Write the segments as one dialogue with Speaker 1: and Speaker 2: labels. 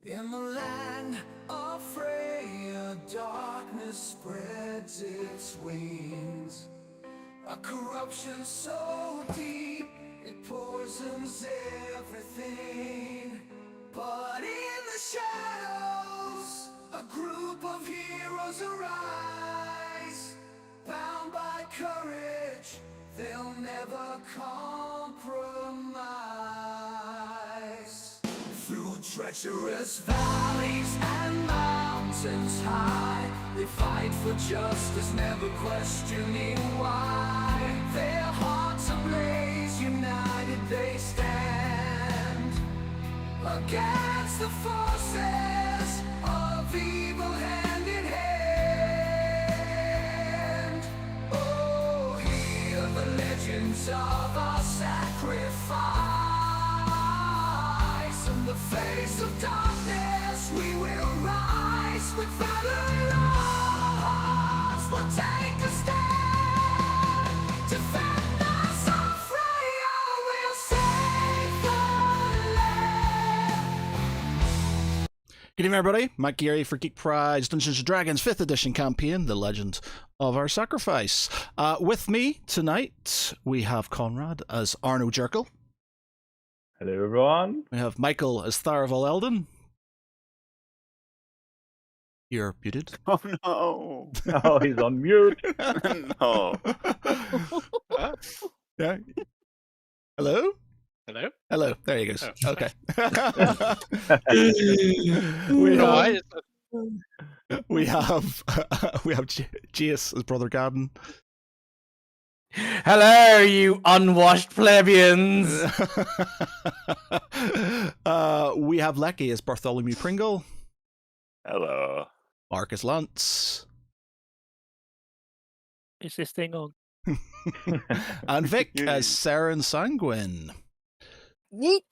Speaker 1: In the land of Freya, darkness spreads its wings. A corruption so deep, it poisons everything. But in the shadows, a group of heroes arise. Bound by courage, they'll never compromise. Through treacherous valleys and mountains high, they fight for justice, never questioning why. Their hearts ablaze, united they stand against the forces of evil hand in hand. Oh, hear the legends of our sacrifice. In the face of darkness, we will rise with valor in our hearts. We'll take a stand, defend us on Freya, we'll save the land.
Speaker 2: Good evening, everybody. Mike Geary for Geek Pride's Dungeons & Dragons 5th edition campaign, The Legend of Our Sacrifice. With me tonight, we have Conrad as Arno Jerkel.
Speaker 3: Hello, everyone.
Speaker 2: We have Michael as Tharaval Eldon. You're muted.
Speaker 4: Oh no!
Speaker 3: Oh, he's on mute.
Speaker 4: No.
Speaker 2: Yeah. Hello?
Speaker 5: Hello?
Speaker 2: Hello. There he goes.
Speaker 5: Oh.
Speaker 2: Okay. we have Jace as Brother Garden.
Speaker 6: Hello, you unwashed plebeians!
Speaker 2: We have Lecky as Bartholomew Pringle.
Speaker 4: Hello.
Speaker 2: Marcus Lance.
Speaker 5: Is this thing on?
Speaker 2: And Vic as Saren Sanguine.
Speaker 6: Yeet.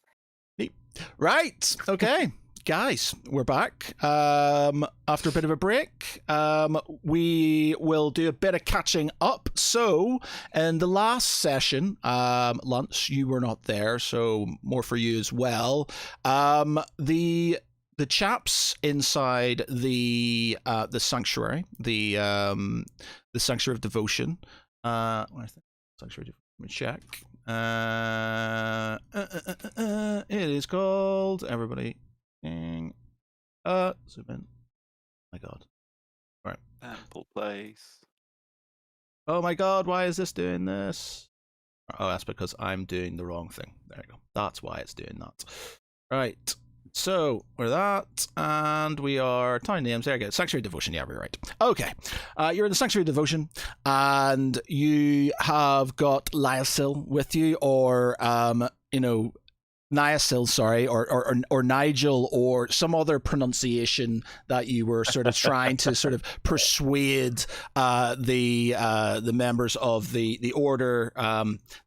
Speaker 2: Right, okay. Guys, we're back. After a bit of a break, we will do a bit of catching up. So, in the last session, Lunch, you were not there, so more for you as well. The chaps inside the sanctuary, the sanctuary of devotion. Sanctuary of devotion. Check. It is called. Everybody. Zoom in. My God. All right.
Speaker 4: Ample place.
Speaker 2: Oh my God, why is this doing this? Oh, that's because I'm doing the wrong thing. There you go. That's why it's doing that. Right. So, we're that, and we are time names. There you go. Sanctuary Devotion. Yeah, we're right. Okay. You're in the Sanctuary Devotion, and you have got Lyasil with you, or, Niasil, sorry, or Nigel, or some other pronunciation that you were sort of trying to sort of persuade the members of the order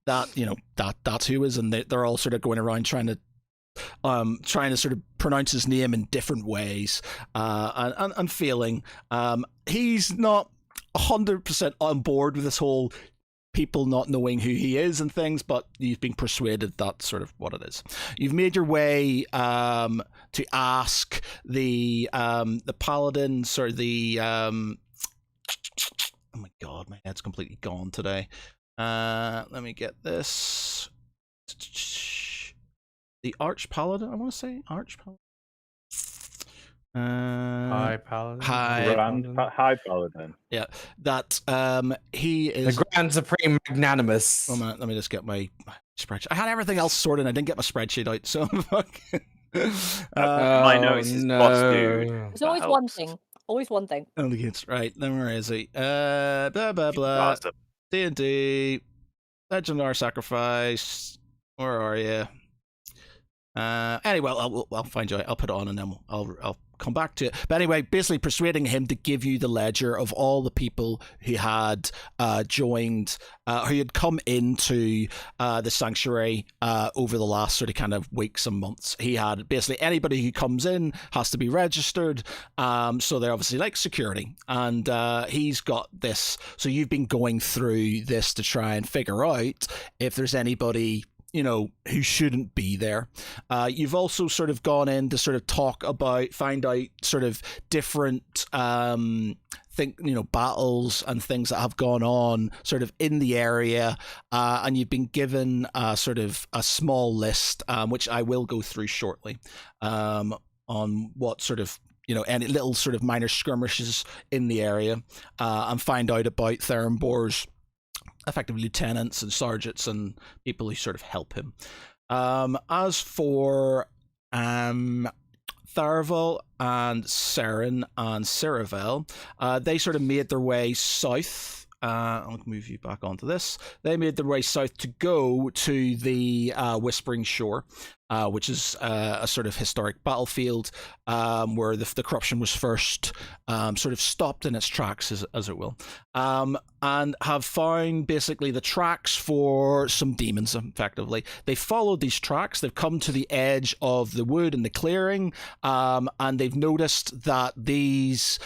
Speaker 2: that's who is, and they're all sort of going around trying to sort of pronounce his name in different ways, and failing. He's not 100% on board with this whole people not knowing who he is and things, but you've been persuaded that's sort of what it is. You've made your way to ask the paladins, or the oh my God, my head's completely gone today. Let me get this. The Arch Paladin, I want to say Arch Paladin.
Speaker 6: High paladin.
Speaker 3: High paladin.
Speaker 2: Yeah, that he is
Speaker 6: The Grand Supreme Magnanimous.
Speaker 2: Oh man, let me just get my spreadsheet. I had everything else sorted and I didn't get my spreadsheet out, so
Speaker 4: My nose is boss, dude.
Speaker 7: There's always one thing. Always one thing.
Speaker 2: Right, then where is he? Blah blah blah.
Speaker 4: Gossip.
Speaker 2: D&D, Legend of Our Sacrifice. Where are you? Anyway, I'll find you. I'll put it on and then I'll come back to it. But anyway, basically persuading him to give you the ledger of all the people who had joined, who had come into the sanctuary over the last sort of kind of weeks and months. He had basically anybody who comes in has to be registered, so they're obviously like security, and he's got this. So you've been going through this to try and figure out if there's anybody who shouldn't be there. You've also sort of gone in to sort of find out sort of different battles and things that have gone on sort of in the area, and you've been given sort of a small list, which I will go through shortly, on what sort of any little sort of minor skirmishes in the area, and find out about Therambor's effective lieutenants and sergeants and people who sort of help him. As for Tharavel and Seren and Ceravel, they sort of made their way south. I'll move you back onto this. They made their way south to go to the Whispering Shore, which is a sort of historic battlefield, where the corruption was first sort of stopped in its tracks, as it will, and have found basically the tracks for some demons, effectively. They followed these tracks, they've come to the edge of the wood and the clearing, and they've noticed that these...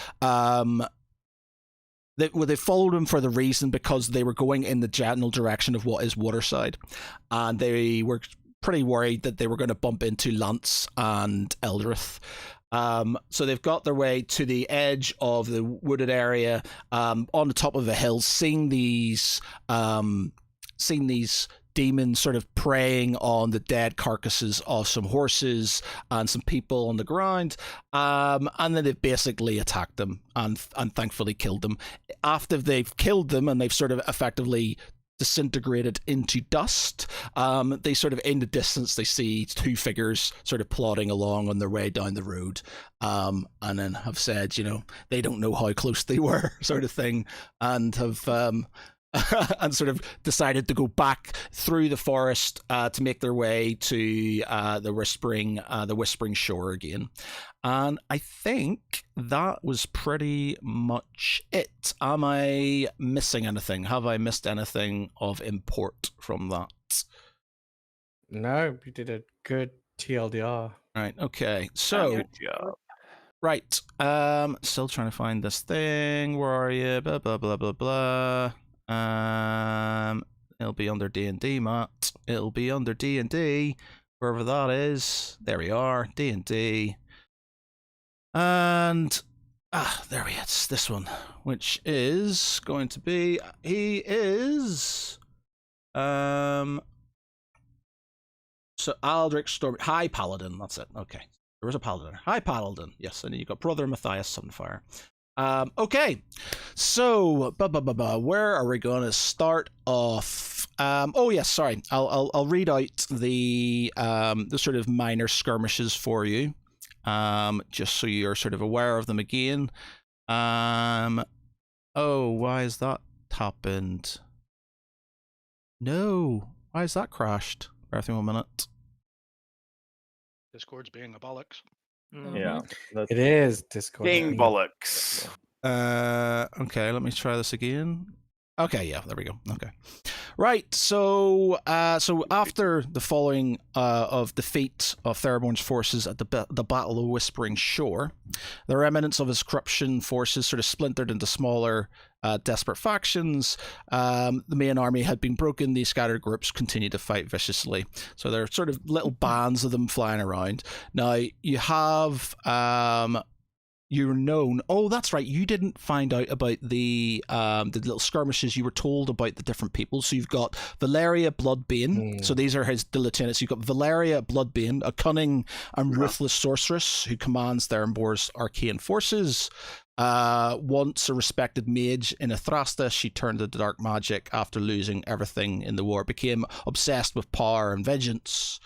Speaker 2: They followed him for the reason because they were going in the general direction of what is Waterside, and they were pretty worried that they were going to bump into Lance and Eldrith. So they've got their way to the edge of the wooded area, on the top of a hill, seeing these demons sort of preying on the dead carcasses of some horses and some people on the ground, and then they've basically attacked them and thankfully killed them. After they've killed them and they've sort of effectively disintegrated into dust, they sort of, in the distance, they see two figures sort of plodding along on their way down the road, and then have said, they don't know how close they were, sort of thing, and have and sort of decided to go back through the forest to make their way to the Whispering Shore again. And I think that was pretty much it. Am I missing anything? Have I missed anything of import from that?
Speaker 6: No, you did a good TLDR.
Speaker 2: Right, okay. So,
Speaker 4: Good job.
Speaker 2: right. Still trying to find this thing. Where are you? Blah, blah, blah, blah, blah. It'll be under D&D, Matt. It'll be under D&D, wherever that is. There we are, D&D. And there we are. It's this one, which is going to be, he is so Aldrich Storm, High Paladin, that's it. Okay. There was a Paladin. High Paladin, yes, and you've got Brother Matthias Sunfire. Okay, so where are we going to start off? Oh yes, sorry. I'll read out the sort of minor skirmishes for you, just so you're sort of aware of them again. Oh, why has that happened? No, why has that crashed? Bear with me 1 minute.
Speaker 5: Discord's being a bollocks.
Speaker 3: Yeah, that's
Speaker 6: It is Discord.
Speaker 4: Ding bollocks.
Speaker 2: Okay, let me try this again. Okay, yeah, there we go. Okay, right. So, after the following of defeat of Theraborn's forces at the Battle of Whispering Shore, the remnants of his corruption forces sort of splintered into smaller, desperate factions. The main army had been broken. These scattered groups continued to fight viciously. So there are sort of little bands of them flying around. Now you have you're known. Oh, that's right. You didn't find out about the little skirmishes. You were told about the different people. So you've got Valeria Bloodbane. So these are the lieutenants. You've got Valeria Bloodbane, a cunning and ruthless sorceress who commands Therambor's arcane forces. Once a respected mage in Athrasta, she turned to dark magic after losing everything in the war, became obsessed with power and vengeance.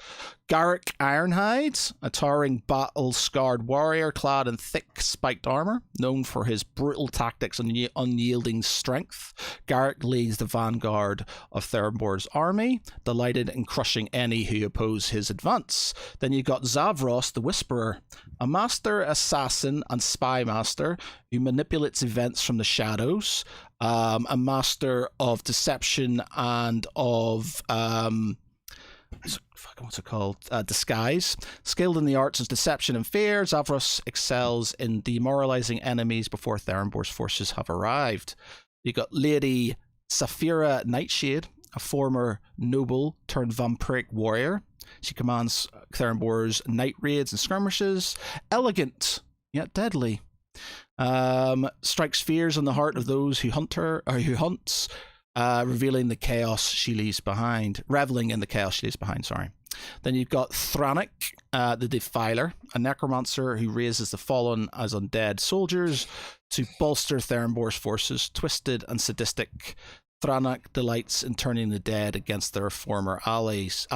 Speaker 2: Garrick Ironhide, a towering battle-scarred warrior clad in thick spiked armor, known for his brutal tactics and unyielding strength. Garrick leads the vanguard of Therambor's army, delighted in crushing any who oppose his advance. Then you got Zavros the Whisperer, a master assassin and spy master who manipulates events from the shadows, a master of deception and of what's it called? Disguise. Skilled in the arts of deception and fear, Zavros excels in demoralizing enemies before Therambor's forces have arrived. You got Lady Saphira Nightshade, a former noble turned vampiric warrior. She commands Therenbor's night raids and skirmishes. Elegant, yet deadly. Strikes fears in the heart of those who hunt her, or who hunts, revealing the chaos she leaves behind. Reveling in the chaos she leaves behind, sorry. Then you've got Thranik, the Defiler, a necromancer who raises the fallen as undead soldiers to bolster Therenbor's forces. Twisted and sadistic, Thranik delights in turning the dead against their former allies.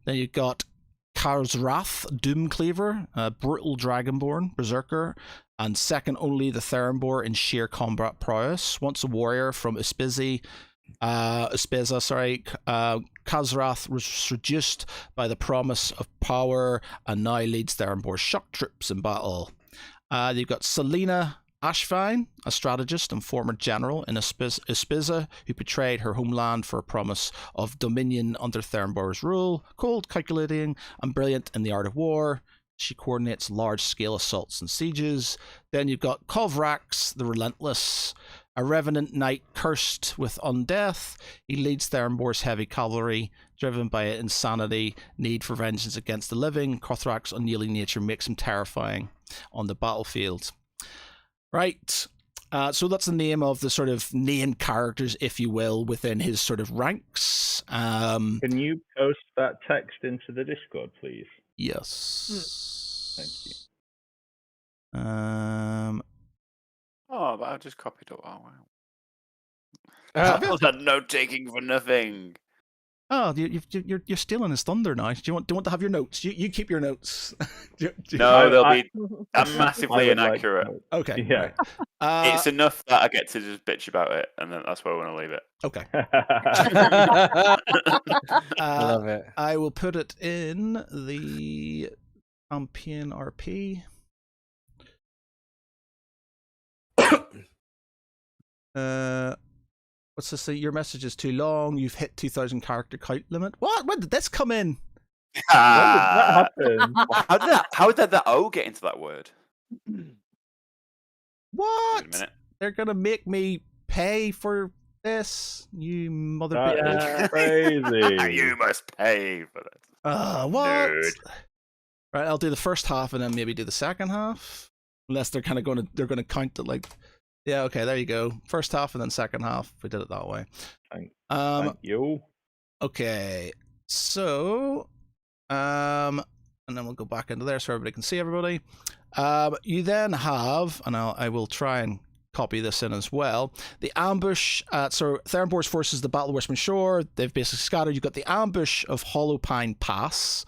Speaker 2: Then you've got Karsrath, Doomcleaver, a brutal dragonborn, berserker, and second only the Therenbor in sheer combat prowess. Once a warrior from Ispiza, Karsrath was reduced by the promise of power and now leads Therenbor's shock troops in battle. You've got Selena Ashvine, a strategist and former general in Ispiza who betrayed her homeland for a promise of dominion under Therenbor's rule. Cold, calculating, and brilliant in the art of war, she coordinates large-scale assaults and sieges. Then you've got Kovrax, the Relentless, a revenant knight cursed with undeath. He leads Therenbor's heavy cavalry, driven by insanity, need for vengeance against the living. Kovrax's unyielding nature makes him terrifying on the battlefield. Right. So that's the name of the sort of named characters, if you will, within his sort of ranks.
Speaker 3: Can you post that text into the Discord, please?
Speaker 2: Yes.
Speaker 3: Thank you.
Speaker 4: Oh, but I just copied it. Oh, wow.
Speaker 6: Uh,
Speaker 4: Was that note taking for nothing?
Speaker 2: Oh, you're stealing his thunder now. Do you want to have your notes? You keep your notes.
Speaker 4: No, they'll
Speaker 3: I-
Speaker 4: be
Speaker 3: I
Speaker 4: massively
Speaker 3: would like
Speaker 4: inaccurate.
Speaker 3: to-
Speaker 2: Okay.
Speaker 3: Yeah.
Speaker 2: Right.
Speaker 4: It's enough that I get to just bitch about it, and then that's where I want to leave it.
Speaker 2: Okay.
Speaker 6: I love it.
Speaker 2: I will put it in the campaign RP. What's this? Your message is too long. You've hit 2,000 character count limit. What? When did this come in?
Speaker 4: Ah,
Speaker 3: When did that happen?
Speaker 4: how did that O get into that word?
Speaker 2: What?
Speaker 4: Wait a minute.
Speaker 2: They're gonna make me pay for this, you mother
Speaker 3: That
Speaker 2: bitch.
Speaker 3: is crazy.
Speaker 4: You must pay for this.
Speaker 2: What?
Speaker 4: Nerd.
Speaker 2: Right, I'll do the first half and then maybe do the second half. Unless they're kind of gonna count it like, yeah, okay, there you go. First half and then second half. If we did it that way.
Speaker 3: Thank you.
Speaker 2: Okay, so, and then we'll go back into there so everybody can see everybody. You then have, and I will try and copy this in as well, the ambush. So Therenbor's forces, the Battle of Westman Shore, they've basically scattered. You've got the ambush of Hollow Pine Pass.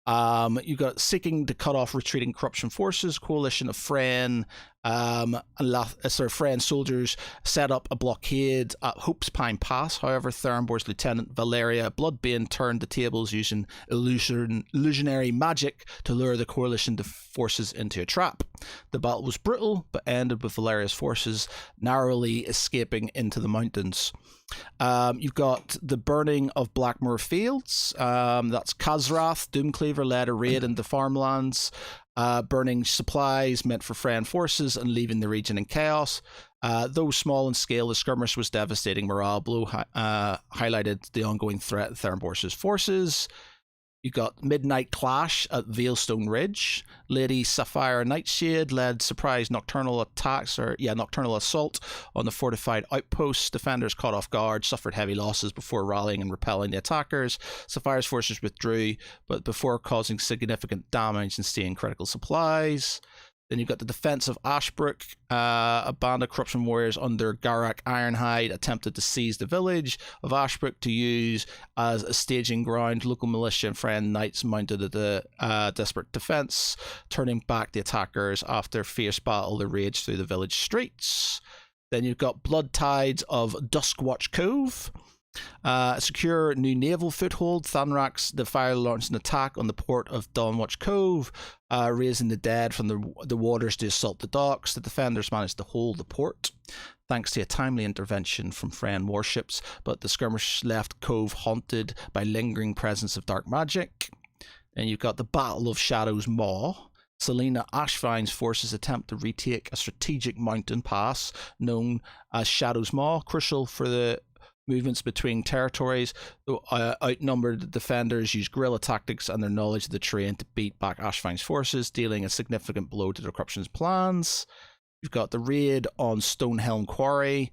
Speaker 2: You've got seeking to cut off retreating corruption forces. Coalition of Fren, Fren soldiers set up a blockade at Hope's Pine Pass. However, Therenbor's Lieutenant Valeria Bloodbane turned the tables using illusionary magic to lure the coalition forces into a trap. The battle was brutal, but ended with Valeria's forces narrowly escaping into the mountains. You've got the burning of Blackmoor Fields. That's Karsrath, Doomcleaver led a raid into farmlands, burning supplies meant for Fren forces and leaving the region in chaos. Though small in scale, the skirmish was devastating morale blow, highlighted the ongoing threat of Therenbor's forces. You got Midnight Clash at Veilstone Ridge. Lady Sapphire Nightshade led surprise nocturnal assault on the fortified outposts. Defenders caught off guard, suffered heavy losses before rallying and repelling the attackers. Sapphire's forces withdrew, but before causing significant damage and stealing critical supplies. Then you've got the defense of Ashbrook. A band of corruption warriors under Garak Ironhide attempted to seize the village of Ashbrook to use as a staging ground. Local militia and Fren knights mounted a desperate defense, turning back the attackers after fierce battle that raged through the village streets. Then you've got Blood Tides of Duskwatch Cove. A secure new naval foothold. Thanrax the Fire launched an attack on the port of Dawnwatch Cove, raising the dead from the waters to assault the docks. The defenders managed to hold the port thanks to a timely intervention from Fren warships, but the skirmish left Cove haunted by lingering presence of dark magic. And you've got the Battle of Shadow's Maw. Selena Ashvine's forces attempt to retake a strategic mountain pass known as Shadow's Maw, crucial for the movements between territories. The outnumbered defenders used guerrilla tactics and their knowledge of the terrain to beat back Ashfine's forces, dealing a significant blow to the Corruption's plans. You've got the raid on Stonehelm Quarry.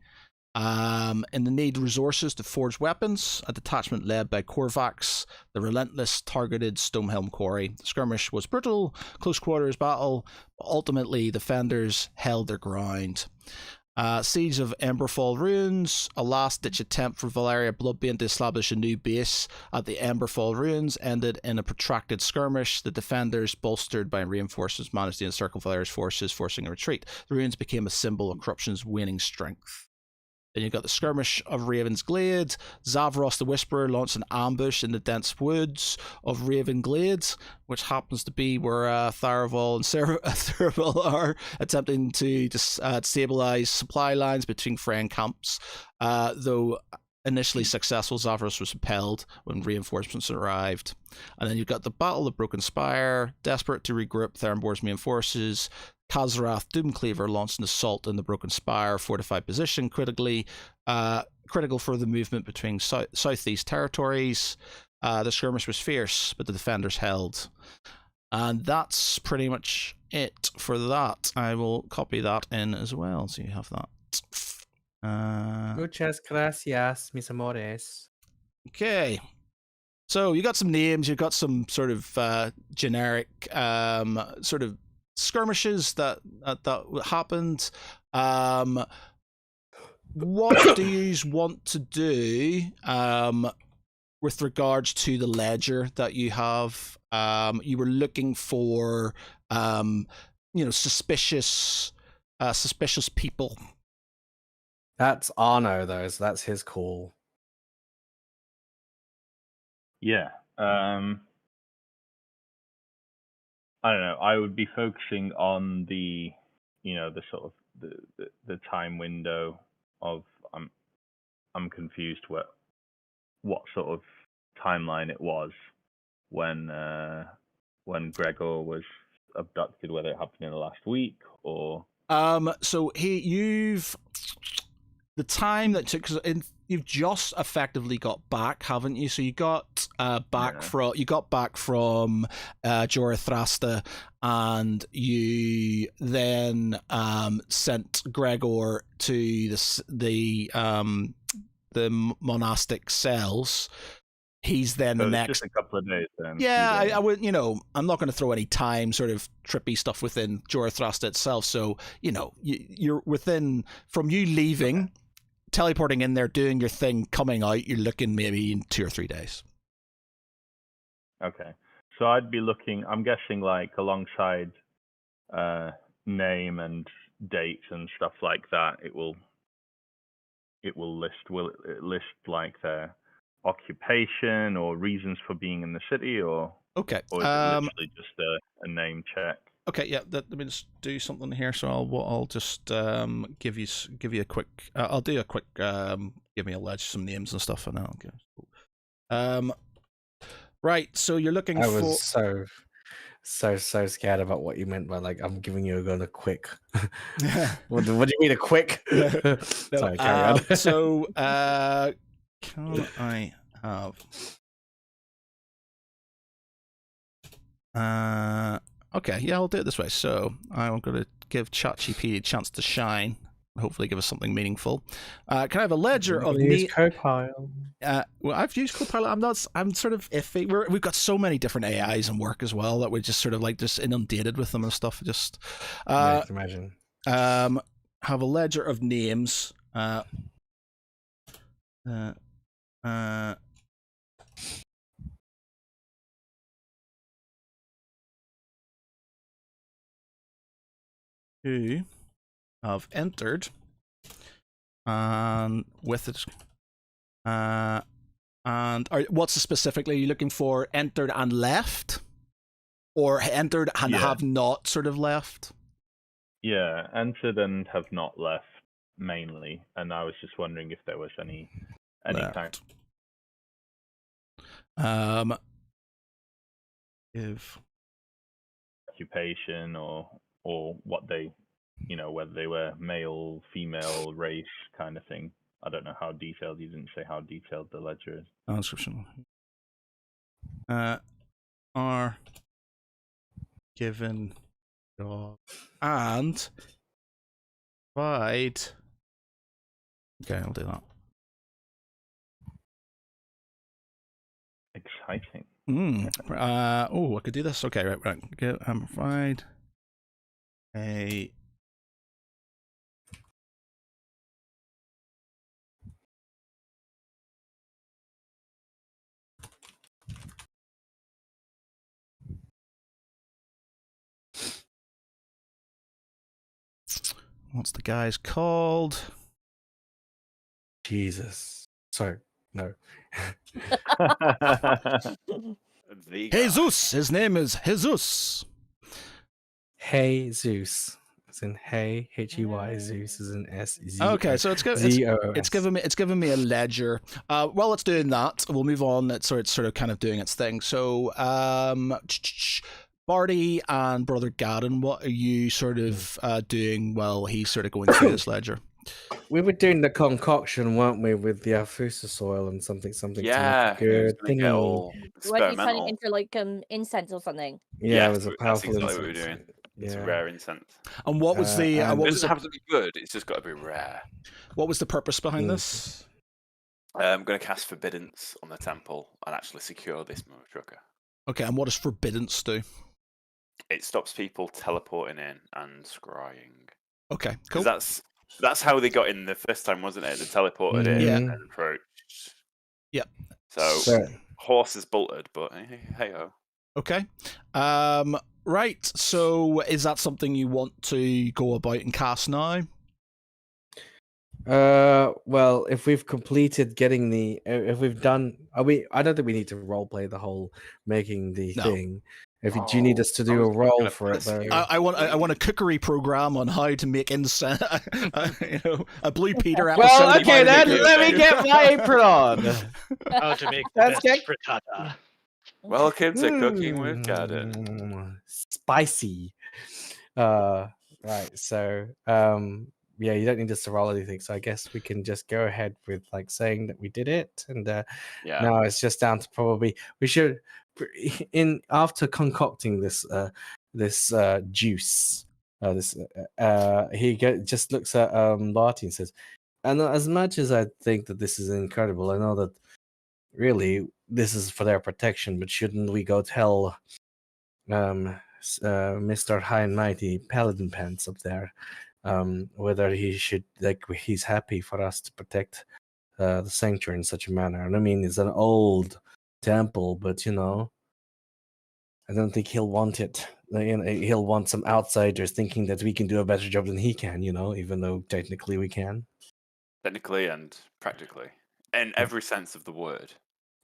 Speaker 2: In the need resources to forge weapons, a detachment led by Korvax, the relentless targeted Stonehelm Quarry. The skirmish was brutal, close quarters battle, but ultimately the defenders held their ground. Siege of Emberfall Ruins, a last-ditch attempt for Valeria Bloodbane to establish a new base at the Emberfall Ruins, ended in a protracted skirmish. The defenders, bolstered by reinforcements, managed to encircle Valeria's forces, forcing a retreat. The ruins became a symbol of Corruption's waning strength. Then you've got the skirmish of Raven's Glade. Zavros the Whisperer launched an ambush in the dense woods of Raven Glade, which happens to be where Tharaval and Tharaval are attempting to stabilize supply lines between Freyan camps. Though initially successful, Zavros was repelled when reinforcements arrived. And then you've got the Battle of Broken Spire. Desperate to regroup Therambor's main forces, Khazarath Doomcleaver launched an assault in the Broken Spire fortified position, critical for the movement between southeast territories. The skirmish was fierce, but the defenders held. And that's pretty much it for that. I will copy that in as well, so you have that.
Speaker 6: Muchas gracias, mis amores.
Speaker 2: Okay. So you got some names, you've got some sort of generic sort of skirmishes that happened. What do you want to do with regards to the ledger that you have? You were looking for suspicious people.
Speaker 6: That's Arno, though, so that's his call.
Speaker 3: Yeah. I don't know. I would be focusing on the sort of the time window of I'm confused what sort of timeline it was when Gregor was abducted, whether it happened in the last week or
Speaker 2: So you've the time that took, you've just effectively got back, haven't you? So you got back from Jorathrasta, and you then sent Gregor to the monastic cells. He's then
Speaker 3: so
Speaker 2: the
Speaker 3: it's
Speaker 2: next.
Speaker 3: just a couple of days then.
Speaker 2: Yeah, I would. I'm not going to throw any time sort of trippy stuff within Jorathrasta itself. So you're within from you leaving, teleporting in there, doing your thing, coming out. You're looking maybe in 2 or 3 days.
Speaker 3: Okay, so I'd be looking. I'm guessing like alongside name and date and stuff like that. It will list like their occupation or reasons for being in the city, or
Speaker 2: okay,
Speaker 3: or is it literally just a name check?
Speaker 2: Okay, yeah. Let me just do something here. So I'll just give you a quick. I'll do a quick. Give me a ledge, some names and stuff, and I'll go. Right. So you're looking for.
Speaker 6: I was so scared about what you meant by like I'm giving you a quick. What do you mean a quick?
Speaker 2: No,
Speaker 6: Sorry, carry on.
Speaker 2: So can I have? Okay, yeah, I'll do it this way. So I'm going to give ChatGPT a chance to shine. Hopefully, give us something meaningful. Can I have a ledger of me?
Speaker 6: Copilot.
Speaker 2: Well, I've used Copilot. I'm sort of iffy. We've got so many different AIs in work as well that we're just sort of like just inundated with them and stuff. Just
Speaker 6: I can imagine.
Speaker 2: Have a ledger of names. Who have entered, and with it, and what's specifically you looking for? Entered and left, or entered and have not sort of left?
Speaker 3: Yeah, entered and have not left mainly, and I was just wondering if there was any kind.
Speaker 2: If
Speaker 3: Occupation or what they, whether they were male, female, race kind of thing. I don't know how detailed. You didn't say how detailed the ledger is.
Speaker 2: Description. Are given job and provide. Okay, I'll do that.
Speaker 3: Exciting.
Speaker 2: I could do this. Okay, right. Get provide a what's the guy's called?
Speaker 6: Jesus. Sorry. No.
Speaker 4: The guy.
Speaker 2: Jesus. His name is Jesus.
Speaker 6: Hey Zeus. As in hey, Hey, Zeus is in S-Z.
Speaker 2: Okay, so it's given me a ledger. While it's doing that, we'll move on. It's sort of kind of doing its thing. So, Barty and Brother Gadden, what are you sort of doing while he's sort of going through this ledger?
Speaker 6: We were doing the concoction, weren't we, with the Alphusa oil and something to make
Speaker 4: Yeah,
Speaker 6: a good
Speaker 4: it was gonna get
Speaker 6: thingy.
Speaker 4: all
Speaker 7: Weren't you turning
Speaker 4: experimental.
Speaker 7: into like incense or something?
Speaker 6: Yeah, it was a
Speaker 4: that's
Speaker 6: powerful
Speaker 4: exactly what we were
Speaker 6: incense.
Speaker 4: doing. It's
Speaker 6: Yeah.
Speaker 4: a rare incense.
Speaker 2: And what was the
Speaker 6: and-
Speaker 2: what
Speaker 4: It
Speaker 2: was
Speaker 4: doesn't
Speaker 2: the,
Speaker 4: have to be good. It's just got to be rare.
Speaker 2: what was the purpose behind this?
Speaker 4: I'm going to cast Forbiddance on the temple and actually secure this motor trucker.
Speaker 2: Okay, and what does Forbiddance do?
Speaker 4: It stops people teleporting in and scrying.
Speaker 2: Okay, cool.
Speaker 4: Because that's how they got in the first time, wasn't it? They teleported in
Speaker 2: Yeah.
Speaker 4: and approached.
Speaker 2: Yep.
Speaker 4: So horses bolted, but hey ho.
Speaker 2: Okay. Right. So, is that something you want to go about and cast now?
Speaker 6: Well, if we've completed getting if we've done, I don't think we need to role play the whole making the
Speaker 2: No.
Speaker 6: thing. Do you need us to do a role for it though?
Speaker 2: I want a cookery program on how to make incense. A Blue Peter episode.
Speaker 6: Well,
Speaker 2: of
Speaker 6: okay
Speaker 2: how to
Speaker 6: then,
Speaker 2: make it.
Speaker 6: let me get my apron on.
Speaker 5: How to make the
Speaker 6: That's
Speaker 5: best
Speaker 6: good.
Speaker 5: frittata.
Speaker 4: Welcome to Cooking with Garden.
Speaker 6: Spicy. Right. So, yeah, you don't need us to roll anything. So I guess we can just go ahead with like saying that we did it, and
Speaker 4: Yeah.
Speaker 6: now it's just down to probably we should after concocting this juice. Just looks at Barty and says, and as much as I think that this is incredible, I know that really this is for their protection, but shouldn't we go tell Mr. High and Mighty Paladin Pants up there whether he should, like, he's happy for us to protect the sanctuary in such a manner? And I mean, it's an old temple, but I don't think he'll want it. He'll want some outsiders thinking that we can do a better job than he can, even though technically we can.
Speaker 4: Technically and practically. In every sense of the word.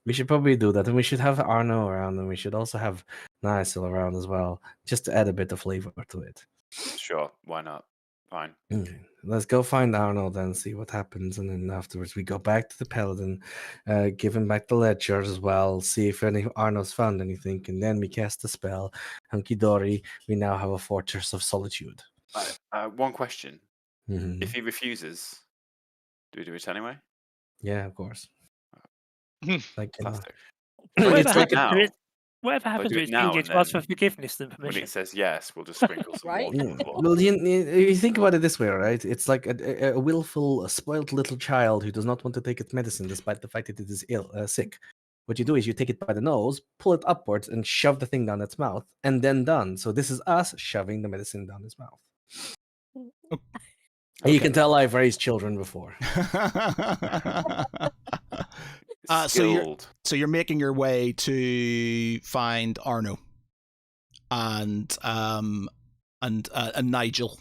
Speaker 6: We should probably do that, and we should have Arno around, and we should also have Niacil around as well, just to add a bit of flavor to it.
Speaker 4: Sure, why not? Fine.
Speaker 6: Okay. Let's go find Arno then, see what happens, and then afterwards we go back to the Paladin, give him back the ledger as well, see if Arno's found anything, and then we cast the spell. Hunky dory, we now have a fortress of solitude.
Speaker 4: One question.
Speaker 6: Mhm.
Speaker 4: If he refuses, do we do it anyway?
Speaker 6: Yeah, of course. Like,
Speaker 4: Fantastic.
Speaker 5: Whatever
Speaker 6: it's like
Speaker 5: happens,
Speaker 4: now.
Speaker 5: to it, whatever happens
Speaker 4: do
Speaker 5: to
Speaker 4: it
Speaker 5: it,
Speaker 4: now
Speaker 5: easier
Speaker 4: and
Speaker 5: to ask for
Speaker 4: then
Speaker 5: forgiveness than
Speaker 4: When
Speaker 5: permission.
Speaker 4: it says yes, we'll just sprinkle some
Speaker 7: Right?
Speaker 4: water on the floor.
Speaker 6: Well, you think about it this way, right? It's like a willful, spoiled little child who does not want to take its medicine despite the fact that it is sick. What you do is you take it by the nose, pull it upwards, and shove the thing down its mouth, and then done. So this is us shoving the medicine down his mouth. You can tell I've raised children before.
Speaker 4: Skilled.
Speaker 2: So you're making your way to find Arno and Nigel.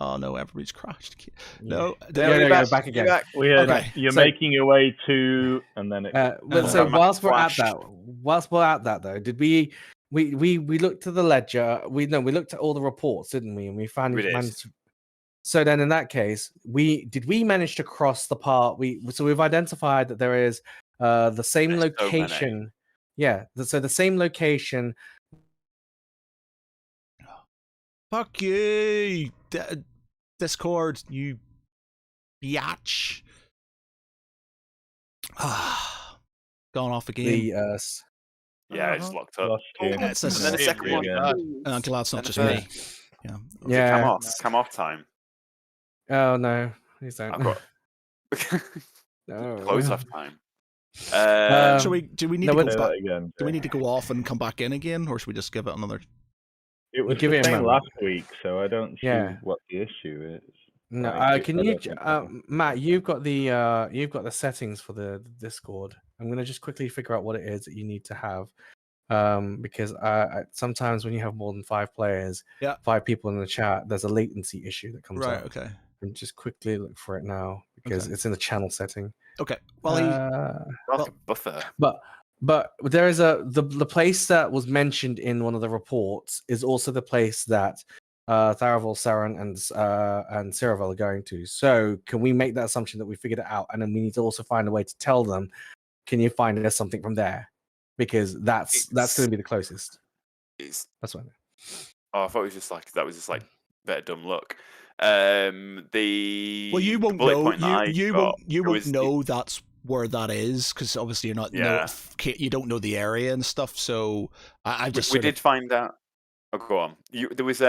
Speaker 2: Oh no, everybody's crashed. No,
Speaker 6: Yeah, back again.
Speaker 2: Okay,
Speaker 3: You're
Speaker 6: so-
Speaker 3: making your way to, and then it.
Speaker 6: So whilst we're at
Speaker 4: Flash.
Speaker 6: that though, did we looked at the ledger? We looked at all the reports, didn't we? And we found
Speaker 4: We did.
Speaker 6: So then, in that case, did we manage to cross the part? We've identified that there is the same
Speaker 4: There's so many.
Speaker 6: location. Yeah, so the same location.
Speaker 2: Fuck you, Discord. You Biatch. Gone off again.
Speaker 6: The
Speaker 4: Yeah, it's locked up.
Speaker 3: Lost
Speaker 5: Oh,
Speaker 3: him.
Speaker 2: It's a
Speaker 4: And then the
Speaker 2: s-
Speaker 4: second one.
Speaker 3: again.
Speaker 2: I'm glad it's not
Speaker 4: And the
Speaker 2: just me.
Speaker 4: first-
Speaker 2: Yeah.
Speaker 4: Was it
Speaker 6: Yeah.
Speaker 4: Cam off time?
Speaker 6: oh no, please don't.
Speaker 4: I've got
Speaker 6: no.
Speaker 4: close off time.
Speaker 2: So do we need
Speaker 6: no,
Speaker 2: to
Speaker 6: but-
Speaker 2: go
Speaker 3: Say
Speaker 2: back?
Speaker 3: that again.
Speaker 2: Do we
Speaker 3: Jay.
Speaker 2: need to go off and come back in again, or should we just give it another?
Speaker 3: It was
Speaker 6: give
Speaker 3: the
Speaker 6: it a
Speaker 3: same
Speaker 6: moment.
Speaker 3: last week, so I don't see
Speaker 6: Yeah.
Speaker 3: what the issue is.
Speaker 6: No,
Speaker 3: Like,
Speaker 6: can
Speaker 3: I
Speaker 6: you,
Speaker 3: don't think so.
Speaker 6: Matt? You've got the settings for the Discord. I'm gonna just quickly figure out what it is that you need to have, because sometimes when you have more than 5 players,
Speaker 2: Yeah.
Speaker 6: 5 people in the chat, there's a latency issue that comes
Speaker 2: Right.
Speaker 6: up.
Speaker 2: Okay.
Speaker 6: And just quickly look for it now because
Speaker 2: Okay.
Speaker 6: it's in the channel setting.
Speaker 2: Okay. Well,
Speaker 4: Like a buffer.
Speaker 6: But there is the place that was mentioned in one of the reports is also the place that Tharavel, Saren, and Ceravel are going to. So can we make that assumption that we figured it out, and then we need to also find a way to tell them, can you find us something from there? Because that's going to be the closest.
Speaker 4: It's.
Speaker 6: That's what.
Speaker 4: Oh, I thought it was just like that was just like bit of dumb luck. The
Speaker 2: well, you
Speaker 4: the
Speaker 2: won't
Speaker 4: bullet
Speaker 2: know.
Speaker 4: point that
Speaker 2: You
Speaker 4: I got
Speaker 2: won't
Speaker 4: was the-
Speaker 2: know that's where that is because obviously you're not.
Speaker 4: Yeah.
Speaker 2: You don't know the area and stuff. So I just
Speaker 4: we did find out. Oh, go on. There was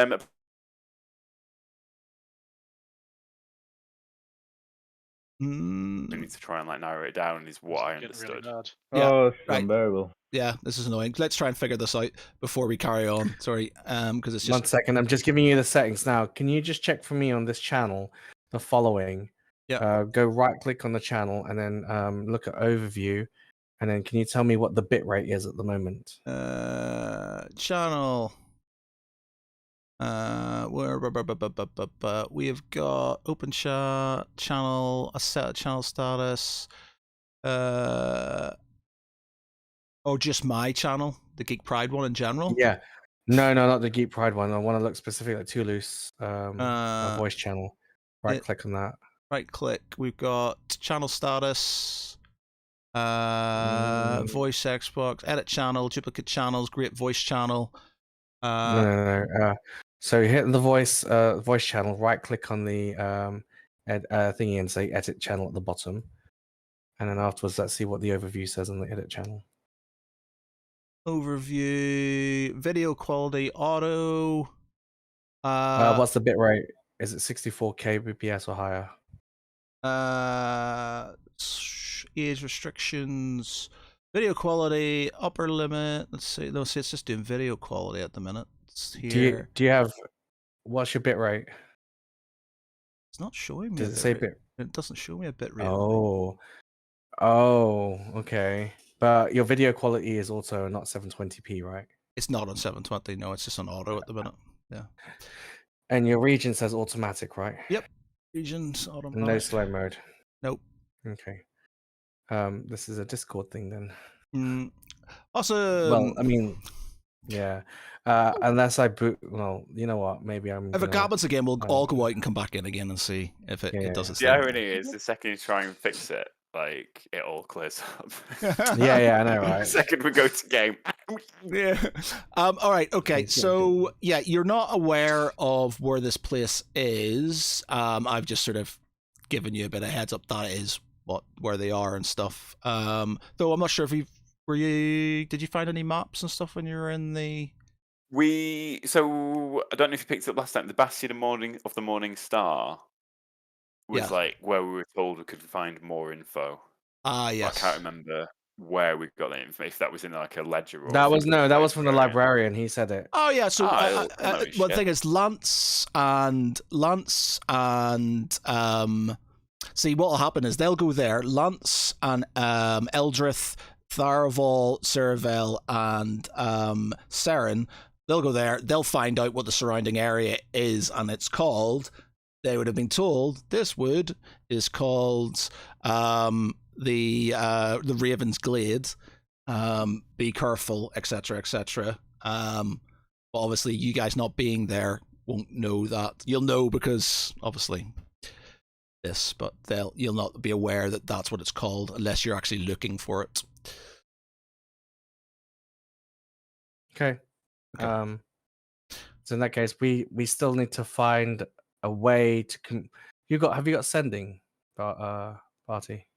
Speaker 4: we need to try and like narrow it down. Is what I
Speaker 5: Getting really
Speaker 4: understood.
Speaker 5: bad.
Speaker 2: Yeah,
Speaker 3: Oh, it's
Speaker 2: right.
Speaker 3: unbearable.
Speaker 2: Yeah, this is annoying. Let's try and figure this out before we carry on. Sorry, because it's just
Speaker 6: 1 second. I'm just giving you the settings now. Can you just check for me on this channel the following?
Speaker 2: Yeah.
Speaker 6: Go right click on the channel and then look at overview, and then can you tell me what the bit rate is at the moment?
Speaker 2: channel. We have got open chat channel, a set of channel status. Just my channel, the Geek Pride one in general.
Speaker 6: Yeah. No, not the Geek Pride one. I want to look specifically at Toulouse voice channel. Right click on that.
Speaker 2: Right click. We've got channel status, voice Xbox, edit channel, duplicate channels, great voice channel.
Speaker 6: No. So hit the voice channel, right click on the thingy and say edit channel at the bottom. And then afterwards, let's see what the overview says on the edit channel.
Speaker 2: Overview, video quality, auto.
Speaker 6: What's the bit rate? Is it 64K bps or higher?
Speaker 2: Age restrictions, video quality, upper limit. Let's see. No, see, it's just doing video quality at the minute. It's here.
Speaker 6: Do you have what's your bit rate?
Speaker 2: It's not showing me.
Speaker 6: Does it say bit?
Speaker 2: It doesn't show me a bit rate.
Speaker 6: Oh, okay. But your video quality is also not 720p, right?
Speaker 2: It's not on 720. No, it's just on auto at the minute. Yeah.
Speaker 6: And your region says automatic, right?
Speaker 2: Yep. Regions automatic.
Speaker 6: No slow mode.
Speaker 2: Nope.
Speaker 6: Okay. This is a Discord thing then.
Speaker 2: Awesome.
Speaker 6: Well, I mean, yeah. Unless I boot. Well, you know what? Maybe I'm.
Speaker 2: If it happens again, we'll all go out and come back in again and see if it does its
Speaker 4: The
Speaker 2: thing.
Speaker 4: irony is, the second you try and fix it, like it all clears up.
Speaker 6: Yeah, I know, right?
Speaker 4: The second we go to game.
Speaker 2: Yeah. All right. Okay. So yeah, you're not aware of where this place is. I've just sort of given you a bit of heads up that is where they are and stuff. Though I'm not sure if did you find any maps and stuff when you were in the?
Speaker 4: So I don't know if you picked up last time. The Bastion of the Morning Star was like where we were told we could find more info.
Speaker 2: Yes.
Speaker 4: I can't remember where we got that info. If that was in like a ledger or
Speaker 6: that was from the librarian. He said it.
Speaker 2: Oh yeah. So
Speaker 4: no
Speaker 2: the thing is, Lance and see what will happen is they'll go there. Lance and Eldrith, Tharaval, Ceravel, and Saren. They'll go there. They'll find out what the surrounding area is, and it's called. They would have been told this wood is called the Raven's Glade. Be careful, etc., etc. But obviously, you guys not being there won't know that. You'll know because obviously this, but you'll not be aware that that's what it's called unless you're actually looking for it.
Speaker 6: Okay. So in that case, we still need to find a way to. Have you got sending? Party?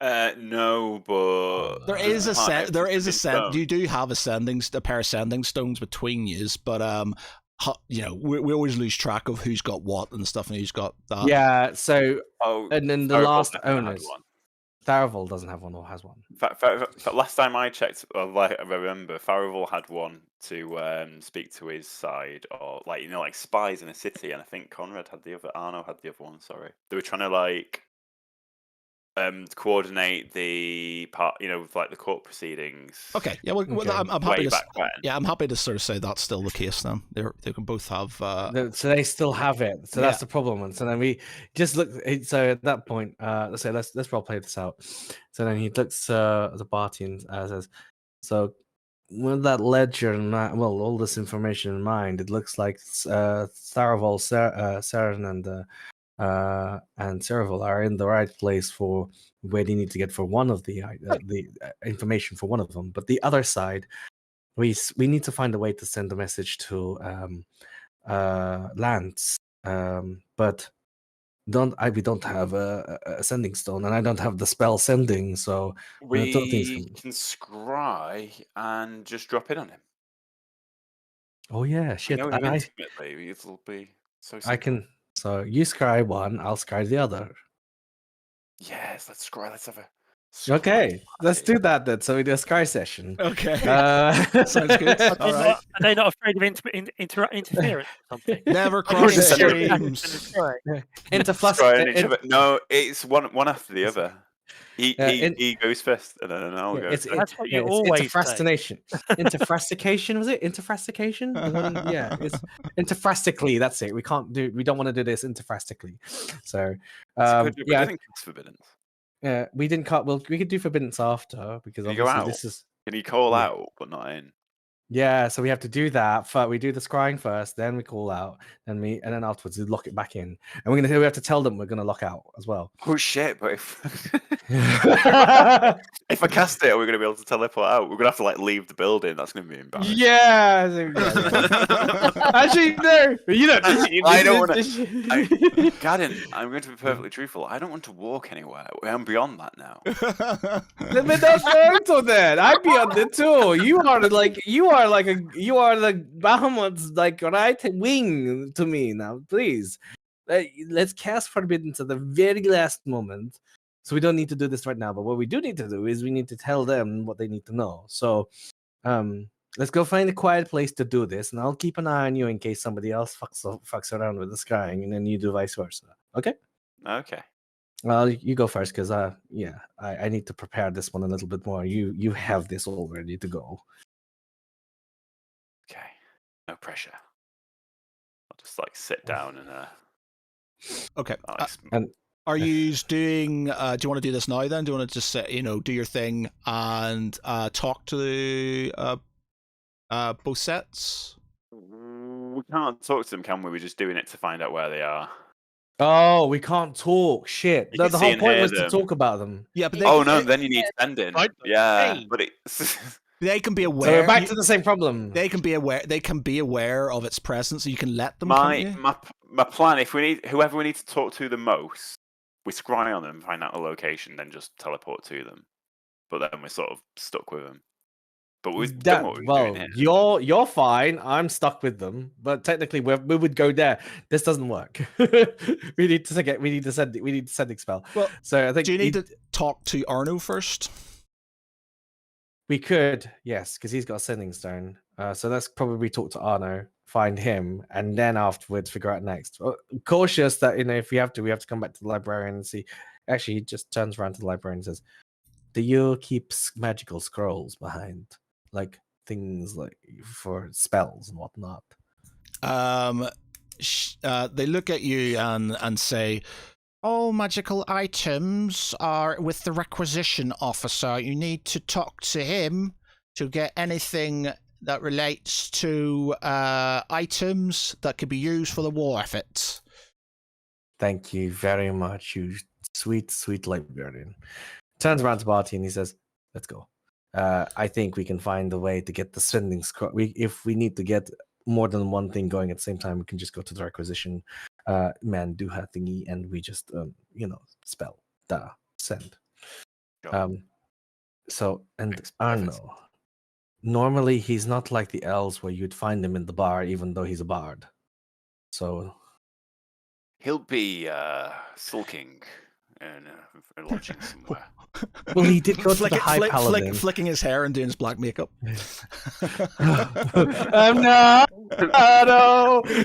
Speaker 4: No, but
Speaker 2: There
Speaker 4: there's
Speaker 2: is
Speaker 4: a
Speaker 2: a
Speaker 4: part next to
Speaker 2: there is a
Speaker 4: Sending Stone.
Speaker 2: you do have a pair of sending stones between yous, but we always lose track of who's got what and stuff and who's got that.
Speaker 6: Yeah. So
Speaker 4: Oh,
Speaker 6: and then the
Speaker 4: Firewall
Speaker 6: last
Speaker 4: definitely had
Speaker 6: owners,
Speaker 4: one.
Speaker 6: Tharavel doesn't have one or has one.
Speaker 4: Last time I checked, I remember Farival had one to speak to his side, or like spies in a city, and I think Conrad had the other. Arno had the other one. Sorry, they were trying to coordinate the part, with like the court proceedings.
Speaker 2: Okay, yeah, well,
Speaker 6: Okay.
Speaker 2: I'm happy
Speaker 4: Way
Speaker 2: to
Speaker 4: back when.
Speaker 2: yeah, I'm happy to sort of say that's still the case. Then they can both have.
Speaker 6: So they still have it. So
Speaker 2: Yeah.
Speaker 6: that's the problem. And so then we just look. So at that point, let's role play this out. So then he looks at the party and says, "So with that ledger and all this information in mind, it looks like Tharaval, Saren, and Cereval are in the right place for where they need to get for one of the information for one of them. But the other side, we need to find a way to send a message to Lance. But we don't have a sending stone, and I don't have the spell sending. So I don't think
Speaker 4: We can scry and just drop in on him.
Speaker 6: Oh yeah,
Speaker 4: We
Speaker 6: shit!
Speaker 4: know him
Speaker 6: And
Speaker 4: intimately. It'll be so simple.
Speaker 6: I can. So you scry one, I'll scry the other.
Speaker 4: Yes, let's scry. Let's have a.
Speaker 6: Okay, let's
Speaker 4: scry.
Speaker 6: do that then. So we do a scry session.
Speaker 2: Okay,
Speaker 6: Uh,
Speaker 2: sounds good.
Speaker 5: Are
Speaker 2: All right,
Speaker 5: they not afraid of interference or something?
Speaker 2: never
Speaker 5: I
Speaker 2: cross
Speaker 5: just
Speaker 2: the
Speaker 5: wanted to check
Speaker 2: streams.
Speaker 4: Scrying each other. No, it's one after the other. He goes first, and then I'll go.
Speaker 6: It's
Speaker 4: first.
Speaker 5: That's what you
Speaker 6: it's
Speaker 5: always say.
Speaker 6: interfrastination. Interfrastication was it? Interfrastication? The one, yeah, it's interfrastically. That's it. We don't want to do this interfrastically. So
Speaker 4: I think it's forbidden.
Speaker 6: yeah, we didn't cut. Well, we could do forbiddance after because
Speaker 4: Can you go
Speaker 6: obviously
Speaker 4: out?
Speaker 6: this is
Speaker 4: Can you call
Speaker 6: Yeah.
Speaker 4: out but not in?
Speaker 6: yeah. So we have to do that. We do the scrying first, then we call out, and then afterwards we lock it back in, and we have to tell them we're gonna lock out as well.
Speaker 4: Oh shit! But if if I cast it, are we going to be able to teleport out? We're going to have to leave the building. That's going to be embarrassing.
Speaker 6: Yeah. Actually, no. You don't.
Speaker 4: I don't want to. Gadden, I'm going to be perfectly truthful. I don't want to walk anywhere. I'm beyond that now.
Speaker 6: But that's Naruto then. I'd be on it too. You are the Bahamut's right wing to me now. Please, let's cast Forbidden to the very last moment. So we don't need to do this right now. But what we do need to do is we need to tell them what they need to know. So, let's go find a quiet place to do this, and I'll keep an eye on you in case somebody else fucks around with the scrying, and then you do vice versa. Okay.
Speaker 4: Okay.
Speaker 6: Well, you go first because I need to prepare this one a little bit more. You have this all ready to go.
Speaker 4: Okay. No pressure. I'll just sit down and
Speaker 2: Okay.
Speaker 6: And
Speaker 2: Are you doing? Do you want to do this now? Then do you want to just do your thing and talk to the both sets?
Speaker 4: we can't talk to them, can we? We're just doing it to find out where they are.
Speaker 6: oh, we can't talk. Shit.
Speaker 4: You
Speaker 6: The
Speaker 4: can see
Speaker 6: whole
Speaker 4: and
Speaker 6: point
Speaker 4: hear
Speaker 6: was to
Speaker 4: them.
Speaker 6: talk about them.
Speaker 2: Yeah, but
Speaker 4: Then you need sending.
Speaker 5: Right, but
Speaker 4: Yeah,
Speaker 5: hey.
Speaker 4: but it's
Speaker 2: they can be
Speaker 6: So
Speaker 2: aware.
Speaker 6: we're back to the same problem.
Speaker 2: They can be aware. They can be aware of its presence. So you can let them. can't you?
Speaker 4: my plan. If we need whoever we need to talk to the most, we scry on them, find out a location, then just teleport to them. But then we're sort of stuck with them. But we've done what we were doing here.
Speaker 6: You're fine. I'm stuck with them, but technically we would go there. This doesn't work. we need to send expel.
Speaker 2: Well,
Speaker 6: so I think
Speaker 2: do you need to talk to Arno first?
Speaker 6: we could, yes, because he's got a sending stone. So let's probably talk to Arno, find him, and then afterwards figure out next. Cautious that if we have to come back to the librarian and see. Actually, he just turns around to the librarian and says, "Do you keep magical scrolls behind, like things like for spells and whatnot?"
Speaker 2: They look at you and say, all magical items are with the requisition officer. You need to talk to him to get anything that relates to items that could be used for the war effort.
Speaker 6: Thank you very much, you sweet librarian. Turns around to Barty and he says, "Let's go. I think we can find a way to get the sending scroll. If we need to get more than one thing going at the same time, we can just go to the requisition Manduha thingy, and we just spell da send.
Speaker 4: Sure.
Speaker 6: So and
Speaker 4: Makes perfect
Speaker 6: Arno, normally he's not like the elves where you'd find him in the bar, even though he's a bard. So
Speaker 4: He'll be sulking and lodging somewhere.
Speaker 6: well, he did go to the High Paladin.
Speaker 2: flicking his hair and doing his black makeup.
Speaker 6: I'm not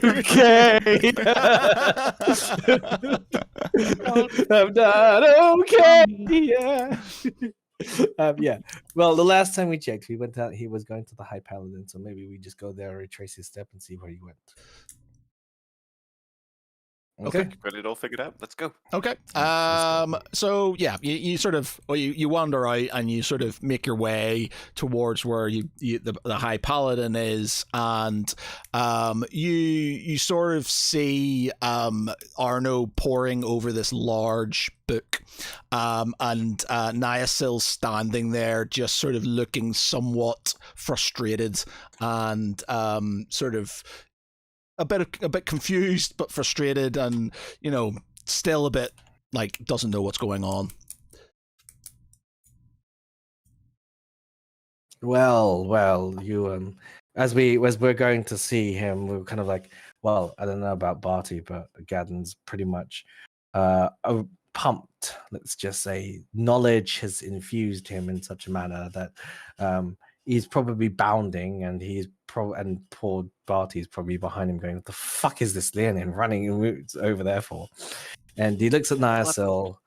Speaker 6: okay. I'm not okay. Yeah. Yeah. Well, the last time we checked, we went out. He was going to the High Paladin, so maybe we just go there, retrace his step, and see where he went.
Speaker 2: Okay.
Speaker 4: Got it all figured out. Let's go.
Speaker 2: Okay.
Speaker 6: Let's go.
Speaker 2: So yeah, you sort of you wander out and you sort of make your way towards where the High Paladin is, and you sort of see Arno poring over this large book, and Niasil standing there, just sort of looking somewhat frustrated and sort of a bit confused but frustrated, and still a bit like doesn't know what's going on.
Speaker 6: Well, you as we're going to see him, we were kind of like, well, I don't know about Barty, but Gadden's pretty much pumped. Let's just say knowledge has infused him in such a manner that he's probably bounding, and and poor Barty's probably behind him going, what the fuck is this Leonin running over there for? And he looks at Niasil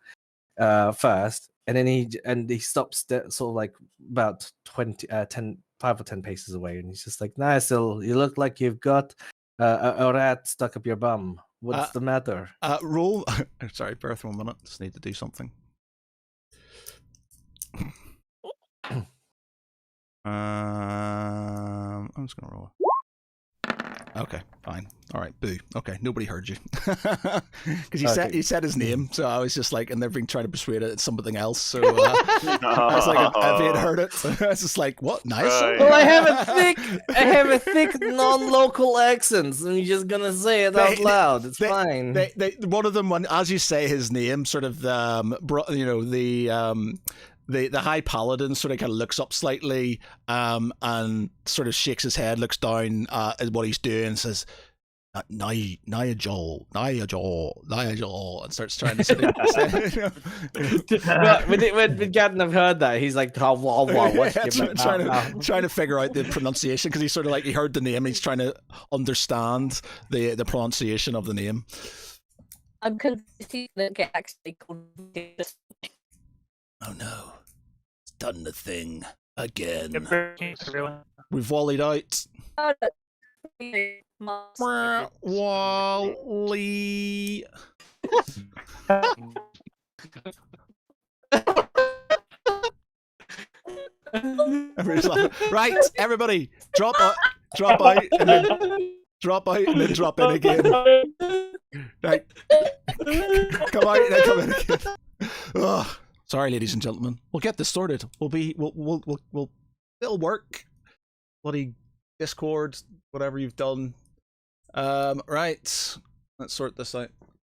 Speaker 6: first, and then he stops sort of like about 5 or 10 paces away, and he's just like, Niasil, you look like you've got a rat stuck up your bum. What's the matter?
Speaker 2: Roll. Sorry, Berth, 1 minute. Just need to do something. I'm just gonna roll. Okay, fine. All right, boo. Okay, nobody heard you because he said his name, so I was just like, and they've been trying to persuade it it's something else. So I was like, if he had heard it, I was just like, what? Nice.
Speaker 4: Right.
Speaker 6: Well, I have a thick non-local accent, and you're just gonna say it out loud. It's fine.
Speaker 2: One of them, when as you say his name, sort of the High Paladin sort of kind of looks up slightly, and sort of shakes his head, looks down at what he's doing, and says, Nigel, and starts trying to sort of
Speaker 6: Well, when Gadden have heard that, he's like, oh, what's
Speaker 2: trying to figure out the pronunciation, because he's sort of like, he heard the name, and he's trying to understand the pronunciation of the name.
Speaker 7: I'm confused that it actually called.
Speaker 2: Oh no, it's done the thing again.
Speaker 5: Everyone.
Speaker 2: We've volleyed out. Wally. Everybody's laughing. Right, everybody, drop out, and then drop out, and then drop in again. Right, come out, and then come in again. Ugh. Sorry, ladies and gentlemen. We'll get this sorted. We'll it'll work. Bloody Discord, whatever you've done. Right. Let's sort this out.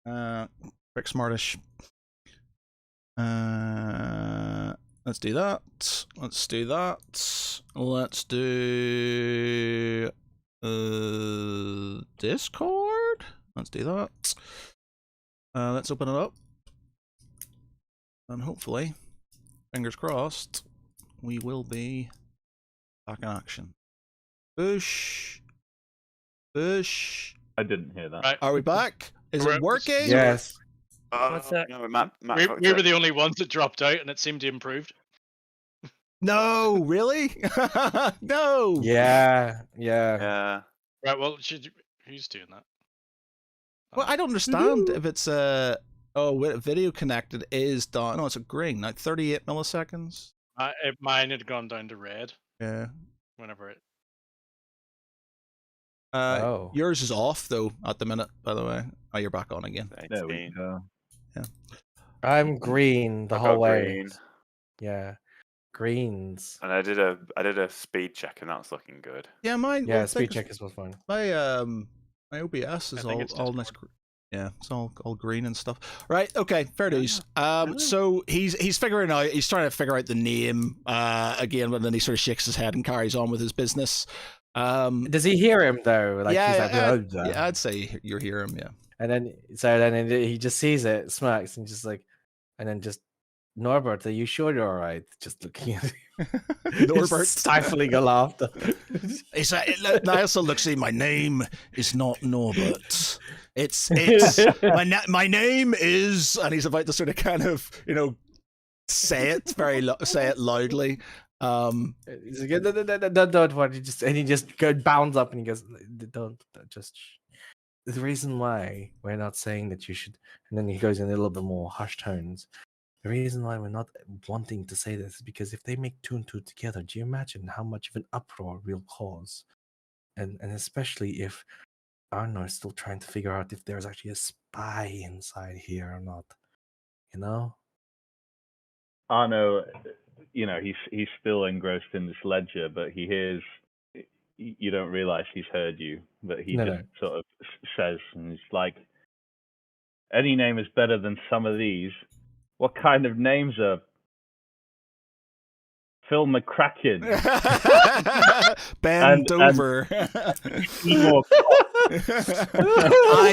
Speaker 2: Quick smartish. Let's do that. Let's do that. Let's do Discord. Let's do that. Let's open it up. And hopefully, fingers crossed, we will be back in action. Bush.
Speaker 3: I didn't hear that.
Speaker 8: Right.
Speaker 2: Are we back? Is it working?
Speaker 6: Yes.
Speaker 5: What's that?
Speaker 4: No, Matt
Speaker 8: We were the only ones that dropped out, and it seemed to improved.
Speaker 2: No, really? No.
Speaker 6: Yeah.
Speaker 4: Yeah.
Speaker 8: Right. Well, who's doing that?
Speaker 2: Well, I don't understand if it's video connected is done. No, it's a green. Like 38 milliseconds.
Speaker 8: Mine had gone down to red.
Speaker 2: Yeah.
Speaker 8: Whenever it.
Speaker 2: Yours is off though at the minute. By the way, oh, you're back on again.
Speaker 3: There we go.
Speaker 2: Yeah.
Speaker 6: I'm green the
Speaker 4: I
Speaker 6: whole
Speaker 4: got
Speaker 6: way.
Speaker 4: green.
Speaker 6: Yeah. Greens.
Speaker 4: And I did a speed check, and that was looking good.
Speaker 2: Yeah, mine.
Speaker 6: Yeah,
Speaker 2: well,
Speaker 6: speed check is fine.
Speaker 2: My OBS is
Speaker 8: I think it's
Speaker 2: all
Speaker 8: Discord.
Speaker 2: nice. Yeah, it's all green and stuff. Right, okay, fair dues. So he's figuring out, he's trying to figure out the name again, but then he sort of shakes his head and carries on with his business.
Speaker 6: Does he hear him though? Like he's like,
Speaker 2: yeah, I'd say you hear him, yeah.
Speaker 6: And then he just sees it, smacks, and just like, and then just, Norbert, are you sure you're all right? Just looking at him.
Speaker 2: Norbert.
Speaker 6: Stifling a laughter.
Speaker 2: I also look, see, my name is not Norbert. It's my name is, and he's about to sort of kind of, say it loudly.
Speaker 6: He's like, don't worry, he just bounds up and he goes, don't just. The reason why we're not saying that you should, and then he goes in a little bit more hushed tones. The reason why we're not wanting to say this is because if they make two and two together, do you imagine how much of an uproar we'll cause? And especially if Arno is still trying to figure out if there's actually a spy inside here or not.
Speaker 3: Arno, he's still engrossed in this ledger, but he hears. You don't realize he's heard you, but he sort of says, and he's like, "Any name is better than some of these. What kind of names are Phil McCracken,
Speaker 2: Ben Dover,
Speaker 3: Seymour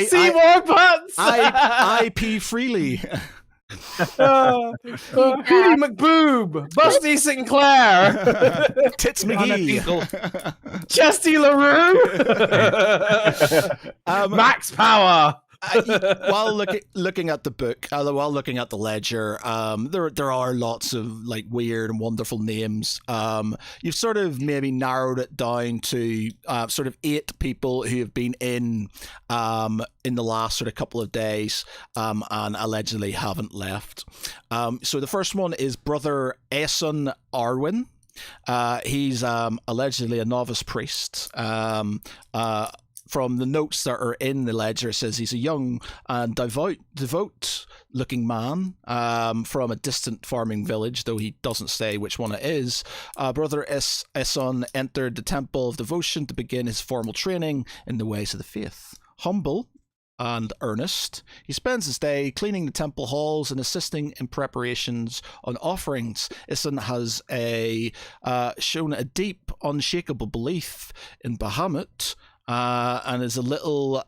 Speaker 6: Seymour Butts,
Speaker 2: I.P. Freely,
Speaker 6: Petey McBoob, Busty Sinclair,
Speaker 2: Tits McGee,
Speaker 6: Chesty LaRue, Max Power."
Speaker 2: While looking at the book, while looking at the ledger, there are lots of like weird and wonderful names. You've sort of maybe narrowed it down to sort of 8 people who have been in the last sort of couple of days and allegedly haven't left. So the first one is Brother Eson Arwin. He's allegedly a novice priest. From the notes that are in the ledger, it says he's a young and devout-looking man from a distant farming village, though he doesn't say which one it is. Brother Esson entered the Temple of Devotion to begin his formal training in the ways of the faith. Humble and earnest, he spends his day cleaning the temple halls and assisting in preparations on offerings. Esson has shown a deep, unshakable belief in Bahamut, and has little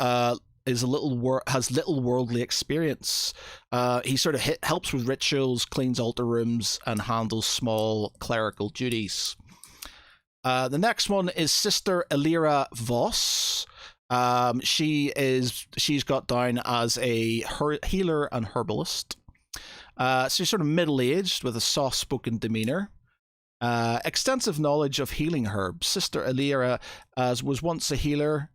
Speaker 2: worldly experience. He sort of helps with rituals, cleans altar rooms, and handles small clerical duties. The next one is Sister Elira Voss. She's got down as a healer and herbalist. She's sort of middle-aged with a soft-spoken demeanor. Extensive knowledge of healing herbs. Sister Elira was once a healer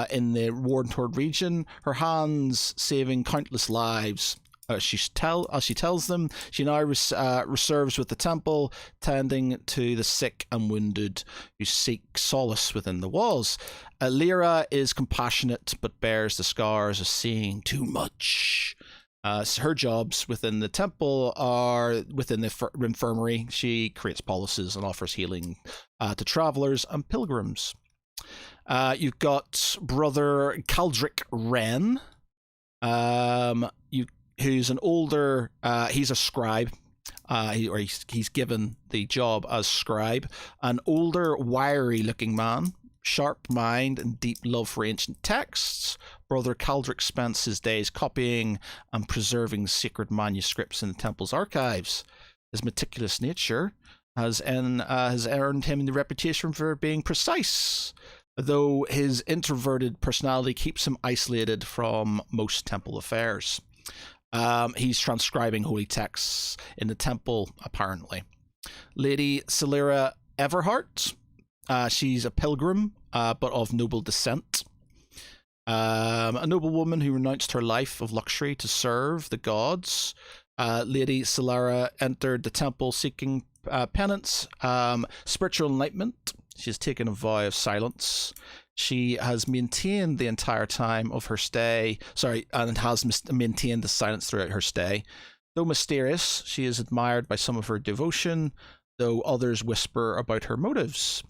Speaker 2: in the Warntord region, her hands saving countless lives. As she tells them, she now serves with the temple, tending to the sick and wounded who seek solace within the walls. Elira is compassionate, but bears the scars of seeing too much. Her jobs within the temple are within the infirmary. She creates policies and offers healing to travelers and pilgrims. You've got Brother Caldric Wren, who's an older. He's a scribe. He's given the job as scribe. An older, wiry-looking man. Sharp mind and deep love for ancient texts. Brother Caldric spends his days copying and preserving sacred manuscripts in the temple's archives. His meticulous nature has earned him the reputation for being precise, though his introverted personality keeps him isolated from most temple affairs. He's transcribing holy texts in the temple, apparently. Lady Celera Everhart. She's a pilgrim, but of noble descent. A noble woman who renounced her life of luxury to serve the gods. Lady Solara entered the temple seeking penance, spiritual enlightenment. She has taken a vow of silence. She has maintained the entire time of her stay, and has maintained the silence throughout her stay. Though mysterious, she is admired by some of her devotion, though others whisper about her motives.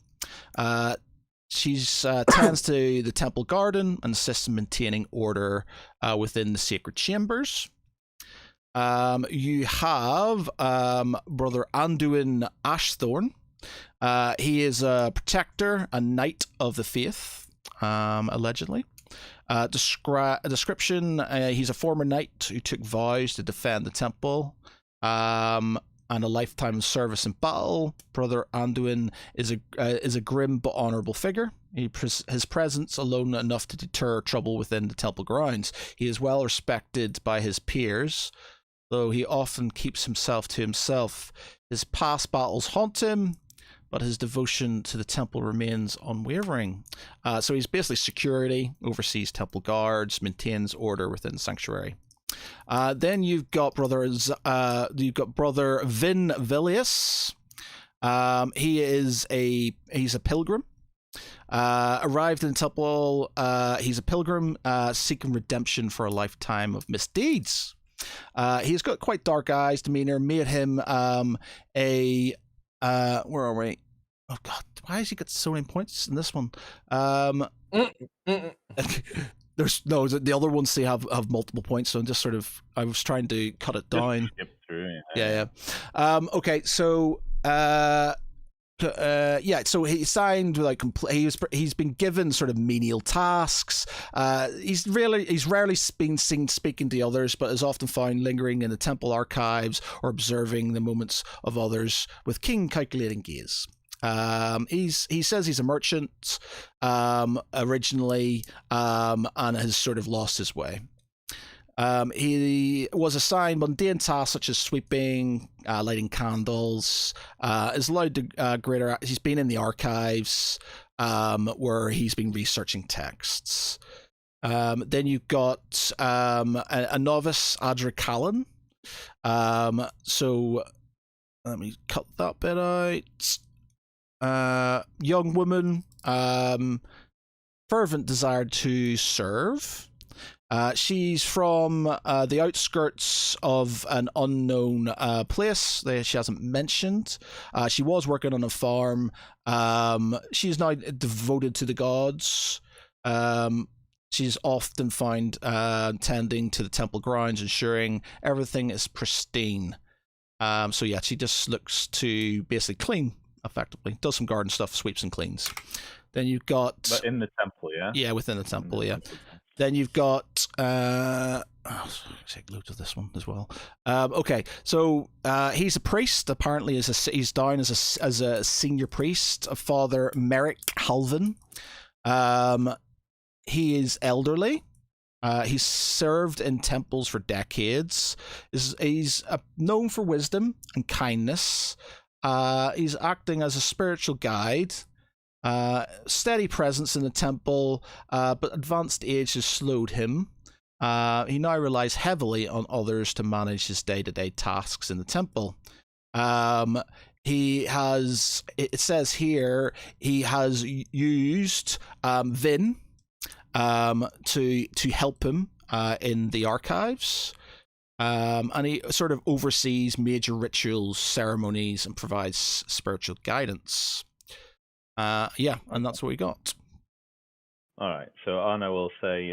Speaker 2: She's tends to the temple garden and assists in maintaining order within the sacred chambers. You have Brother Anduin Ashthorn. He is a protector, a knight of the faith, allegedly. Description: he's a former knight who took vows to defend the temple, and a lifetime of service in battle. Brother Anduin is a grim but honourable figure. His presence alone enough to deter trouble within the temple grounds. He is well respected by his peers, though he often keeps himself to himself. His past battles haunt him, but his devotion to the temple remains unwavering. So he's basically security, oversees temple guards, maintains order within the sanctuary. Then you've got Brother Vin Vilius. He's a pilgrim. Arrived in the temple. He's a pilgrim seeking redemption for a lifetime of misdeeds. He's got quite dark eyes, demeanor. Made him where are we? Oh God, why has he got so many points in this one? There's no, the other ones they have multiple points, so I'm just sort of, I was trying to cut it down.
Speaker 3: Skip through.
Speaker 2: Yeah. Okay, so so he signed like he's been given sort of menial tasks. He's rarely been seen speaking to others, but is often found lingering in the temple archives or observing the moments of others with keen calculating gaze. He says he's a merchant originally, and has sort of lost his way. He was assigned mundane tasks such as sweeping, lighting candles. Is allowed to he's been in the archives, where he's been researching texts. Then you've got a novice, Adra Callan. So let me cut that bit out. Young woman, fervent desire to serve. She's from the outskirts of an unknown place that she hasn't mentioned. She was working on a farm. She's now devoted to the gods. She's often found tending to the temple grounds, ensuring everything is pristine. So yeah, she just looks to basically clean, effectively. Does some garden stuff, sweeps and cleans. Then you've got...
Speaker 3: But in the temple, yeah?
Speaker 2: Yeah, within the temple, yeah. Then you've got... take loads of this one as well. Okay, so he's a priest. Apparently, he's down as a senior priest, a Father Merrick Halvin. He is elderly. He's served in temples for decades. He's known for wisdom and kindness. He's acting as a spiritual guide. Steady presence in the temple, but advanced age has slowed him. He now relies heavily on others to manage his day-to-day tasks in the temple. He has, it says here, he has used Vin to help him in the archives. And he sort of oversees major rituals, ceremonies, and provides spiritual guidance. Yeah, and that's what we got.
Speaker 3: All right, so Arno will say,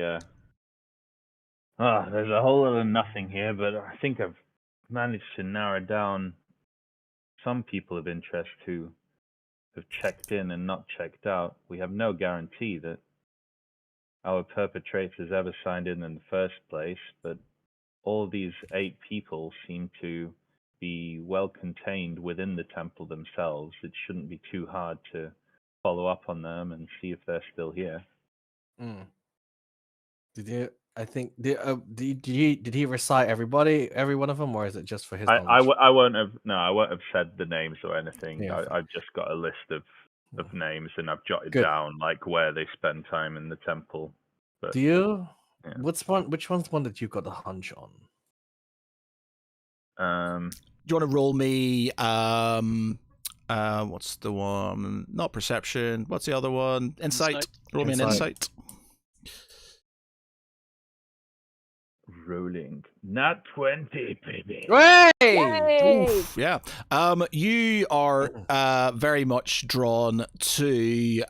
Speaker 3: there's a whole lot of nothing here, but I think I've managed to narrow down some people of interest who have checked in and not checked out. We have no guarantee that our perpetrators ever signed in the first place, but all these 8 people seem to be well contained within the temple themselves. It shouldn't be too hard to follow up on them and see if they're still here.
Speaker 6: Did you? I think did he recite every one of them, or is it just for his knowledge?
Speaker 3: I won't have said the names or anything.
Speaker 6: Yeah,
Speaker 3: I've just got a list of names, and I've jotted
Speaker 6: Good.
Speaker 3: down like where they spend time in the temple. But,
Speaker 6: Do you?
Speaker 3: Yeah.
Speaker 6: Which one's one that you've got a hunch on?
Speaker 2: Do you want to roll me? What's the one? Not perception. What's the other one? Insight.
Speaker 8: Insight.
Speaker 2: Roll me an insight.
Speaker 3: rolling. Nat 20, baby.
Speaker 6: Hey!
Speaker 7: Yay!
Speaker 2: Oof, yeah. You are very much drawn to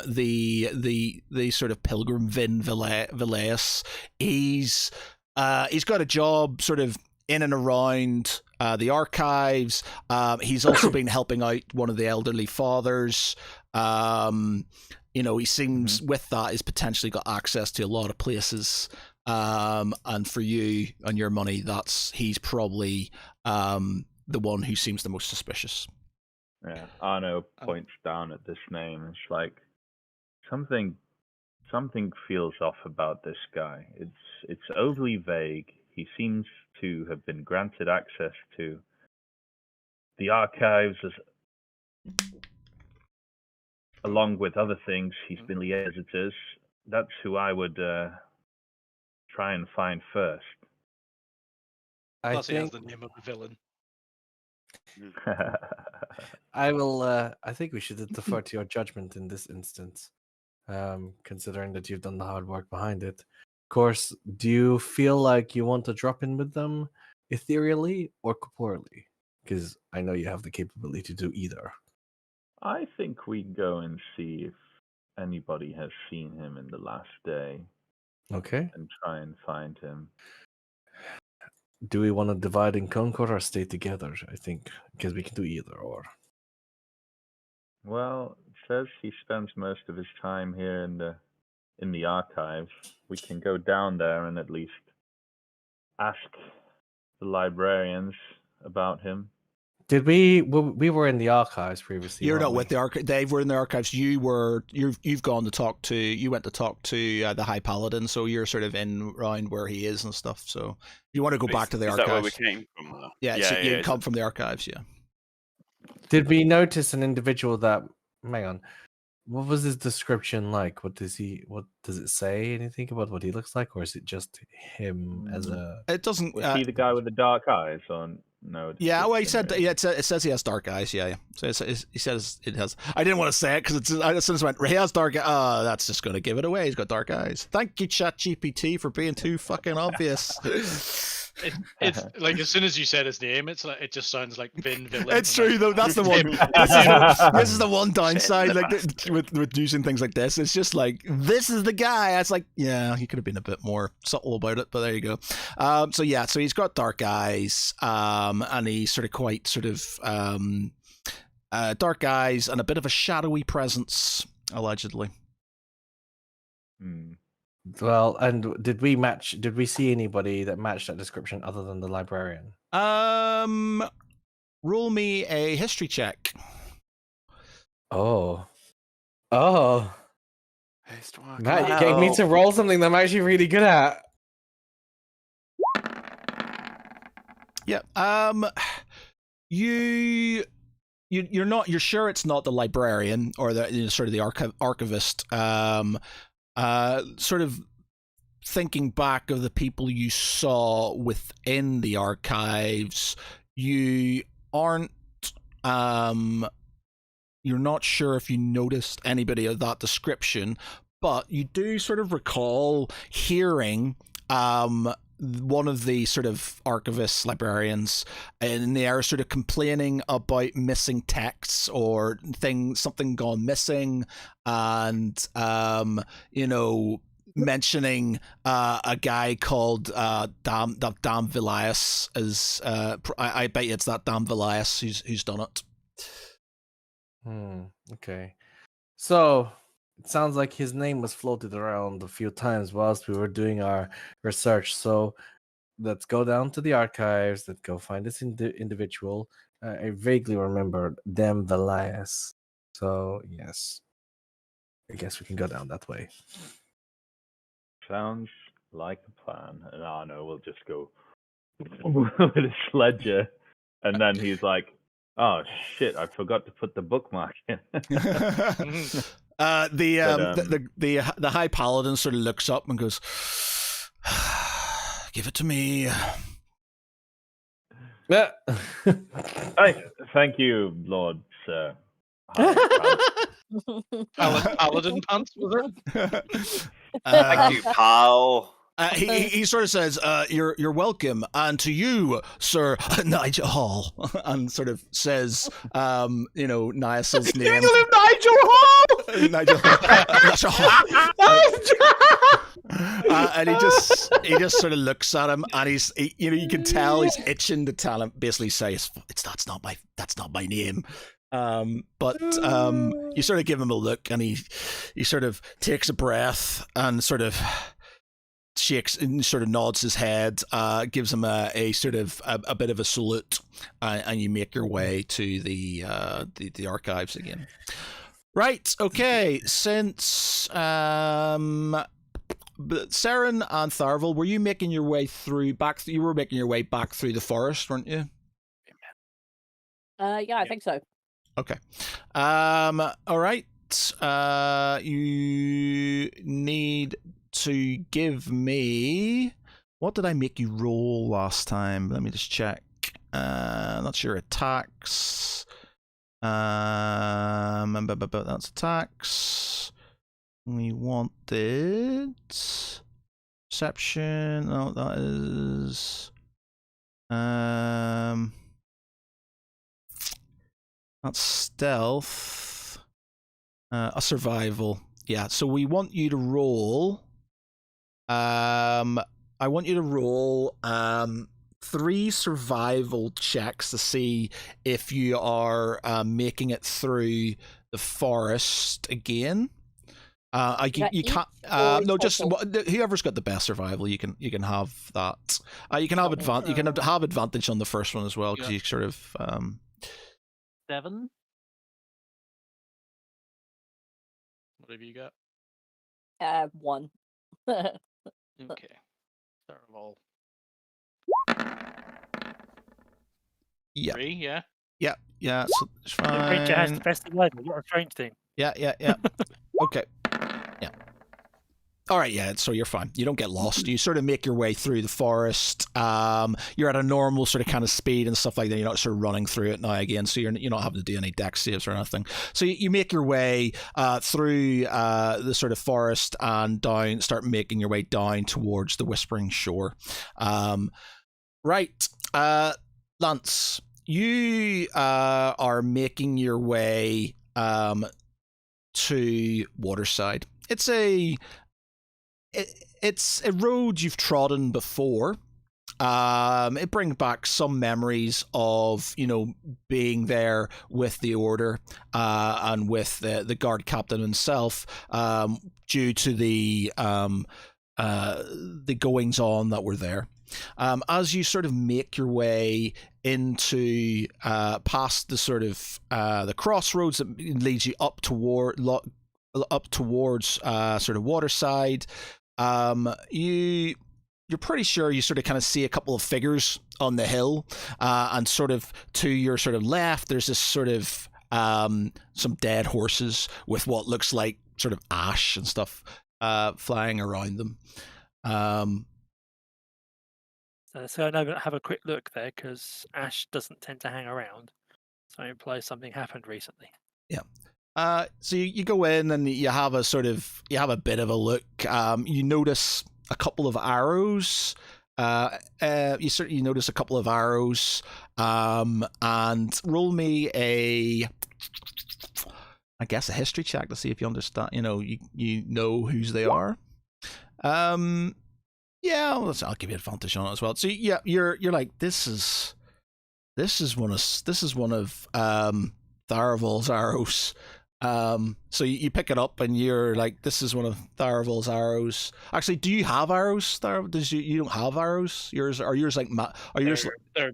Speaker 2: the sort of pilgrim Vin Villeas. He's got a job sort of in and around the archives. He's also been helping out one of the elderly fathers. He seems with that he's potentially got access to a lot of places. And for you and your money, he's probably the one who seems the most suspicious.
Speaker 3: Yeah, Arno points down at this name. It's like something feels off about this guy. It's overly vague. He seems to have been granted access to the archives along with other things. He's been liaisons. That's who I would try and find first.
Speaker 8: Plus, he has the name of a villain.
Speaker 6: I will. I think we should defer to your judgment in this instance, considering that you've done the hard work behind it. Of course, do you feel like you want to drop in with them ethereally or corporeally? Because I know you have the capability to do either.
Speaker 3: I think we go and see if anybody has seen him in the last day
Speaker 6: Okay.
Speaker 3: and try and find him.
Speaker 6: Do we want to divide and conquer or stay together? I think because we can do either or.
Speaker 3: Well, it says he spends most of his time here in the archives. We can go down there and at least ask the librarians about him.
Speaker 6: Did we were in the archives previously?
Speaker 2: You're
Speaker 6: weren't
Speaker 2: not
Speaker 6: we?
Speaker 2: with the archive. Dave, we're in the archives. You went to talk to the High Paladin, so you're sort of in around where he is and stuff. So if you want to go back to the
Speaker 4: Is
Speaker 2: archives,
Speaker 4: that where we came from? Though?
Speaker 2: yeah, so you come from the archives, yeah.
Speaker 6: Did we notice an individual that? Hang on. What was his description like? What does it say? Anything about what he looks like, or is it just him as a?
Speaker 2: It doesn't.
Speaker 3: Was he the guy with the dark eyes? Or no?
Speaker 2: Yeah, well, he
Speaker 3: description
Speaker 2: said.
Speaker 3: really?
Speaker 2: Yeah, it says he has dark eyes. Yeah. So he says it has. I didn't want to say it because I just went. He has dark. Oh, that's just going to give it away. He's got dark eyes. Thank you, ChatGPT, for being too fucking obvious.
Speaker 8: It's like as soon as you said his name, it just sounds like Vin Villain.
Speaker 2: It's true though. That's the one. This is the one downside, like with using things like this. It's just like this is the guy. It's like, yeah, he could have been a bit more subtle about it, but there you go. So he's got dark eyes, and he's sort of dark eyes and a bit of a shadowy presence, allegedly.
Speaker 6: Well, and did we see anybody that matched that description other than the librarian?
Speaker 2: Roll me a history check.
Speaker 6: Oh.
Speaker 4: Matt,
Speaker 6: Matt, you getting me to roll something that I'm actually really good at.
Speaker 2: Yeah. You're sure it's not the librarian or the sort of the archivist. Sort of thinking back of the people you saw within the archives, you aren't. You're not sure if you noticed anybody of that description, but you do sort of recall hearing one of the sort of archivists, librarians, and they are sort of complaining about missing texts or something gone missing, and mentioning a guy called Damn Vilias as I bet you it's that Damn Vilias who's done it.
Speaker 6: Okay. So it sounds like his name was floated around a few times whilst we were doing our research. So let's go down to the archives. Let's go find this individual. I vaguely remember Damn Vilias. So yes, I guess we can go down that way.
Speaker 3: Sounds like a plan. And Arno will just go with a sledger, and then he's like, "Oh shit! I forgot to put the bookmark in."
Speaker 2: The High Paladin sort of looks up and goes, "Give it to me."
Speaker 3: Thank you, Lord Sir.
Speaker 8: Paladin pants, was it?
Speaker 4: Thank you, pal.
Speaker 2: He sort of says, "You're welcome," and to you, Sir Nigel Hall, and sort of says, Niasil's name.
Speaker 6: Nigel Hall.
Speaker 2: Nigel Hall. And he just sort of looks at him, and you can tell he's itching to tell him, basically say, that's not my name. But you sort of give him a look, and he sort of takes a breath and sort of shakes and sort of nods his head, gives him a sort of a bit of a salute, and you make your way to the archives again. Right. Okay. Since Saren and Tharvel, were you making your way you were making your way back through the forest, weren't you?
Speaker 7: Yeah, I think so.
Speaker 2: Okay. All right. You need to give me. What did I make you roll last time? Let me just check. That's your attacks. That's attacks. We wanted perception. No, that is. That's stealth. A survival. Yeah. So we want you to roll. I want you to roll 3 survival checks to see if you are making it through the forest again. You can't. No, just whoever's got the best survival, you can have that. You can have advantage on the first one as well, because you sort of
Speaker 5: 7.
Speaker 8: What have you got?
Speaker 7: 1.
Speaker 8: Okay. Start of all.
Speaker 2: Yeah.
Speaker 8: 3, yeah.
Speaker 2: Yeah. So it's
Speaker 5: The creature has the
Speaker 2: fine.
Speaker 5: best survival. What a strange thing.
Speaker 2: Yeah. Okay. Yeah. All right. Yeah. So you're fine. You don't get lost. You sort of make your way through the forest. You're at a normal sort of kind of speed and stuff like that. You're not sort of running through it now again. So you're not having to do any dex saves or anything. So you make your way through the sort of forest and start making your way down towards the Whispering Shore. Right. Lance, you are making your way to Waterside. It's a road you've trodden before. It brings back some memories of being there with the Order and with the guard captain himself, due to the goings on that were there. As you sort of make your way into past the sort of the crossroads that leads you up towards sort of Waterside, you're pretty sure you sort of kind of see a couple of figures on the hill, and sort of to your sort of left, there's this sort of some dead horses with what looks like sort of ash and stuff flying around them.
Speaker 5: So I know that have a quick look there, because Ash doesn't tend to hang around. So it implies something happened recently.
Speaker 2: Yeah. So you go in and you have a bit of a look. You notice a couple of arrows. You notice a couple of arrows. And roll me a history check to see if you understand. You know whose they are. Yeah, I'll give you advantage on it as well. So yeah, you're like, this is one of Tharavol's arrows. So you pick it up and you're like, this is one of Tharavol's arrows. Actually, do you have arrows, Tharavel? You don't have arrows? Yours like
Speaker 8: They're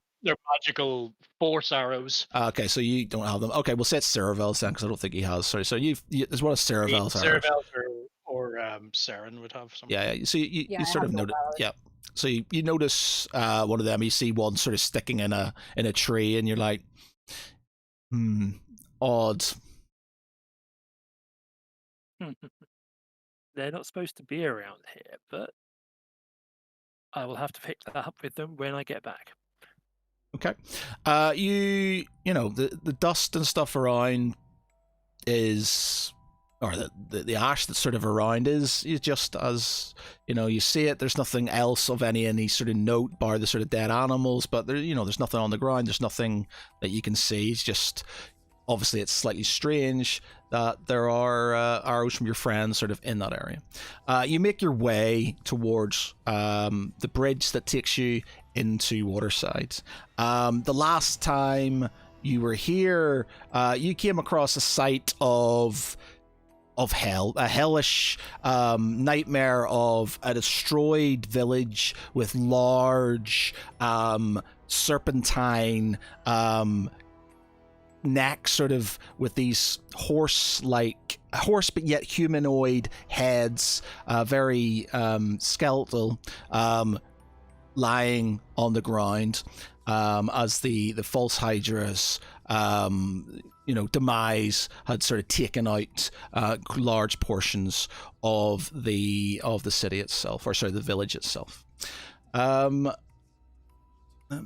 Speaker 8: magical force arrows.
Speaker 2: Okay, so you don't have them. Okay, we'll say it's Ceravel's then, because I don't think he has. Sorry, so it's one of Ceravel's arrows.
Speaker 8: Ceravel or Saren would have some.
Speaker 2: Yeah. So you sort of notice. Yeah. So you notice one of them. You see one sort of sticking in a tree, and you're like, odd.
Speaker 5: They're not supposed to be around here, but I will have to pick that up with them when I get back.
Speaker 2: Okay. The dust and stuff around is or the ash that's sort of around is just as you see it. There's nothing else of any sort of note, bar the sort of dead animals, but there's nothing on the ground. There's nothing that you can see. It's just obviously it's slightly strange that there are arrows from your friends sort of in that area. You make your way towards the bridge that takes you into Waterside. The last time you were here, you came across a site of hell, a hellish nightmare of a destroyed village with large serpentine necks, sort of with these horse but yet humanoid heads, very skeletal, lying on the ground, as the false Hydra's demise had sort of taken out large portions of the city itself, or sorry, the village itself. Let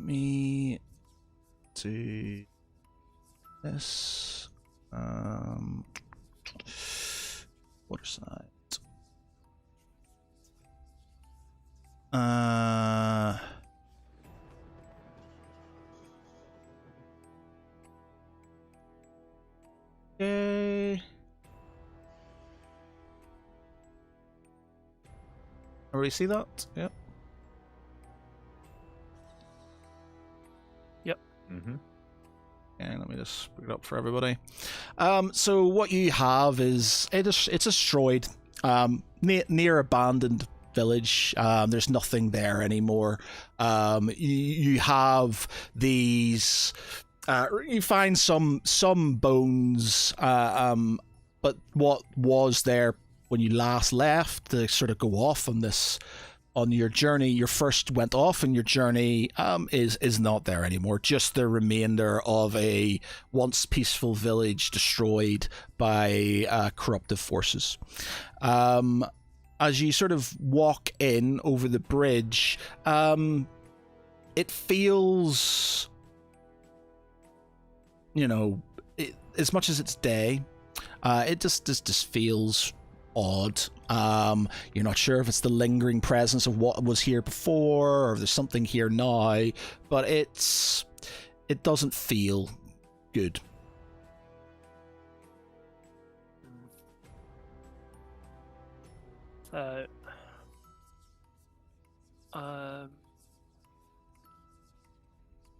Speaker 2: me do this. Waterside. Okay. Everybody see that? Yep.
Speaker 3: Mm-hmm.
Speaker 2: Okay, let me just bring it up for everybody. So what you have is it's a destroyed, near abandoned village. There's nothing there anymore. You have these. You find some bones, but what was there when you last left to sort of go off on your journey, your first went off on your journey, is not there anymore. Just the remainder of a once peaceful village destroyed by corruptive forces. As you sort of walk in over the bridge, it feels, as much as it's day, it just feels odd. You're not sure if it's the lingering presence of what was here before, or if there's something here now, but it doesn't feel good.
Speaker 5: So, I'm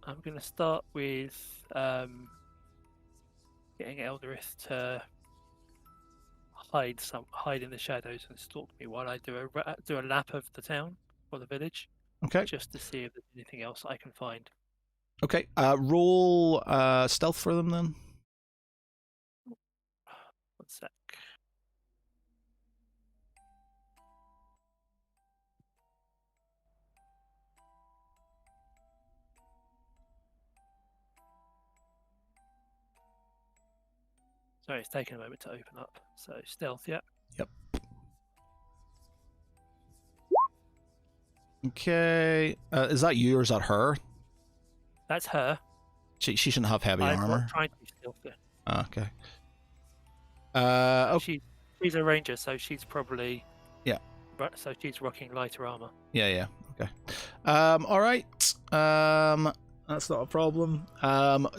Speaker 5: going to start with getting Elderith to hide in the shadows and stalk me while I do a lap of the town or the village,
Speaker 2: Okay.
Speaker 5: just to see if there's anything else I can find.
Speaker 2: Okay. Roll stealth for them then.
Speaker 5: 1 sec. Sorry, it's taking a moment to open up. So stealth, yeah.
Speaker 2: Yep. Okay. Is that you or is that her?
Speaker 5: That's her.
Speaker 2: She shouldn't have heavy
Speaker 5: I'm
Speaker 2: armor.
Speaker 5: not trying to be stealthy.
Speaker 2: Okay.
Speaker 5: She's a ranger, so she's probably
Speaker 2: Yeah.
Speaker 5: So she's rocking lighter armor.
Speaker 2: Yeah. Okay. All right. That's not a problem.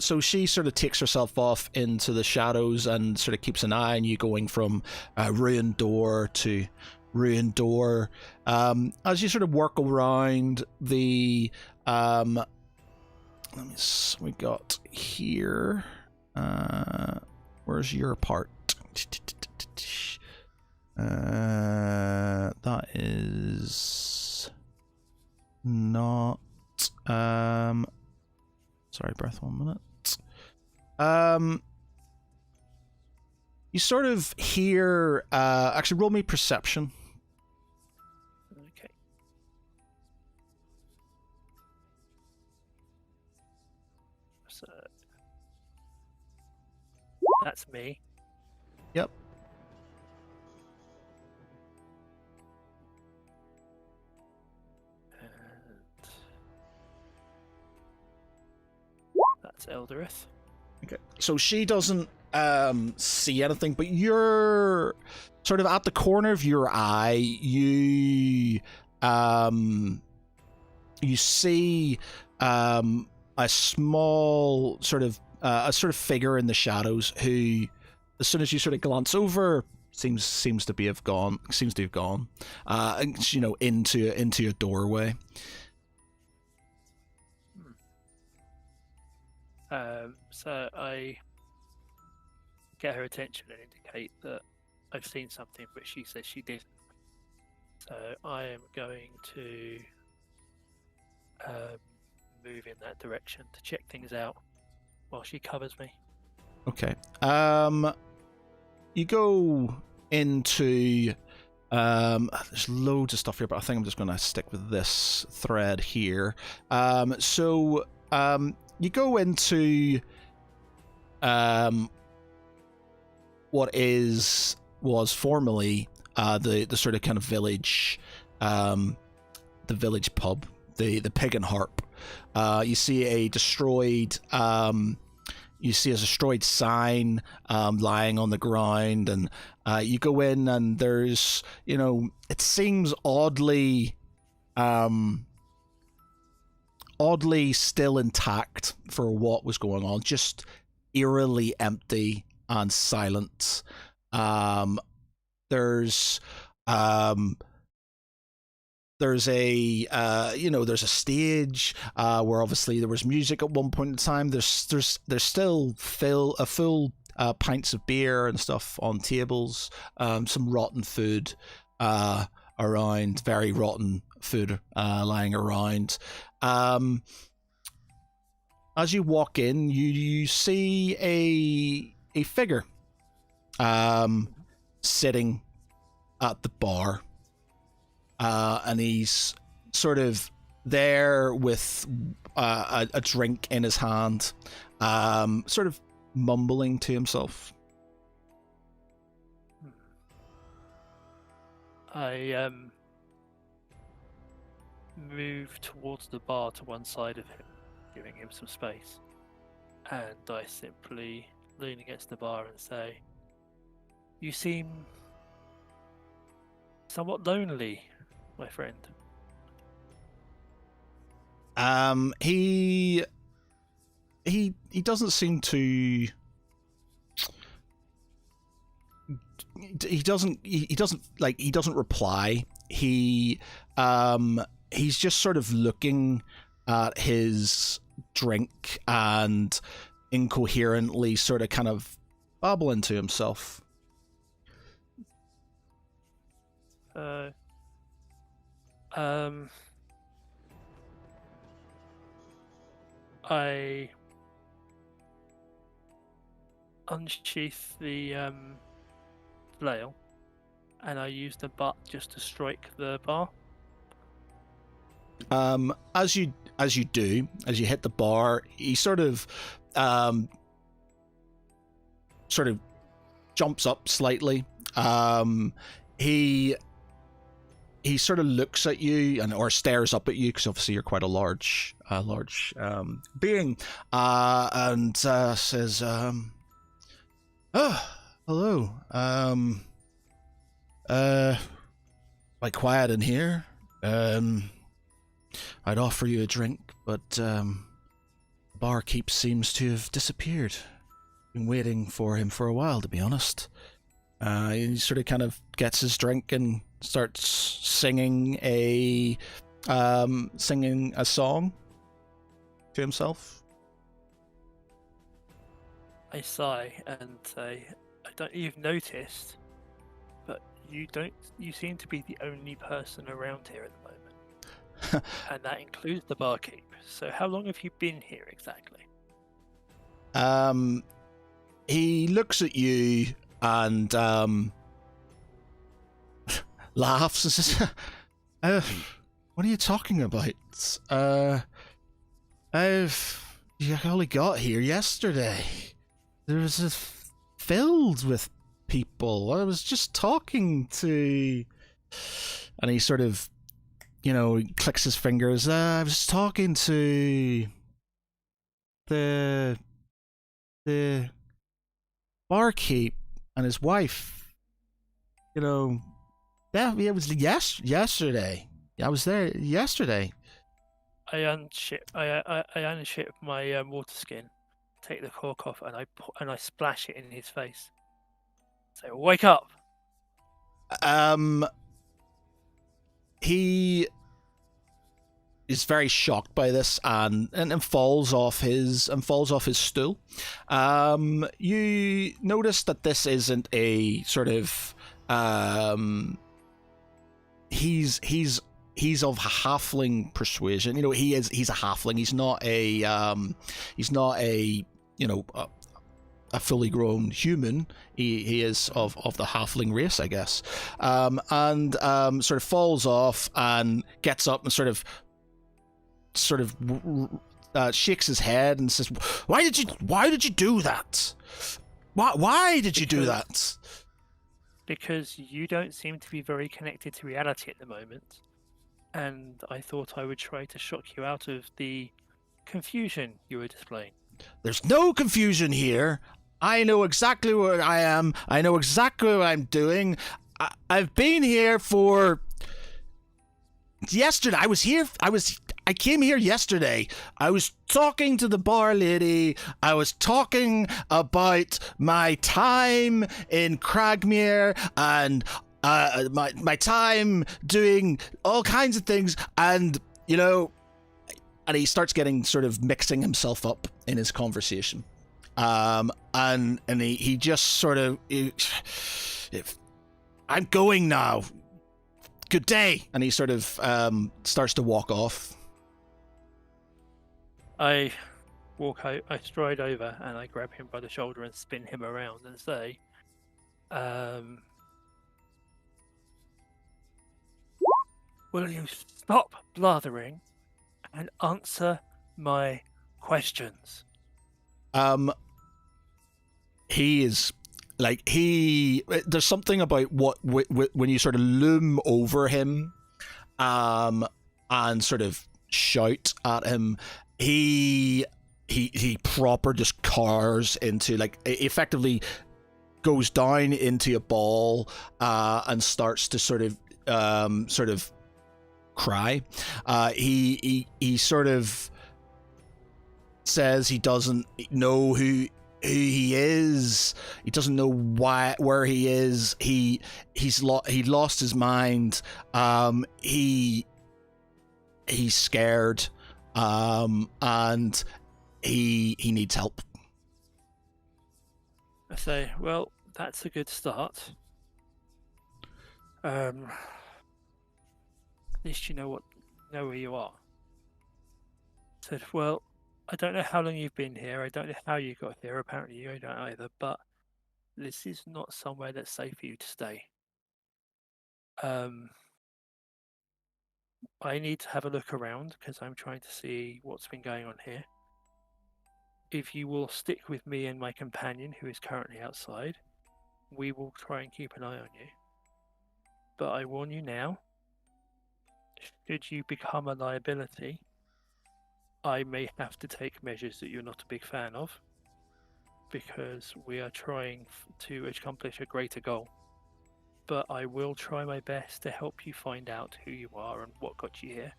Speaker 2: So she sort of takes herself off into the shadows and sort of keeps an eye on you, going from ruined door to ruined door. As you sort of work around the we got here. Where's your part? That is not. Sorry, breath. 1 minute. You sort of hear. Actually, roll me perception.
Speaker 5: Okay. So that's me.
Speaker 2: Yep.
Speaker 5: And that's Elderith.
Speaker 2: Okay. So she doesn't see anything, but you're sort of at the corner of your eye. You see a small sort of figure in the shadows who, as soon as you sort of glance over, seems to have gone, into a doorway.
Speaker 5: So I get her attention and indicate that I've seen something, but she says she didn't. So I am going to move in that direction to check things out while she covers me.
Speaker 2: Okay. You go into there's loads of stuff here, but I think I'm just going to stick with this thread here. So you go into what was formerly the sort of kind of village, the village pub, the Pig and Harp. You see a destroyed sign lying on the ground, and you go in, and there's, it seems oddly still intact for what was going on, just eerily empty and silent. There's a stage where obviously there was music at one point in time. There's still full pints of beer and stuff on tables. Some rotten food around, very rotten food lying around. As you walk in, you see a figure sitting at the bar. And he's sort of there with a drink in his hand, sort of mumbling to himself.
Speaker 5: I move towards the bar to one side of him, giving him some space, and I simply lean against the bar and say, "You seem somewhat lonely, my friend."
Speaker 2: He doesn't seem to. He doesn't reply. He's just sort of looking at his drink and incoherently sort of kind of babbling to himself.
Speaker 5: I unsheath the flail, and I use the butt just to strike the bar.
Speaker 2: As you hit the bar, he sort of jumps up slightly. He sort of looks at you or stares up at you, because obviously you're quite a large being, and says, "Oh, hello. Quite quiet in here. I'd offer you a drink, but the barkeep seems to have disappeared. Been waiting for him for a while, to be honest." He sort of kind of gets his drink and starts singing a song to himself.
Speaker 5: I sigh and say, "I don't. You've noticed, but you don't. You seem to be the only person around here at the moment, and that includes the barkeep. So, how long have you been here exactly?"
Speaker 2: He looks at you and laughs and says, "What are you talking about? You only got here yesterday. There was filled with people. I was just talking to..." And he sort of, clicks his fingers. "I was talking to the barkeep and his wife, yeah, it was yesterday. I was there yesterday.
Speaker 5: I unship my water skin, take the cork off, and I splash it in his face. Say, wake up!
Speaker 2: He is very shocked by this and falls off his stool. You notice that this isn't a sort of he's of halfling persuasion. He's a halfling. He's not a a fully grown human. He is of the halfling race, I guess. And sort of falls off and gets up and sort of shakes his head and says, why did you do that? Why did you do that?
Speaker 5: Because you don't seem to be very connected to reality at the moment, and I thought I would try to shock you out of the confusion you were displaying.
Speaker 2: There's no confusion here. I know exactly where I am. I know exactly what I'm doing. I've been here for yesterday. I came here yesterday. I was talking to the bar lady. I was talking about my time in Cragmere and my time doing all kinds of things, and and he starts getting sort of mixing himself up in his conversation. And he just sort of, I'm going now. Good day. And he sort of starts to walk off.
Speaker 5: I stride over and I grab him by the shoulder and spin him around and say, will you stop blathering and answer my questions?
Speaker 2: He is there's something about when you sort of loom over him, and sort of shout at him, he proper just cowers into, effectively goes down into a ball, and starts to sort of cry. He sort of says he doesn't know who he is. He doesn't know where he is. He lost his mind. He's scared, and he needs help.
Speaker 5: I say, well, that's a good start. At least you know where you are. I said, well, I don't know how long you've been here. I don't know how you got here. Apparently you don't either. But this is not somewhere that's safe for you to stay. I need to have a look around because I'm trying to see what's been going on here. If you will stick with me and my companion, who is currently outside, we will try and keep an eye on you. But I warn you now, should you become a liability, I may have to take measures that you're not a big fan of, because we are trying to accomplish a greater goal. But I will try my best to help you find out who you are and what got you here,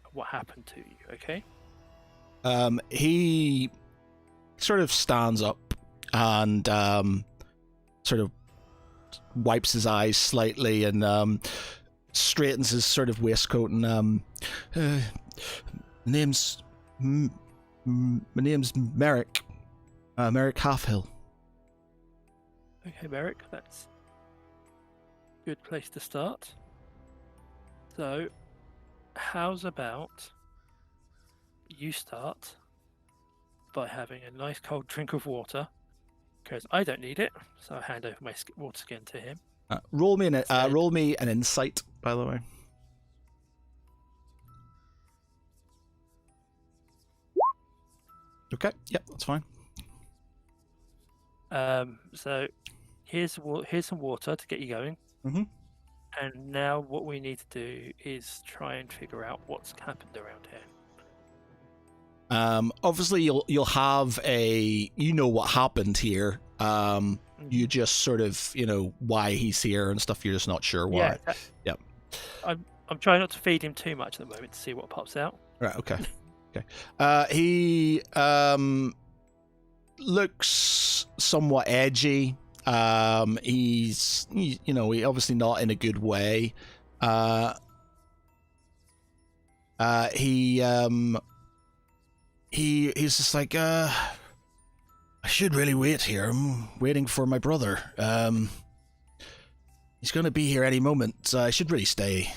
Speaker 5: and what happened to you, okay?
Speaker 2: He sort of stands up and sort of wipes his eyes slightly and straightens his sort of waistcoat and my name's Merrick. Merrick Halfhill.
Speaker 5: Okay, Merrick, that's a good place to start. So, how's about you start by having a nice cold drink of water, because I don't need it, so I hand over my water skin to him.
Speaker 2: Roll me an insight, by the way. Okay, yep, that's fine.
Speaker 5: So here's some water to get you going.
Speaker 2: Mm-hmm.
Speaker 5: And now what we need to do is try and figure out what's happened around here.
Speaker 2: Obviously you'll have what happened here. You just sort of, why he's here and stuff. You're just not sure why.
Speaker 5: Yeah,
Speaker 2: Yep.
Speaker 5: I'm trying not to feed him too much at the moment to see what pops out.
Speaker 2: Right. Okay. Okay. He looks somewhat edgy. He's he obviously not in a good way. He's just like I should really wait here. I'm waiting for my brother. He's gonna be here any moment. So I should really stay.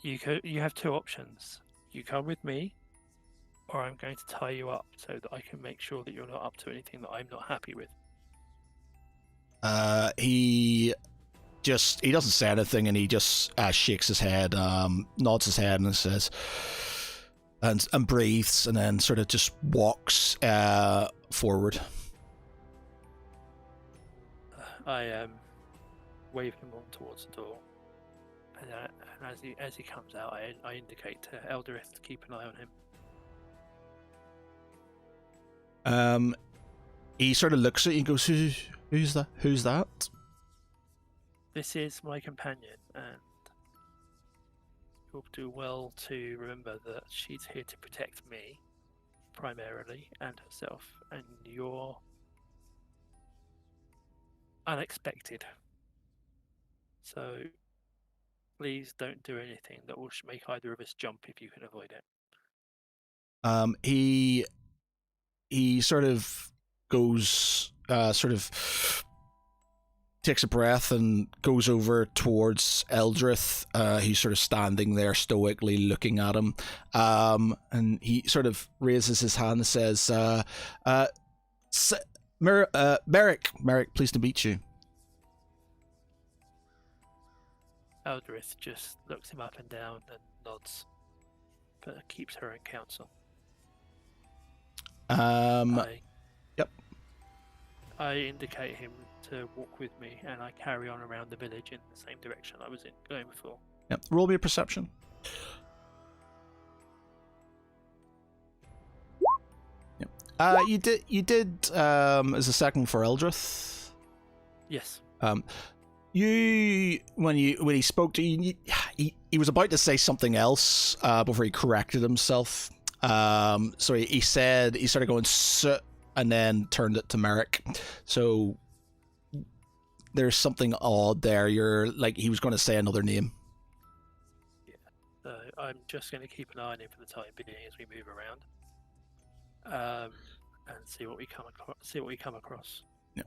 Speaker 5: You have two options. You come with me, or I'm going to tie you up so that I can make sure that you're not up to anything that I'm not happy with.
Speaker 2: He doesn't say anything, and he just shakes his head, nods his head, and says, and breathes, and then sort of just walks forward.
Speaker 5: I wave him on towards the door, and as he comes out, I indicate to Eldrith to keep an eye on him.
Speaker 2: He sort of looks at you and goes, "Who's that? Who's that?"
Speaker 5: This is my companion, and you'll do well to remember that she's here to protect me, primarily, and herself, and you're unexpected. So please don't do anything that will make either of us jump if you can avoid it.
Speaker 2: He sort of goes, sort of takes a breath and goes over towards Eldrith. He's sort of standing there stoically looking at him. And he sort of raises his hand and says, Merrick, pleased to meet you.
Speaker 5: Eldrith just looks him up and down and nods, but keeps her own counsel.
Speaker 2: Yep.
Speaker 5: I indicate him to walk with me, and I carry on around the village in the same direction I was going before.
Speaker 2: Yep. Roll me a perception. Yep. You did as a second for Eldrith.
Speaker 5: Yes.
Speaker 2: When he spoke to you, he was about to say something else before he corrected himself. So he started going "Soot," and then turned it to Merrick. So there's something odd there. You're like, he was going to say another name.
Speaker 5: Yeah. So I'm just going to keep an eye on him for the time being as we move around, and see what we come across.
Speaker 2: Yeah.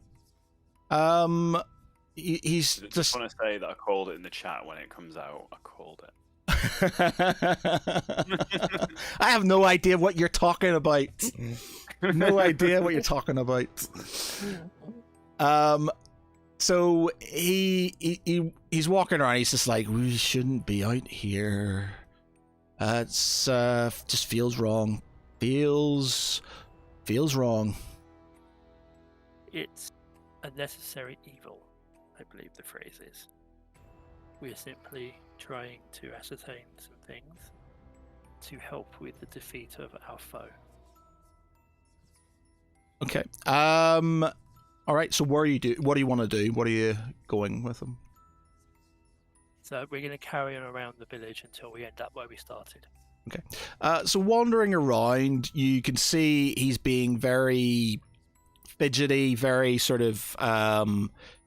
Speaker 2: He's
Speaker 4: I
Speaker 2: just
Speaker 4: want to say that I called it in the chat when it comes out. I called it.
Speaker 2: I have no idea what you're talking about. No idea what you're talking about. So he's walking around. He's just like, we shouldn't be out here. It's just feels wrong. Feels wrong.
Speaker 5: It's a necessary evil, I believe the phrase is. We're simply trying to ascertain some things to help with the defeat of our foe.
Speaker 2: Okay. All right. So what do you want to do? What are you going with them?
Speaker 5: So we're going to carry on around the village until we end up where we started.
Speaker 2: Okay. So wandering around, you can see he's being very fidgety, very sort of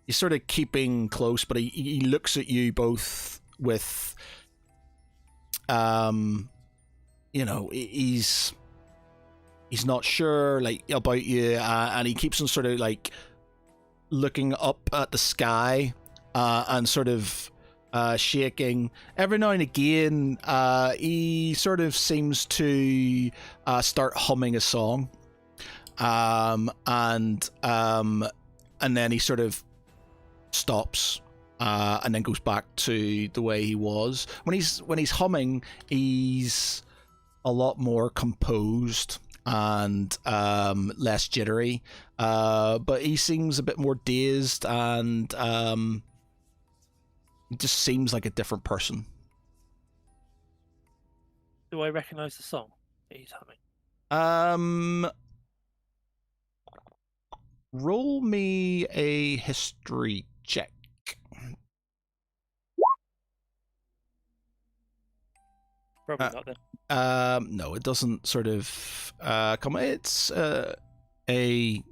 Speaker 2: he's sort of keeping close, but he looks at you both with he's not sure like about you, and he keeps on sort of like looking up at the sky and sort of shaking. Every now and again he sort of seems to start humming a song, and then he sort of stops and then goes back to the way he was. When he's humming, he's a lot more composed and less jittery, but he seems a bit more dazed, and he just seems like a different person.
Speaker 5: Do I recognise the song that he's humming?
Speaker 2: Roll me a history check.
Speaker 5: Probably not then.
Speaker 2: No, it doesn't sort of come. It's a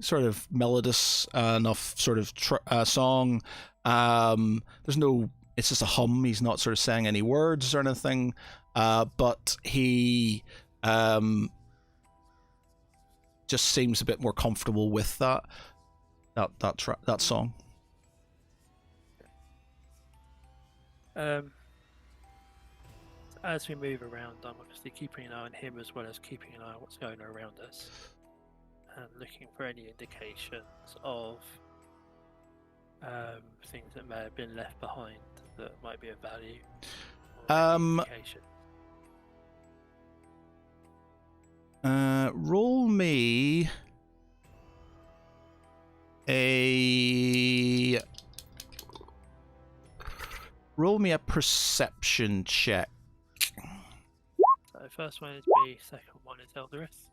Speaker 2: sort of melodious enough sort of song. There's no. It's just a hum. He's not sort of saying any words or anything. But he just seems a bit more comfortable with that song.
Speaker 5: As we move around, I'm obviously keeping an eye on him as well as keeping an eye on what's going on around us, and looking for any indications of things that may have been left behind that might be of value. Or any indication.
Speaker 2: Roll me a perception check.
Speaker 5: So first one is B, second one is Elderith.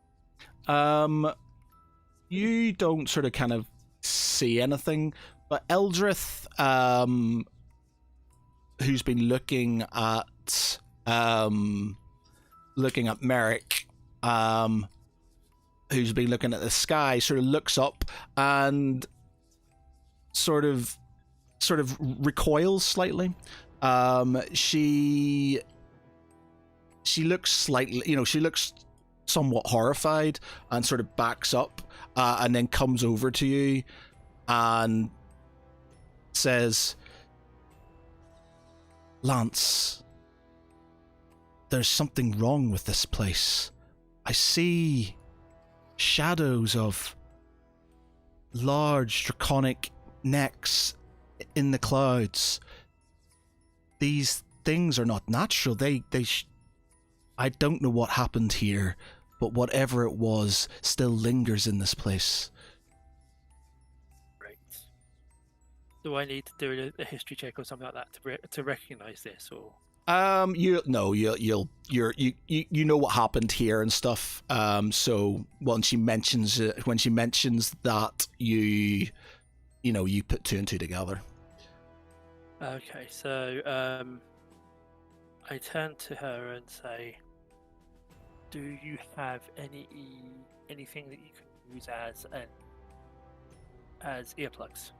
Speaker 2: You don't sort of kind of see anything, but Eldrith, who's been looking at Merrick, who's been looking at the sky, sort of looks up and sort of recoils slightly. She looks slightly, she looks somewhat horrified and sort of backs up, and then comes over to you and says, "Lance, there's something wrong with this place. I see shadows of large draconic necks in the clouds. These things are not natural. I don't know what happened here, but whatever it was still lingers in this place."
Speaker 5: Great. Do I need to do a history check or something like that to recognize this, or?
Speaker 2: You know what happened here and stuff. So when she mentions that, you put two and two together.
Speaker 5: Okay, so I turn to her and say, "Do you have anything that you can use as earplugs?"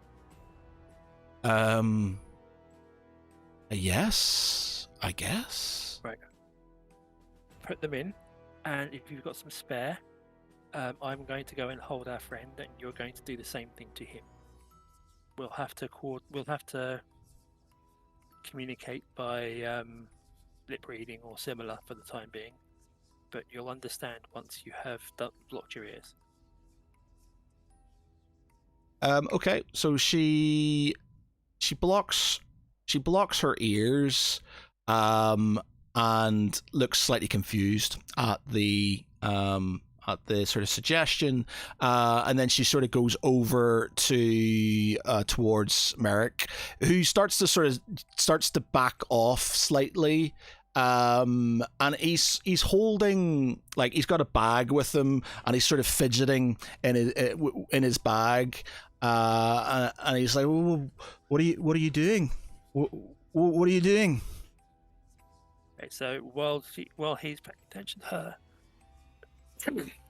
Speaker 2: Yes, I guess.
Speaker 5: Right. Put them in, and if you've got some spare, I'm going to go and hold our friend, and you're going to do the same thing to him. We'll have to communicate by lip reading or similar for the time being, but you'll understand once you have blocked your ears.
Speaker 2: Okay, so she blocks her ears, and looks slightly confused at the sort of suggestion, and then she sort of goes over to towards Merrick, who starts to back off slightly, and he's holding, like, he's got a bag with him, and he's sort of fidgeting in his bag, and he's like, "Well, what are you doing? What are you doing?"
Speaker 5: Okay, so while he's paying attention to her,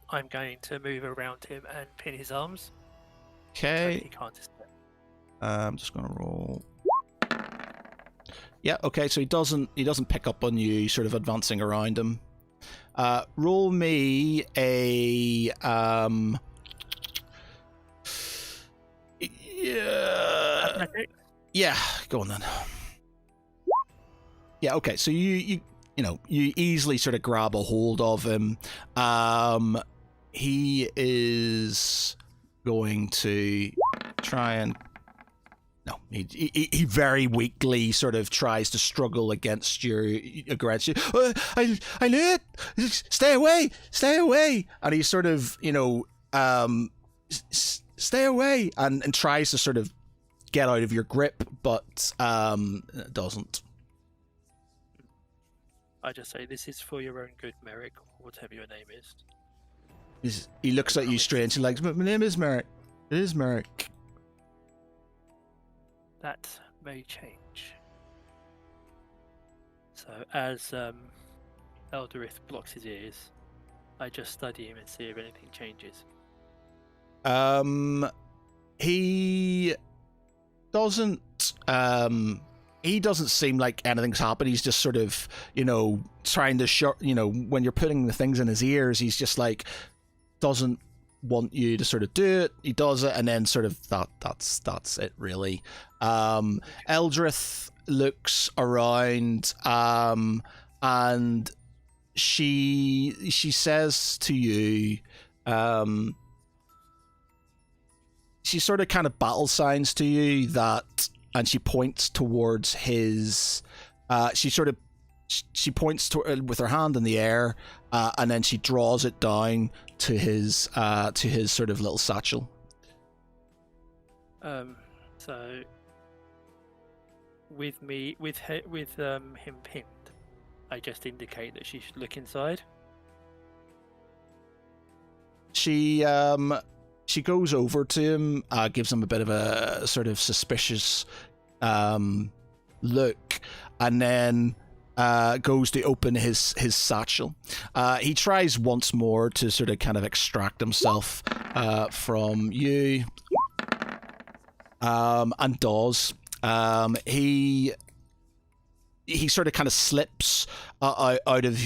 Speaker 5: I'm going to move around him and pin his arms.
Speaker 2: Okay.
Speaker 5: So he can't escape.
Speaker 2: I'm just gonna roll. Yeah. Okay. So he doesn't pick up on you, sort of advancing around him. Roll me a Yeah. Go on then. Yeah. Okay. So you easily sort of grab a hold of him. He is going to try and. No, he very weakly sort of tries to struggle against you. I knew it. Stay away. And he sort of, stay away, and tries to sort of get out of your grip, but doesn't.
Speaker 5: I just say, "This is for your own good, Merrick," or whatever your name is.
Speaker 2: He looks at you strangely, like, "My name is Merrick." It is Merrick.
Speaker 5: That may change. So as Elderith blocks his ears, I just study him and see if anything changes.
Speaker 2: He doesn't. He doesn't seem like anything's happened. He's just sort of, trying to when you're putting the things in his ears, he's just like doesn't want you to sort of do it. He does it, and then sort of that's it really. Eldrith looks around, and she says to you, she sort of kind of battle signs to you that, and she points towards his. She points to with her hand in the air, and then she draws it down to his sort of little satchel.
Speaker 5: So with him pinned, I just indicate that she should look inside.
Speaker 2: She goes over to him, gives him a bit of a sort of suspicious look, and then goes to open his satchel. He tries once more to sort of kind of extract himself from you, and does. He sort of kind of slips out of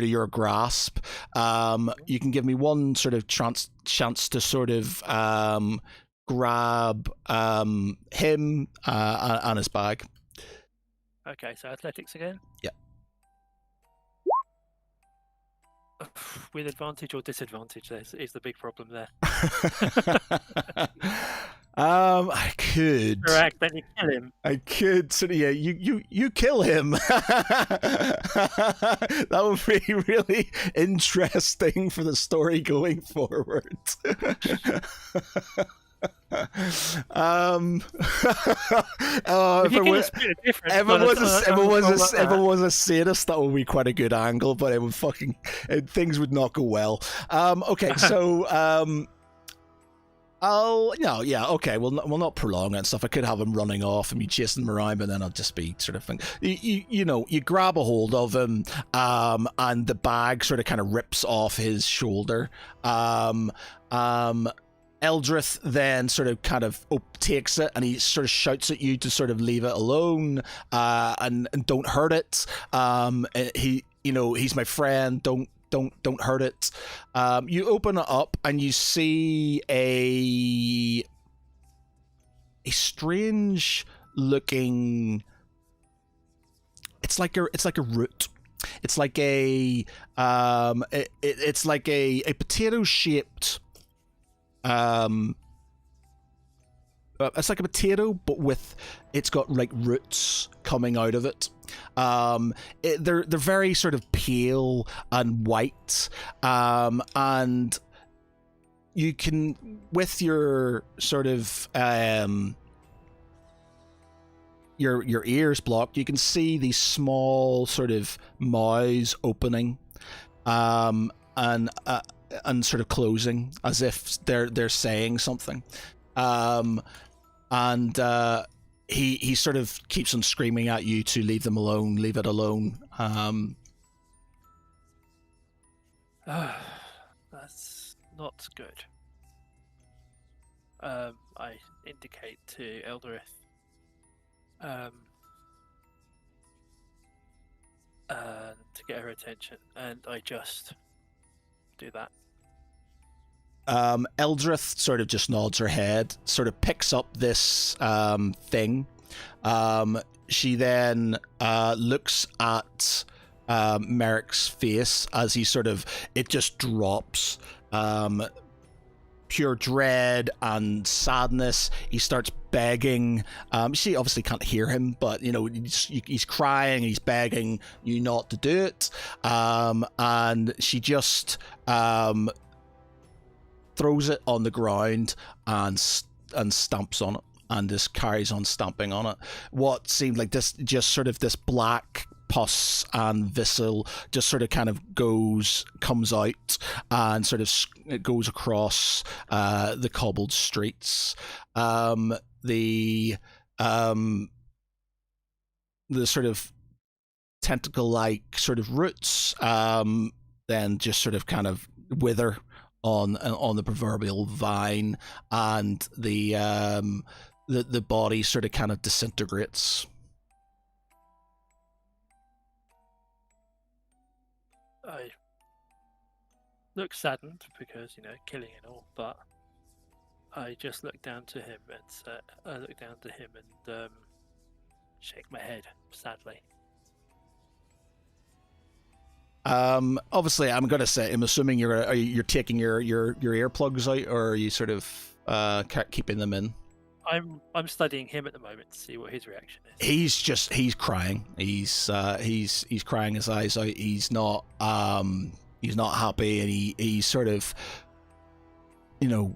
Speaker 2: your grasp. You can give me one sort of chance to sort of grab him and his bag.
Speaker 5: Okay, so athletics again.
Speaker 2: Yeah.
Speaker 5: With advantage or disadvantage, is the big problem there.
Speaker 2: I could.
Speaker 5: Correct. Then you kill him.
Speaker 2: I could. So yeah, you kill him. That would be really interesting for the story going forward. If it was a sadist, that would be quite a good angle, but it would things would not go well. Okay, so we'll not prolong it and stuff. I could have him running off and be chasing him around, but then I'll just be sort of you grab a hold of him, and the bag sort of kind of rips off his shoulder. Eldrith then sort of kind of takes it, and he sort of shouts at you to sort of leave it alone, and don't hurt it. He's my friend. Don't hurt it. You open it up and you see a strange looking. It's like a root. It's like a it's like a potato shaped. It's like a potato, but it's got like roots coming out of it. They're very sort of pale and white, and you can, with your sort of your ears blocked, you can see these small sort of mouths opening, and sort of closing as if they're saying something, and he sort of keeps on screaming at you to leave them alone, leave it alone.
Speaker 5: That's not good. I indicate to Elderith, to get her attention, and I just do that.
Speaker 2: Eldrith sort of just nods her head, sort of picks up this thing. She then looks at Merrick's face as it just drops. Pure dread and sadness. He starts begging. She obviously can't hear him, but he's crying. He's begging you not to do it. And she just throws it on the ground and stamps on it, and just carries on stamping on it. What seemed like this black pus and viscel just sort of kind of comes out and sort of it goes across the cobbled streets. The sort of tentacle-like sort of roots then just sort of kind of wither on the proverbial vine, and the body sort of kind of disintegrates.
Speaker 5: I look saddened because, you know, killing and all, but I just look down to him and shake my head sadly.
Speaker 2: Obviously, I'm assuming you're taking your earplugs out, or are you sort of keeping them in?
Speaker 5: I'm studying him at the moment to see what his reaction is.
Speaker 2: He's crying. He's crying his eyes out. He's not happy, and he's sort of, you know,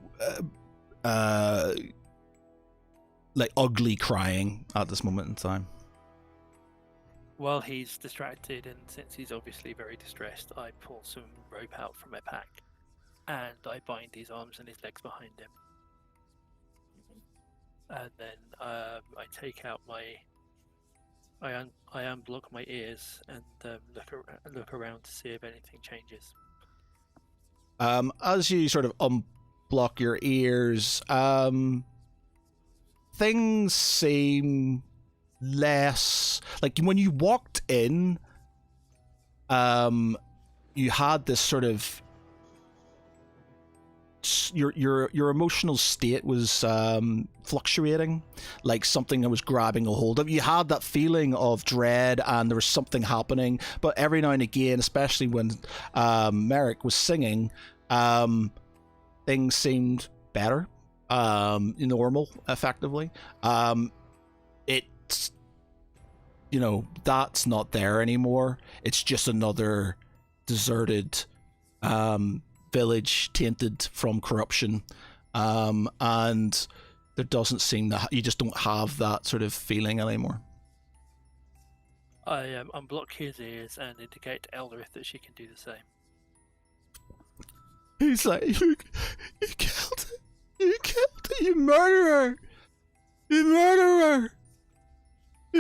Speaker 2: like ugly crying at this moment in time.
Speaker 5: While he's distracted, and since he's obviously very distressed, I pull some rope out from my pack and I bind his arms and his legs behind him. And then I take out I unblock my ears and look around to see if anything changes.
Speaker 2: As you sort of unblock your ears, things seem less like when you walked in. You had this sort of your emotional state was fluctuating, like something that was grabbing a hold of you. Had that feeling of dread, and there was something happening. But every now and again, especially when Merrick was singing, things seemed better, normal, effectively. It's, you know, that's not there anymore. It's just another deserted village tainted from corruption, and there doesn't seem that you just don't have that sort of feeling anymore.
Speaker 5: I unblock his ears and indicate to Elderith that she can do the same.
Speaker 2: He's like, you killed it, you murderer, you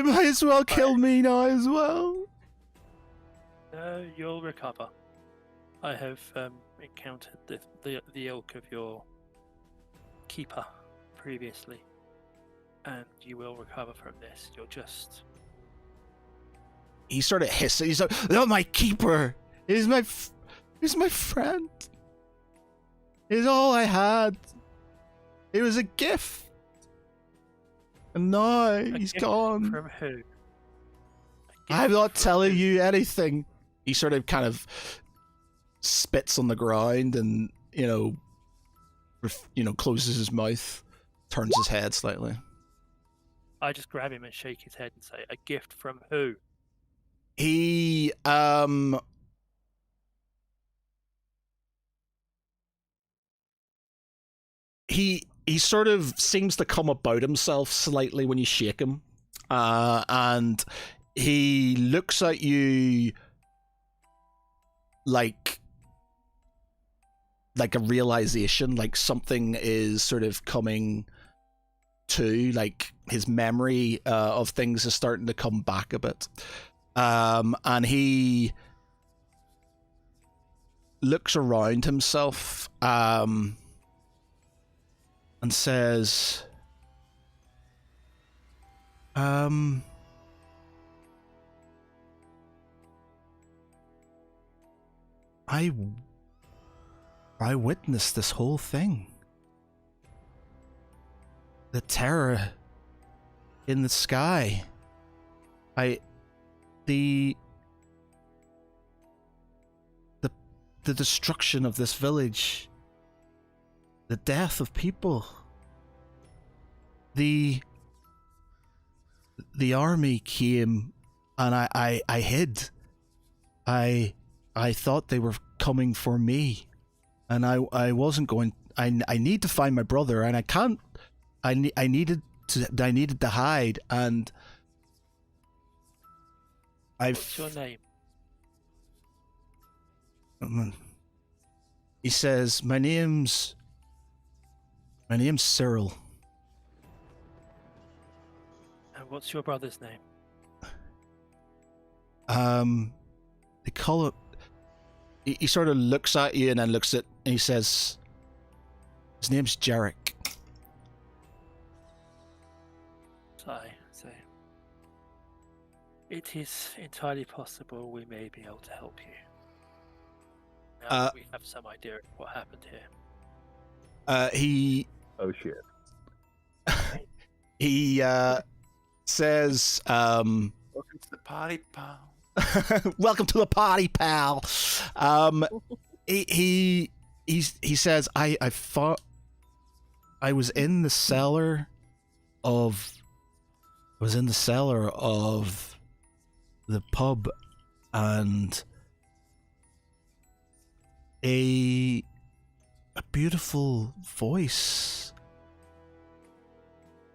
Speaker 2: might as well kill me now as well.
Speaker 5: No, you'll recover. I have encountered the ilk of your keeper previously, and you will recover from this. You're just...
Speaker 2: He sort of hisses. He's like, "Not my keeper. He's my friend. He's all I had. It was a gift, and now he's gone."
Speaker 5: From who?
Speaker 2: I'm not telling you anything. He sort of kind of spits on the ground and, closes his mouth, turns his head slightly.
Speaker 5: I just grab him and shake his head and say, "A gift from who?"
Speaker 2: He sort of seems to come about himself slightly when you shake him, and he looks at you like a realization, like something is sort of coming to, like his memory of things is starting to come back a bit. And he looks around himself and says, I witnessed this whole thing. The terror in the sky. The destruction of this village. The death of people. The army came and I hid. I thought they were coming for me, and I wasn't going. I need to find my brother, and I can't. I needed to hide, and
Speaker 5: What's your name?
Speaker 2: He says, "My name's Cyril."
Speaker 5: And what's your brother's name?
Speaker 2: They call it. He sort of looks at you and then looks at, and he says, "His name's Jarek."
Speaker 5: I say, it is entirely possible we may be able to help you. Now we have some idea of what happened here.
Speaker 2: He
Speaker 3: Oh shit.
Speaker 2: he says,
Speaker 4: Welcome to the party, pal.
Speaker 2: "Welcome to the party, pal." He says, I thought I was in the cellar of the pub, and a beautiful voice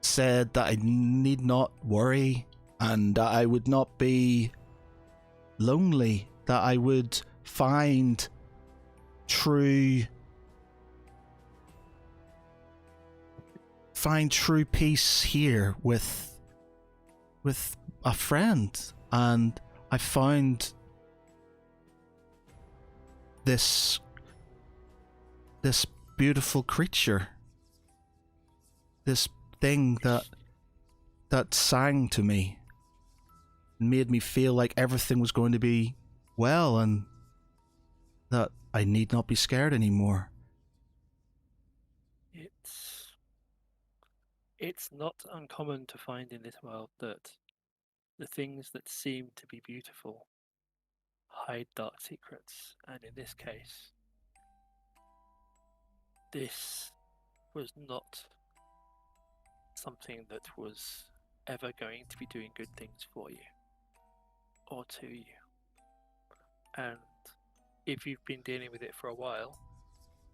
Speaker 2: said that I need not worry and that I would not be lonely, that I would find true peace here with a friend. And I found this beautiful creature, this thing that sang to me and made me feel like everything was going to be well and that I need not be scared anymore.
Speaker 5: It's not uncommon to find in this world that the things that seem to be beautiful hide dark secrets, and in this case, this was not something that was ever going to be doing good things for you or to you. And if you've been dealing with it for a while,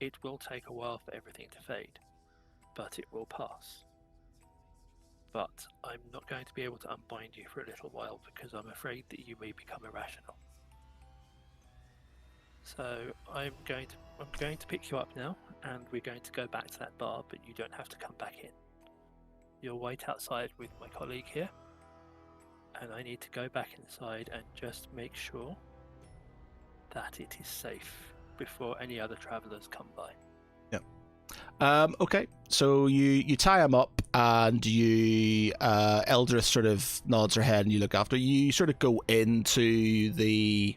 Speaker 5: it will take a while for everything to fade, but it will pass. But I'm not going to be able to unbind you for a little while because I'm afraid that you may become irrational. So I'm going to pick you up now, and we're going to go back to that bar, but you don't have to come back in. You'll wait outside with my colleague here, and I need to go back inside and just make sure that it is safe before any other travellers come by.
Speaker 2: Okay, so you tie him up, and you Eldrith sort of nods her head, and you look after. You sort of go into the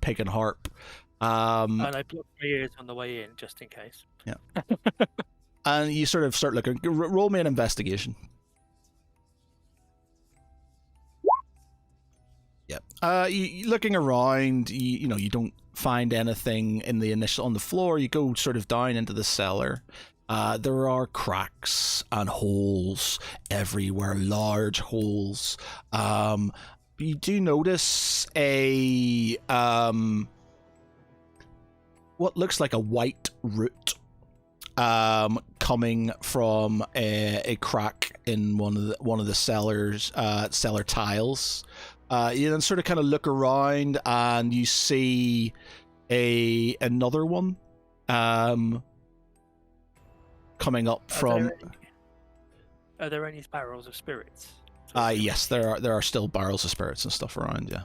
Speaker 2: Pig and Harp,
Speaker 5: And I blocked my ears on the way in just in case.
Speaker 2: Yeah. And you sort of start looking. Roll me an investigation. Yeah. You looking around. You know, you don't find anything in the initial on the floor. You go sort of down into the cellar. There are cracks and holes everywhere, large holes. You do notice a what looks like a white root coming from a crack in one of the cellar tiles. You then sort of kind of look around, and you see another one coming up from.
Speaker 5: Are there any barrels of spirits?
Speaker 2: Yes, there are still barrels of spirits and stuff around. Yeah.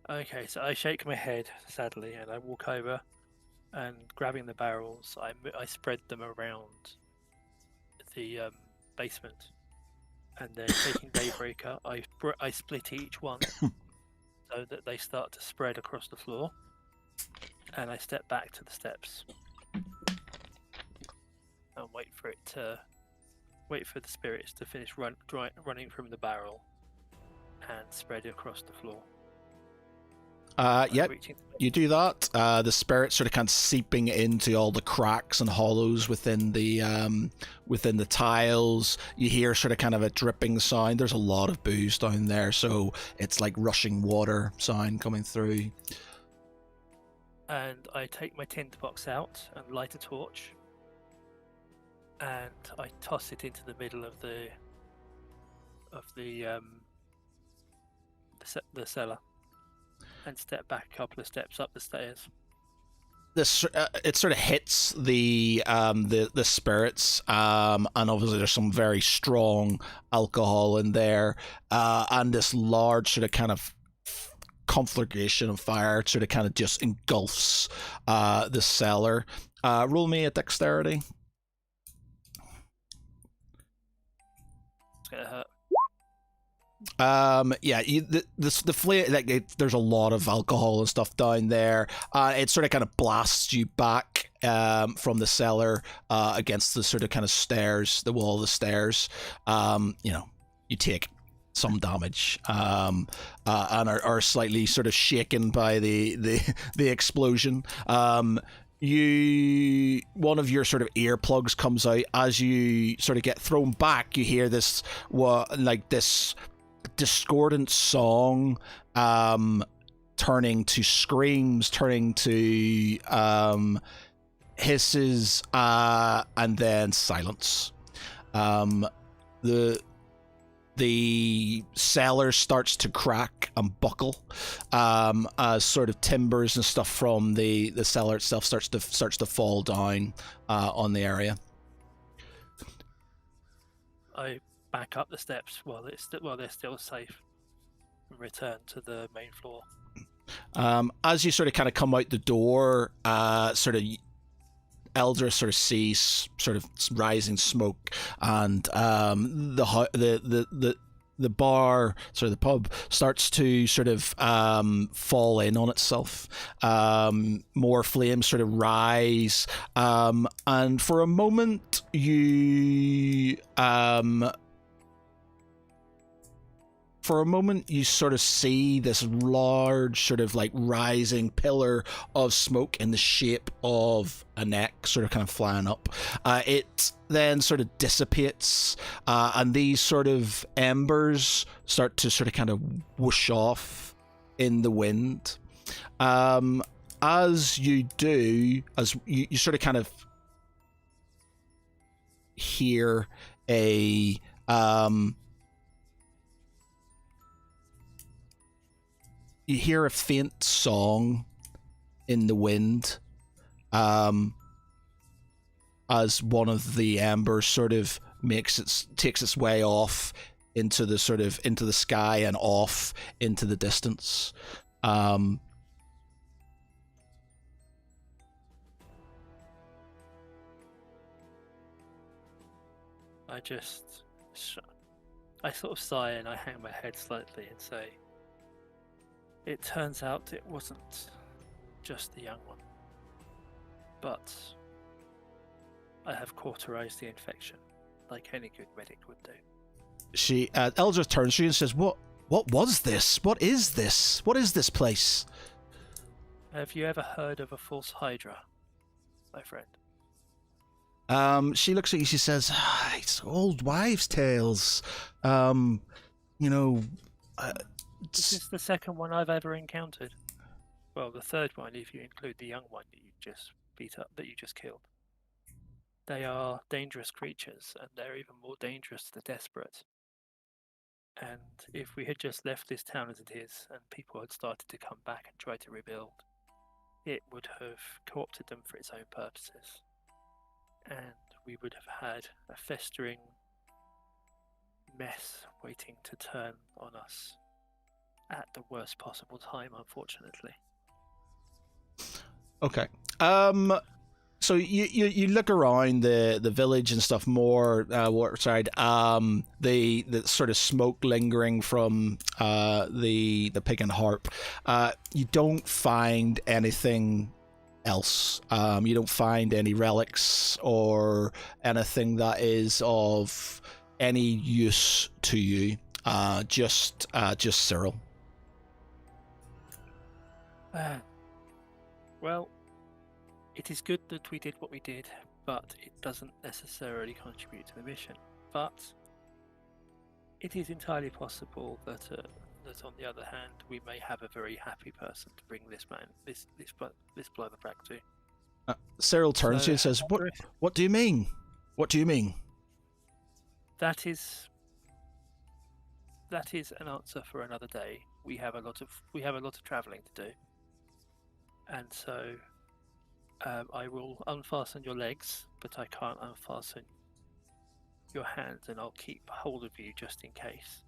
Speaker 5: Okay, so I shake my head sadly, and I walk over, and grabbing the barrels, I spread them around the basement, and then taking Daybreaker, I split each one so that they start to spread across the floor, and I step back to the steps and wait for the spirits to finish running from the barrel and spread across the floor.
Speaker 2: Yep, you do that. The spirit sort of kind of seeping into all the cracks and hollows within the tiles. You hear sort of kind of a dripping sound. There's a lot of booze down there, so it's like rushing water sound coming through.
Speaker 5: And I take my tinderbox out and light a torch, and I toss it into the middle of the the cellar and step back a couple of steps up the stairs.
Speaker 2: This it sort of hits the spirits, and obviously there's some very strong alcohol in there, and this large sort of kind of conflagration of fire sort of kind of just engulfs the cellar. Roll me a dexterity.
Speaker 5: It's gonna hurt.
Speaker 2: Yeah, the flame, like there's a lot of alcohol and stuff down there. It sort of kind of blasts you back from the cellar against the sort of kind of stairs, the wall of the stairs. You take some damage and are slightly sort of shaken by the explosion. One of your sort of earplugs comes out as you sort of get thrown back. You hear this this discordant song turning to screams, turning to hisses, and then silence. The cellar starts to crack and buckle as sort of timbers and stuff from the cellar itself starts to fall down on the area.
Speaker 5: I back up the steps while they're still safe and return to the main floor.
Speaker 2: As you sort of kind of come out the door, sort of Eldra sort of sees sort of rising smoke, and the bar, sort of the pub, starts to sort of fall in on itself. More flames sort of rise, and for a moment you sort of see this large sort of like rising pillar of smoke in the shape of a neck sort of kind of flying up. It then sort of dissipates, and these sort of embers start to sort of kind of whoosh off in the wind. As you do, as you sort of kind of hear a you hear a faint song in the wind, as one of the embers sort of takes its way off into the sky and off into the distance. I
Speaker 5: sort of sigh and I hang my head slightly and say, it turns out it wasn't just the young one, but I have cauterized the infection, like any good medic would do.
Speaker 2: Eldra turns to you and says, What was this? What is this? What is this place?
Speaker 5: Have you ever heard of a false hydra, my friend?
Speaker 2: She looks at you, she says, it's old wives' tales.
Speaker 5: This is the second one I've ever encountered. Well, the third one if you include the young one that you just beat up, that you just killed. They are dangerous creatures, and they're even more dangerous to the desperate. And if we had just left this town as it is, and people had started to come back and try to rebuild, it would have co-opted them for its own purposes. And we would have had a festering mess waiting to turn on us at the worst possible time, unfortunately.
Speaker 2: Okay. So you look around the village and stuff more waterside. The sort of smoke lingering from the pig and harp. You don't find anything else. You don't find any relics or anything that is of any use to you. Just Cyril.
Speaker 5: Well, it is good that we did what we did, but it doesn't necessarily contribute to the mission. But it is entirely possible that on the other hand, we may have a very happy person to bring this brother back to.
Speaker 2: Cyril turns to you and says, "What do you mean? What do you mean?"
Speaker 5: That is that is an answer for another day. We have a lot of travelling to do, and so I will unfasten your legs, but I can't unfasten your hands, and I'll keep hold of you just in case,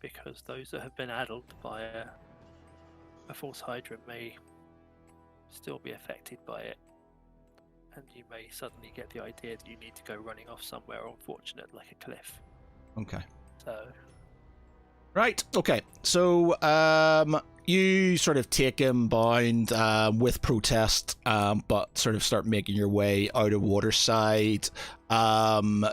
Speaker 5: because those that have been addled by a false hydrant may still be affected by it, and you may suddenly get the idea that you need to go running off somewhere unfortunate like a cliff.
Speaker 2: Okay.
Speaker 5: So
Speaker 2: Right. Okay. So you sort of take him bound with protest, but sort of start making your way out of waterside. You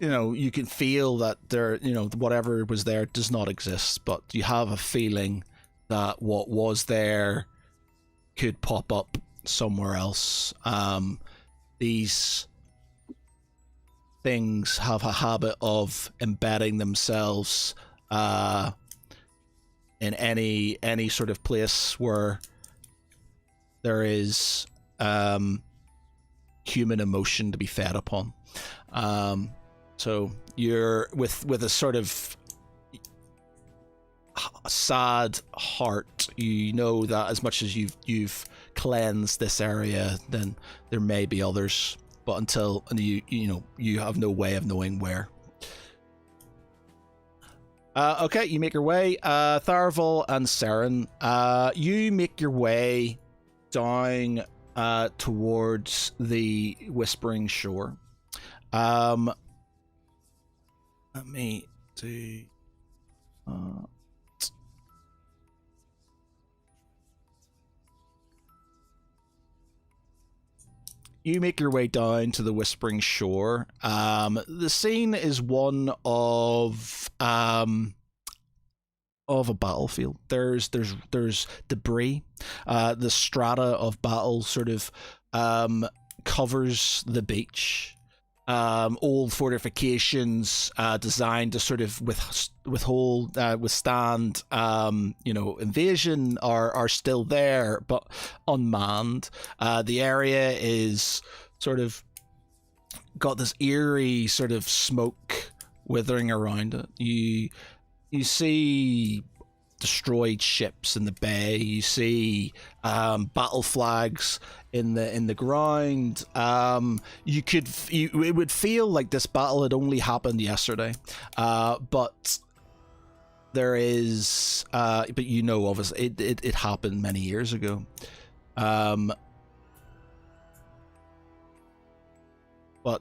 Speaker 2: know, you can feel that there, whatever was there does not exist, but you have a feeling that what was there could pop up somewhere else. These things have a habit of embedding themselves in any sort of place where there is human emotion to be fed upon. So you're with a sort of sad heart. You know that as much as you've cleansed this area, then there may be others. But until you have no way of knowing where. Okay, you make your way. Tharavel and Saren, you make your way down towards the Whispering Shore. Let me do. You make your way down to the Whispering Shore. The scene is one of a battlefield. There's debris. The strata of battle sort of covers the beach. Old fortifications designed to sort of withstand invasion are still there, but unmanned. The area is sort of got this eerie sort of smoke withering around it. You see destroyed ships in the bay. You see battle flags in the ground. It would feel like this battle had only happened yesterday, but there is but obviously it happened many years ago. But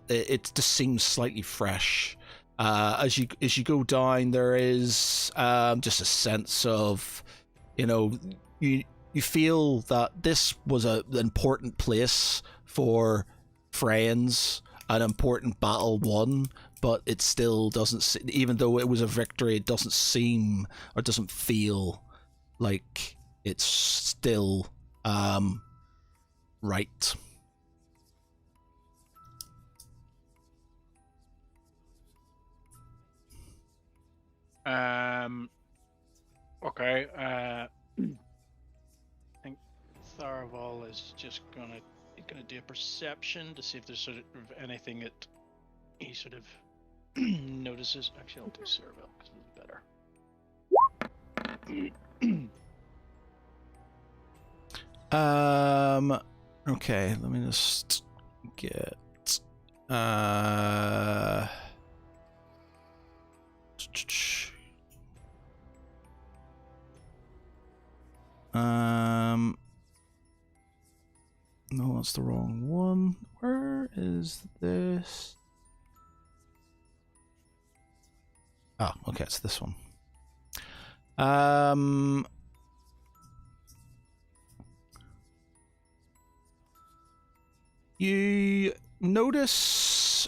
Speaker 2: it just seems slightly fresh. As you go down, there is just a sense of, you feel that this was an important place for friends, an important battle won, but it still doesn't, even though it was a victory, it doesn't seem or doesn't feel like it's still right.
Speaker 8: Okay. I think Tharaval is just gonna do a perception to see if there's sort of anything that he sort of notices. Actually, I'll do Serval because it's better.
Speaker 2: Okay, let me just get no, that's the wrong one. Where is this? Oh, okay, it's this one. You notice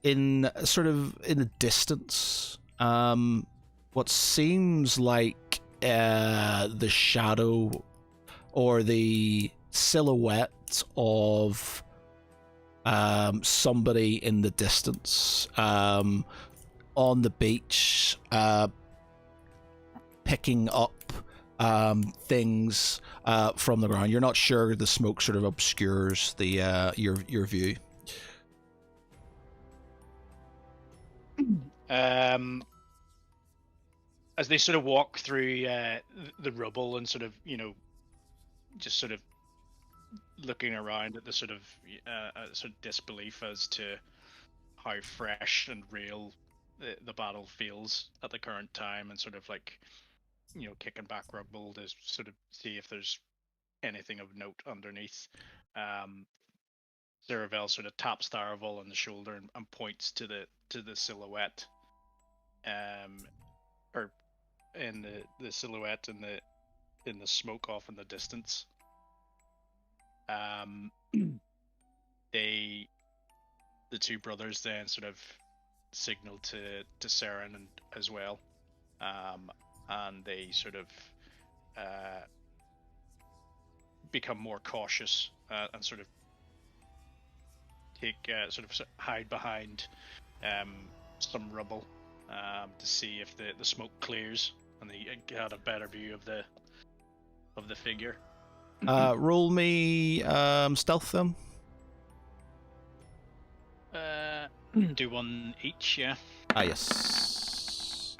Speaker 2: in the distance what seems like the shadow or the silhouette of somebody in the distance on the beach, picking up things from the ground. You're not sure. The smoke sort of obscures the your view.
Speaker 8: As they sort of walk through the rubble and sort of, just sort of looking around at the sort of disbelief as to how fresh and real the battle feels at the current time, and sort of like, kicking back rubble to sort of see if there's anything of note underneath. Zeravel sort of taps Tharavel on the shoulder and points to the silhouette, or in the silhouette in the smoke off in the distance. The two brothers then sort of signal to Saren and as well, and they sort of become more cautious and sort of take hide behind some rubble to see if the smoke clears and they get a better view of the figure.
Speaker 2: Roll me stealth then.
Speaker 8: Do one each, yeah.
Speaker 2: Ah, yes.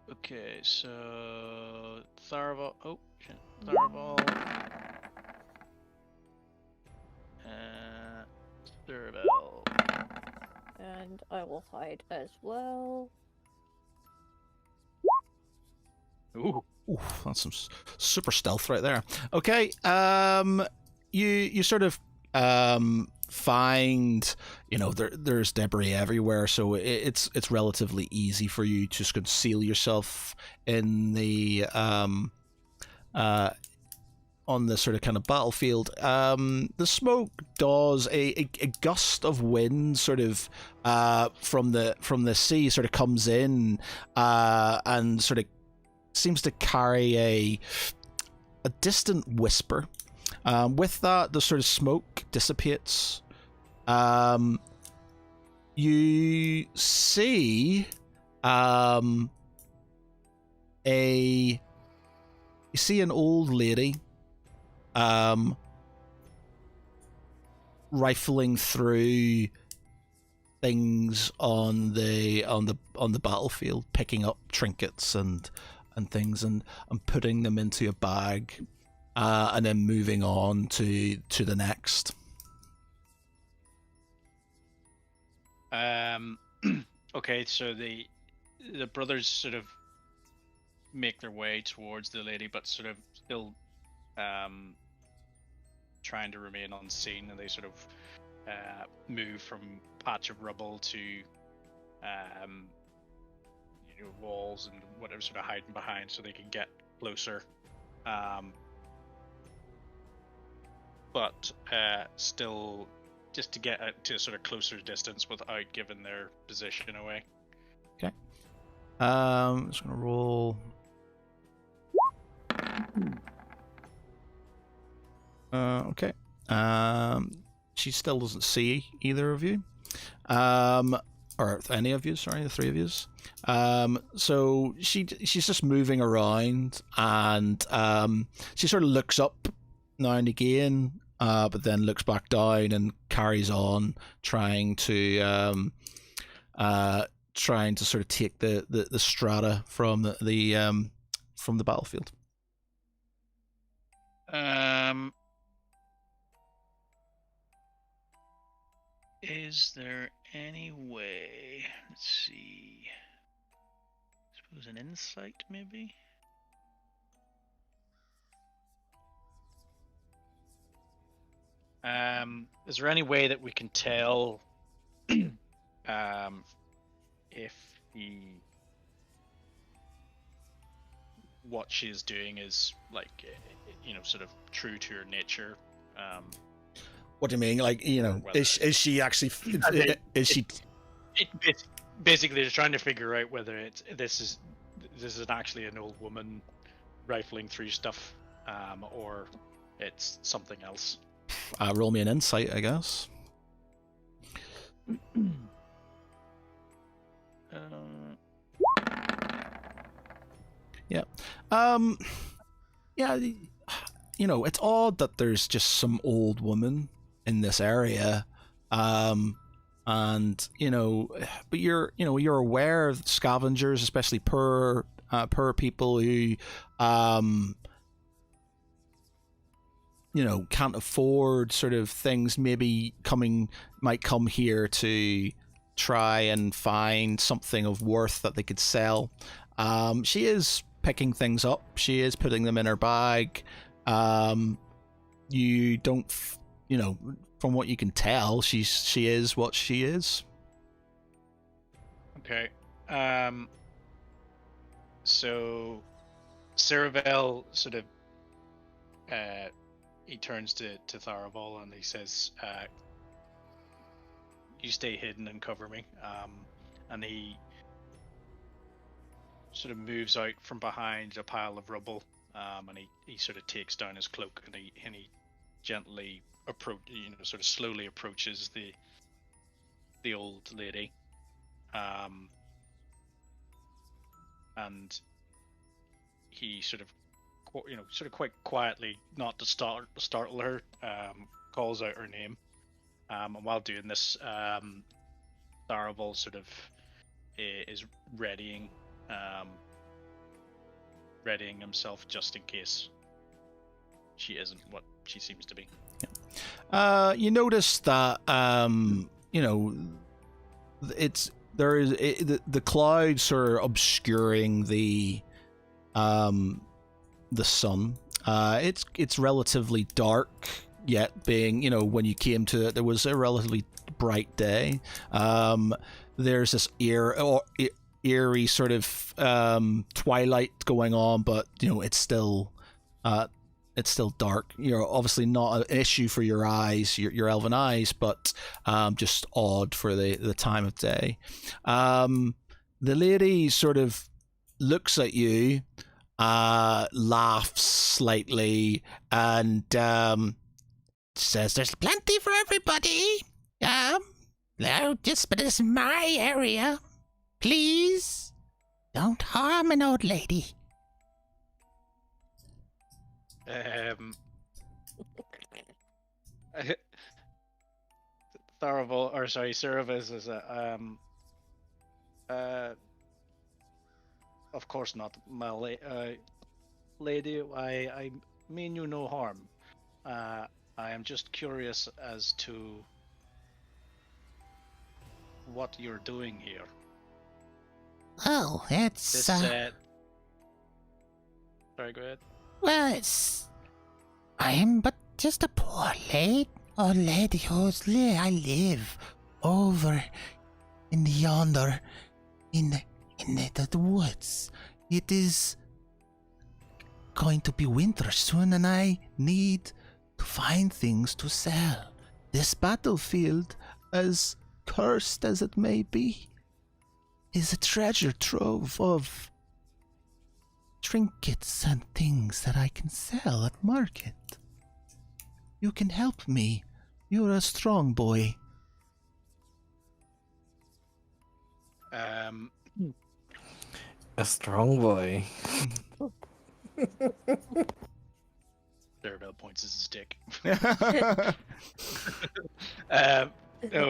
Speaker 8: Okay, so Tharavel. Oh shit, Tharavel. Tharavel.
Speaker 7: And I will hide as well.
Speaker 8: Ooh.
Speaker 2: Oof, that's some super stealth right there. Okay, you sort of find, there's debris everywhere, so it's relatively easy for you to conceal yourself in the on the sort of kind of battlefield. The smoke does a gust of wind sort of from the sea sort of comes in and sort of seems to carry a distant whisper. With that, the sort of smoke dissipates. You see an old lady rifling through things on the battlefield, picking up trinkets and things and putting them into a bag, and then moving on to the next.
Speaker 8: Okay, so the brothers sort of make their way towards the lady, but sort of still trying to remain unseen, and they sort of move from patch of rubble to walls and whatever, sort of hiding behind so they can get closer, but still just to get to a sort of closer distance without giving their position away.
Speaker 2: Okay. I'm just gonna roll. Okay. She still doesn't see either of you. Or any of you, sorry, the three of you. So she's just moving around, and she sort of looks up now and again, but then looks back down and carries on trying to sort of take the strata from the battlefield.
Speaker 8: Is there any way? Let's see. I suppose an insight, maybe. Is there any way that we can tell if what she's doing is like, sort of true to her nature?
Speaker 2: What do you mean? Like, is she actually? Is she?
Speaker 8: Basically, they're trying to figure out whether this is actually an old woman rifling through stuff, or it's something else.
Speaker 2: Roll me an insight, I guess. Yeah. Yeah. It's odd that there's just some old woman in this area, and and but you're aware of scavengers, especially per people who can't afford sort of things, maybe might come here to try and find something of worth that they could sell. She is picking things up, she is putting them in her bag. You don't from what you can tell, she is what she is.
Speaker 8: Okay. So Ceravel sort of he turns to Tharaval and he says, you stay hidden and cover me. And he sort of moves out from behind a pile of rubble, and he sort of takes down his cloak and he gently sort of slowly approaches the old lady, and he sort of quite quietly, not to startle her, calls out her name. And while doing this, Tharaval sort of is readying himself just in case she isn't what she seems to be.
Speaker 2: You notice that the clouds are obscuring the sun. It's relatively dark, yet being when you came to it, there was a relatively bright day. There's this eerie sort of twilight going on, but it's still dark. Obviously not an issue for your eyes, your elven eyes, but just odd for the time of day. The lady sort of looks at you, laughs slightly, and says, "There's plenty for everybody. But it's my area. Please don't harm an old lady."
Speaker 8: Cerevis is of course not, my lady. I mean you no harm. I am just curious as to what you're doing here.
Speaker 9: Oh, it's
Speaker 8: Sorry, go ahead.
Speaker 9: well, I am but just a poor old lady I live over in yonder, in the woods. It is going to be winter soon, and I need to find things to sell. This battlefield, as cursed as it may be, is a treasure trove of trinkets and things that I can sell at market. You can help me. You're a strong boy.
Speaker 6: A strong boy.
Speaker 8: Cerebel points his stick. No,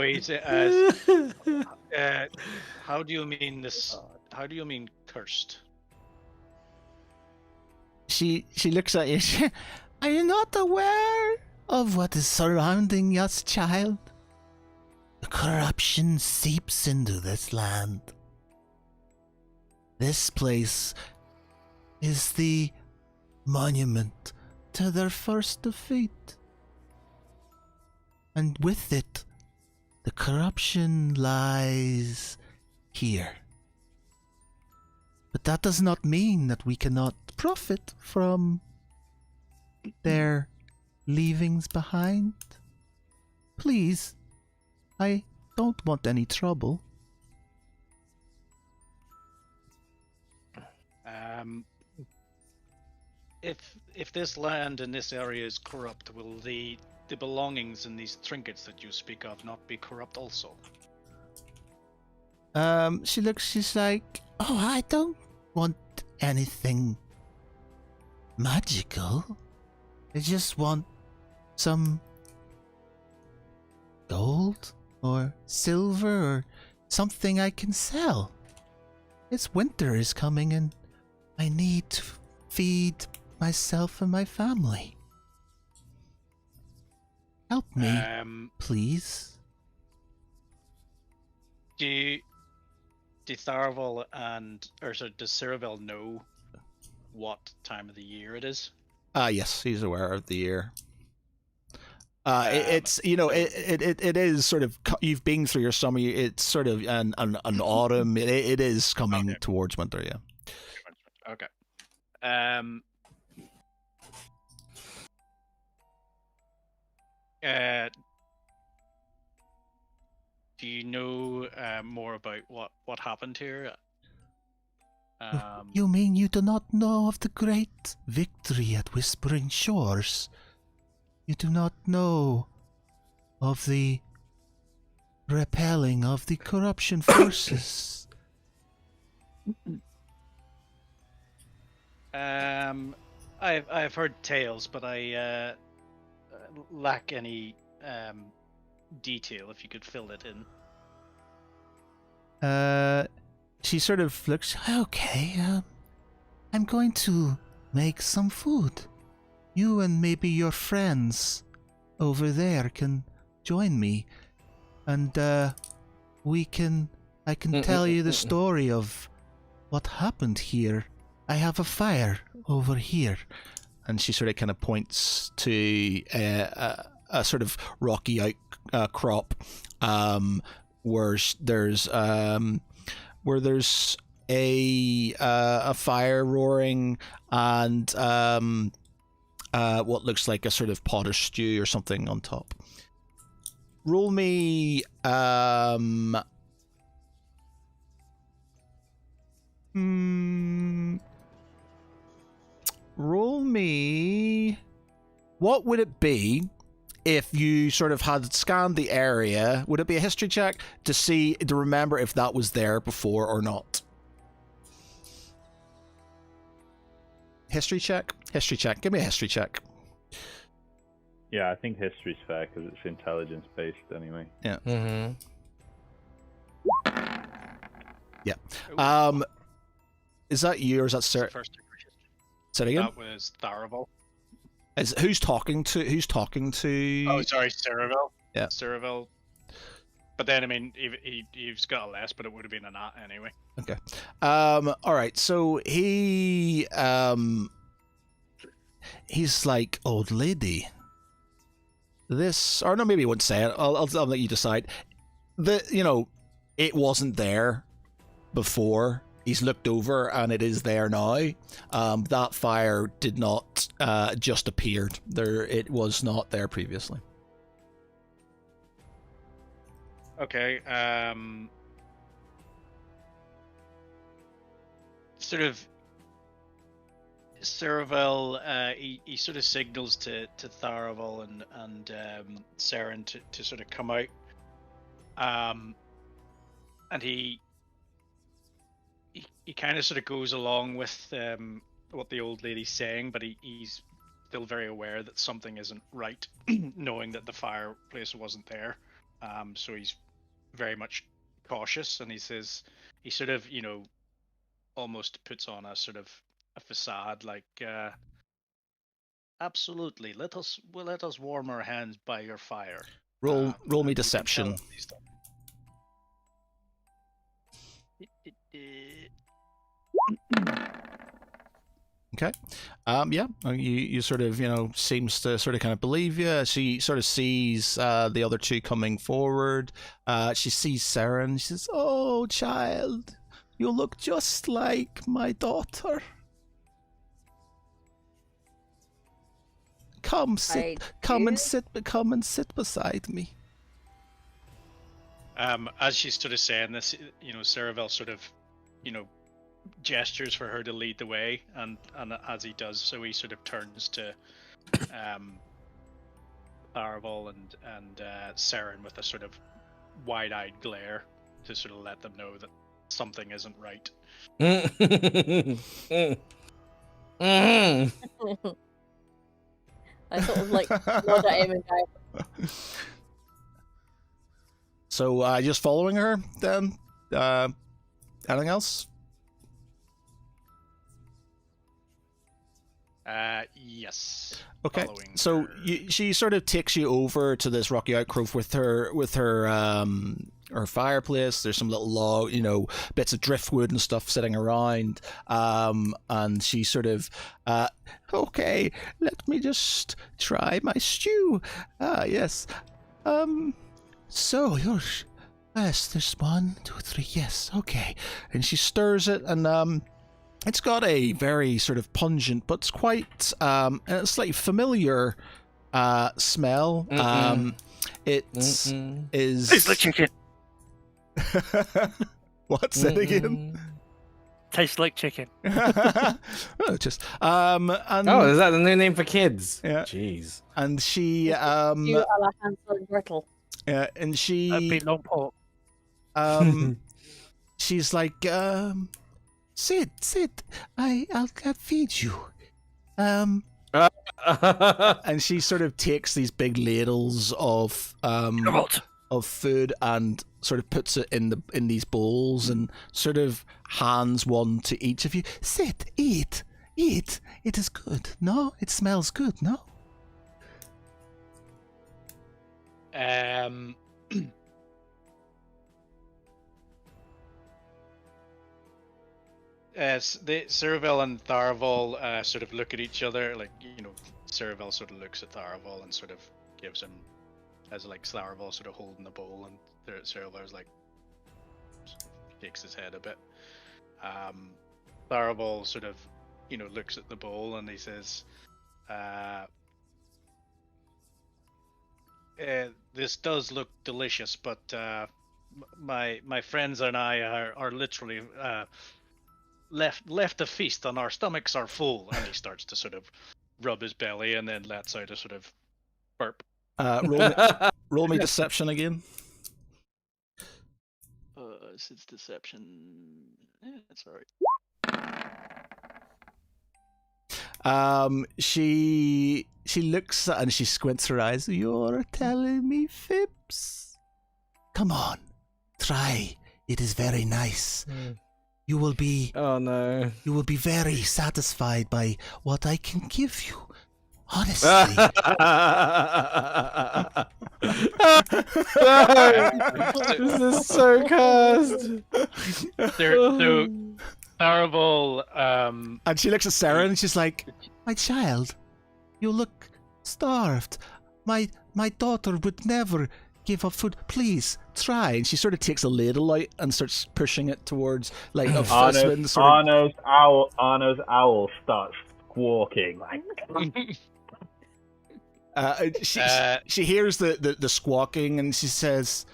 Speaker 8: he how do you mean this? How do you mean cursed?
Speaker 9: She looks at you. Are you not aware of what is surrounding us, child? The corruption seeps into this land. This place is the monument to their first defeat. And with it, the corruption lies here. But that does not mean that we cannot profit from their leavings behind. Please, I don't want any trouble.
Speaker 8: If this land in this area is corrupt, will the belongings in these trinkets that you speak of not be corrupt also?
Speaker 9: She's like, oh, I don't want anything magical. I just want some gold or silver or something I can sell. It's winter is coming and I need to feed myself and my family. Help me, please.
Speaker 8: Do Tharavel does Ceravel know what time of the year it is?
Speaker 2: Yes, he's aware of the year. It's it is sort of you've been through your summer. It's sort of an autumn. It is coming towards winter. Yeah.
Speaker 8: Okay. Do you know more about what happened here?
Speaker 9: You mean you do not know of the great victory at Whispering Shores? You do not know of the repelling of the corruption forces?
Speaker 8: I've heard tales, but I lack any detail. If you could fill it in.
Speaker 9: She sort of looks, okay, I'm going to make some food. You and maybe your friends over there can join me, and I can tell you the story of what happened here. I have a fire over here.
Speaker 2: And she sort of kind of points to a sort of rocky outcrop where there's a fire roaring and what looks like a sort of pot of stew or something on top. Roll me roll me. What would it be if you sort of had scanned the area? Would it be a history check to remember if that was there before or not? History check? History check. Give me a history check.
Speaker 3: Yeah, I think history's fair because it's intelligence based anyway.
Speaker 2: Yeah.
Speaker 6: Mm-hmm.
Speaker 2: Yeah. Is that you or is that Sir? Say it again.
Speaker 8: That was Tharavel.
Speaker 2: Who's talking to?
Speaker 8: Oh, sorry, Ceravel.
Speaker 2: Yeah.
Speaker 8: Ceravel. But then, I mean, he's got a less, but it would have been a not anyway.
Speaker 2: Okay. All right. So he's like, old lady. This, or no, maybe he wouldn't say it. I'll let you decide. It wasn't there before. He's looked over and it is there now. That fire did not just appeared. It was not there previously.
Speaker 8: Okay. Sort of. Ceravel, he sort of signals to Tharavel and Saren to sort of come out. And he kind of sort of goes along with what the old lady's saying, but he's still very aware that something isn't right, knowing that the fireplace wasn't there. So he's very much cautious, and he says he sort of almost puts on a sort of a facade like absolutely let us warm our hands by your fire.
Speaker 2: Roll me
Speaker 8: and you can
Speaker 2: deception.
Speaker 8: tell these things.
Speaker 2: Okay. Yeah. You sort of seems to sort of kind of believe you. She sort of sees the other two coming forward. She sees Sarah and she says, "Oh, child, you look just like my daughter. Come and sit beside me."
Speaker 8: As she's sort of saying this, Ceravel sort of, gestures for her to lead the way, and as he does so, he sort of turns to Tharavel and Saren with a sort of wide-eyed glare to sort of let them know that something isn't right.
Speaker 7: I sort of like nod at him and go,
Speaker 2: So just following her then. Anything else?
Speaker 8: Yes.
Speaker 2: Okay.
Speaker 8: Following
Speaker 2: So
Speaker 8: her.
Speaker 2: she sort of takes you over to this rocky outcrop with her fireplace. There's some little log, bits of driftwood and stuff sitting around. And she sort of, okay, let me just try my stew. Ah, yes. So yours. Yes, there's 1, 2, 3. Yes, okay. And she stirs it, and it's got a very sort of pungent, but it's quite slightly familiar smell. It's
Speaker 5: Tastes like chicken.
Speaker 2: What's it again?
Speaker 5: Tastes like chicken.
Speaker 2: Oh, just and
Speaker 6: Oh, is that the new name for kids?
Speaker 2: Yeah.
Speaker 6: Jeez.
Speaker 2: and she
Speaker 7: You a la Hansel and Gretel.
Speaker 2: and
Speaker 5: That'd
Speaker 2: she
Speaker 5: be long pork.
Speaker 2: she's like sit, I'll feed you. And she sort of takes these big ladles of food and sort of puts it in these bowls and sort of hands one to each of you. Sit, eat. It is good. No, it smells good. No.
Speaker 8: Ceravel and Tharaval sort of look at each other, Ceravel sort of looks at Tharaval and sort of gives him, as like Tharaval sort of holding the bowl, and Ceravel's like shakes his head a bit. Tharaval sort of, looks at the bowl and he says, "This does look delicious, but my friends and I are literally left a feast and our stomachs are full." And he starts to sort of rub his belly and then lets out a sort of burp.
Speaker 2: Roll me deception again.
Speaker 8: It's deception. That's all right.
Speaker 2: She looks and she squints her eyes. You're telling me fibs? Come on, try. It is very nice. You will be.
Speaker 6: Oh no.
Speaker 2: You will be very satisfied by what I can give you. Honestly.
Speaker 6: This is so cursed.
Speaker 8: So Tharaval,
Speaker 2: And she looks at Sarah and she's like, "My child, you look starved. My daughter would never give up food. Please try." And she sort of takes a ladle out and starts pushing it towards like a
Speaker 3: Arno's owl starts squawking like.
Speaker 2: She hears the squawking and she says,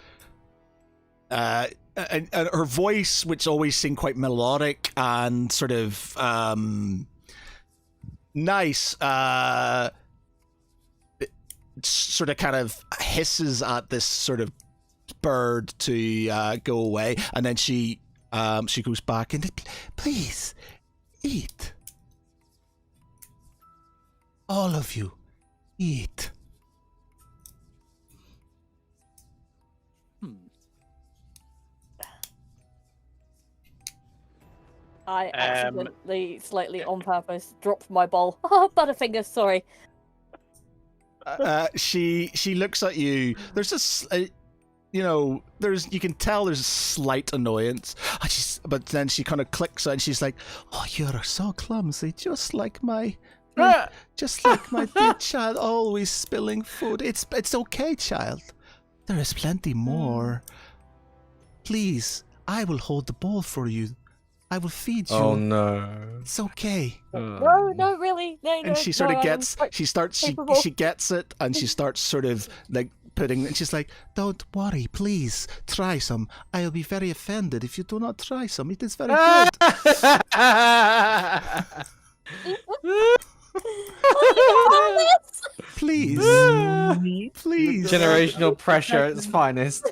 Speaker 2: and her voice, which always seemed quite melodic and sort of nice, sort of kind of hisses at this sort of bird to go away, and then she goes back and please eat, all of you. Eat.
Speaker 7: I accidentally, slightly on purpose, dropped my bowl. Oh, Butterfingers, sorry.
Speaker 2: She looks at you. There's this, you can tell there's a slight annoyance. But then she kind of clicks and she's like, "Oh, you're so clumsy, just like my dear child, always spilling food. It's okay, child. There is plenty more. Please, I will hold the bowl for you. I will feed you.
Speaker 6: Oh no.
Speaker 2: It's okay."
Speaker 7: No, really. No,
Speaker 2: And she sort of gets, she
Speaker 7: capable.
Speaker 2: gets it, and she starts sort of like putting, and she's like, "Don't worry, please try some. I'll be very offended if you do not try some. It is very good." Please. Please.
Speaker 6: Generational pressure at its finest.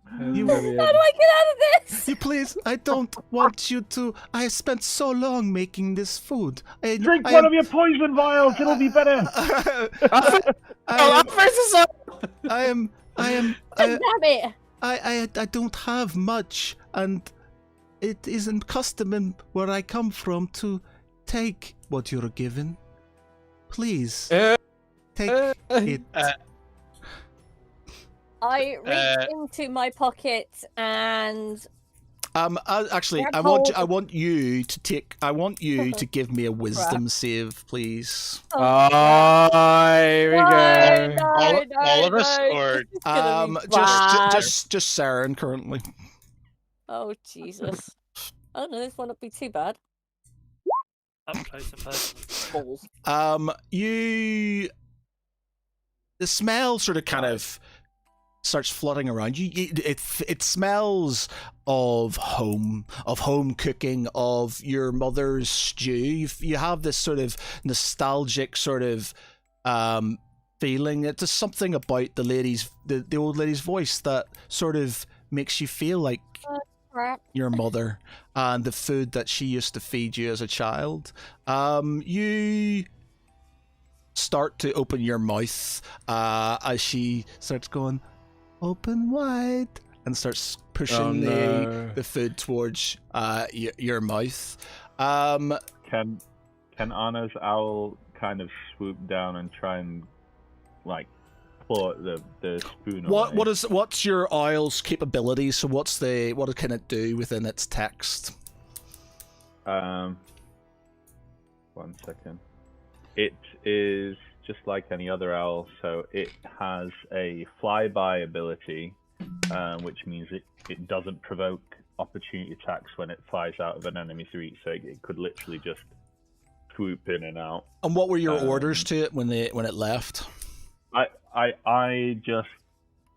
Speaker 7: How do I get out of this?
Speaker 2: You please, I don't want you to. I have spent so long making this food.
Speaker 3: Drink one of your poison vials, it'll be better.
Speaker 2: I
Speaker 7: Damn it!
Speaker 9: I don't have much, and it isn't custom in where I come from to take what you're given. Please, take it.
Speaker 7: I reach into my pocket and
Speaker 2: Actually,
Speaker 7: grab
Speaker 2: I
Speaker 7: hold-
Speaker 2: want you to give me a wisdom save, please.
Speaker 6: Here we go.
Speaker 8: All of us, or
Speaker 7: It's gonna be bad.
Speaker 2: Just Saren currently.
Speaker 7: Oh Jesus! Oh no, this won't be too bad.
Speaker 5: Up close and personal.
Speaker 7: Balls.
Speaker 2: The smell sort of kind of starts flooding around you. It smells of home cooking, of your mother's stew. You have this sort of nostalgic sort of feeling. It's just something about the old lady's voice that sort of makes you feel like
Speaker 7: Crap.
Speaker 2: your mother and the food that she used to feed you as a child. You start to open your mouth as she starts going, open wide, and starts pushing the food towards your mouth.
Speaker 3: Can Anna's owl kind of swoop down and try and like pull the spoon away?
Speaker 2: What's your owl's capabilities? So what can it do within its text?
Speaker 3: 1 second. It is just like any other owl, so it has a flyby ability, which means it doesn't provoke opportunity attacks when it flies out of an enemy's reach, so it could literally just swoop in and out.
Speaker 2: And what were your orders to it when it left?
Speaker 3: I just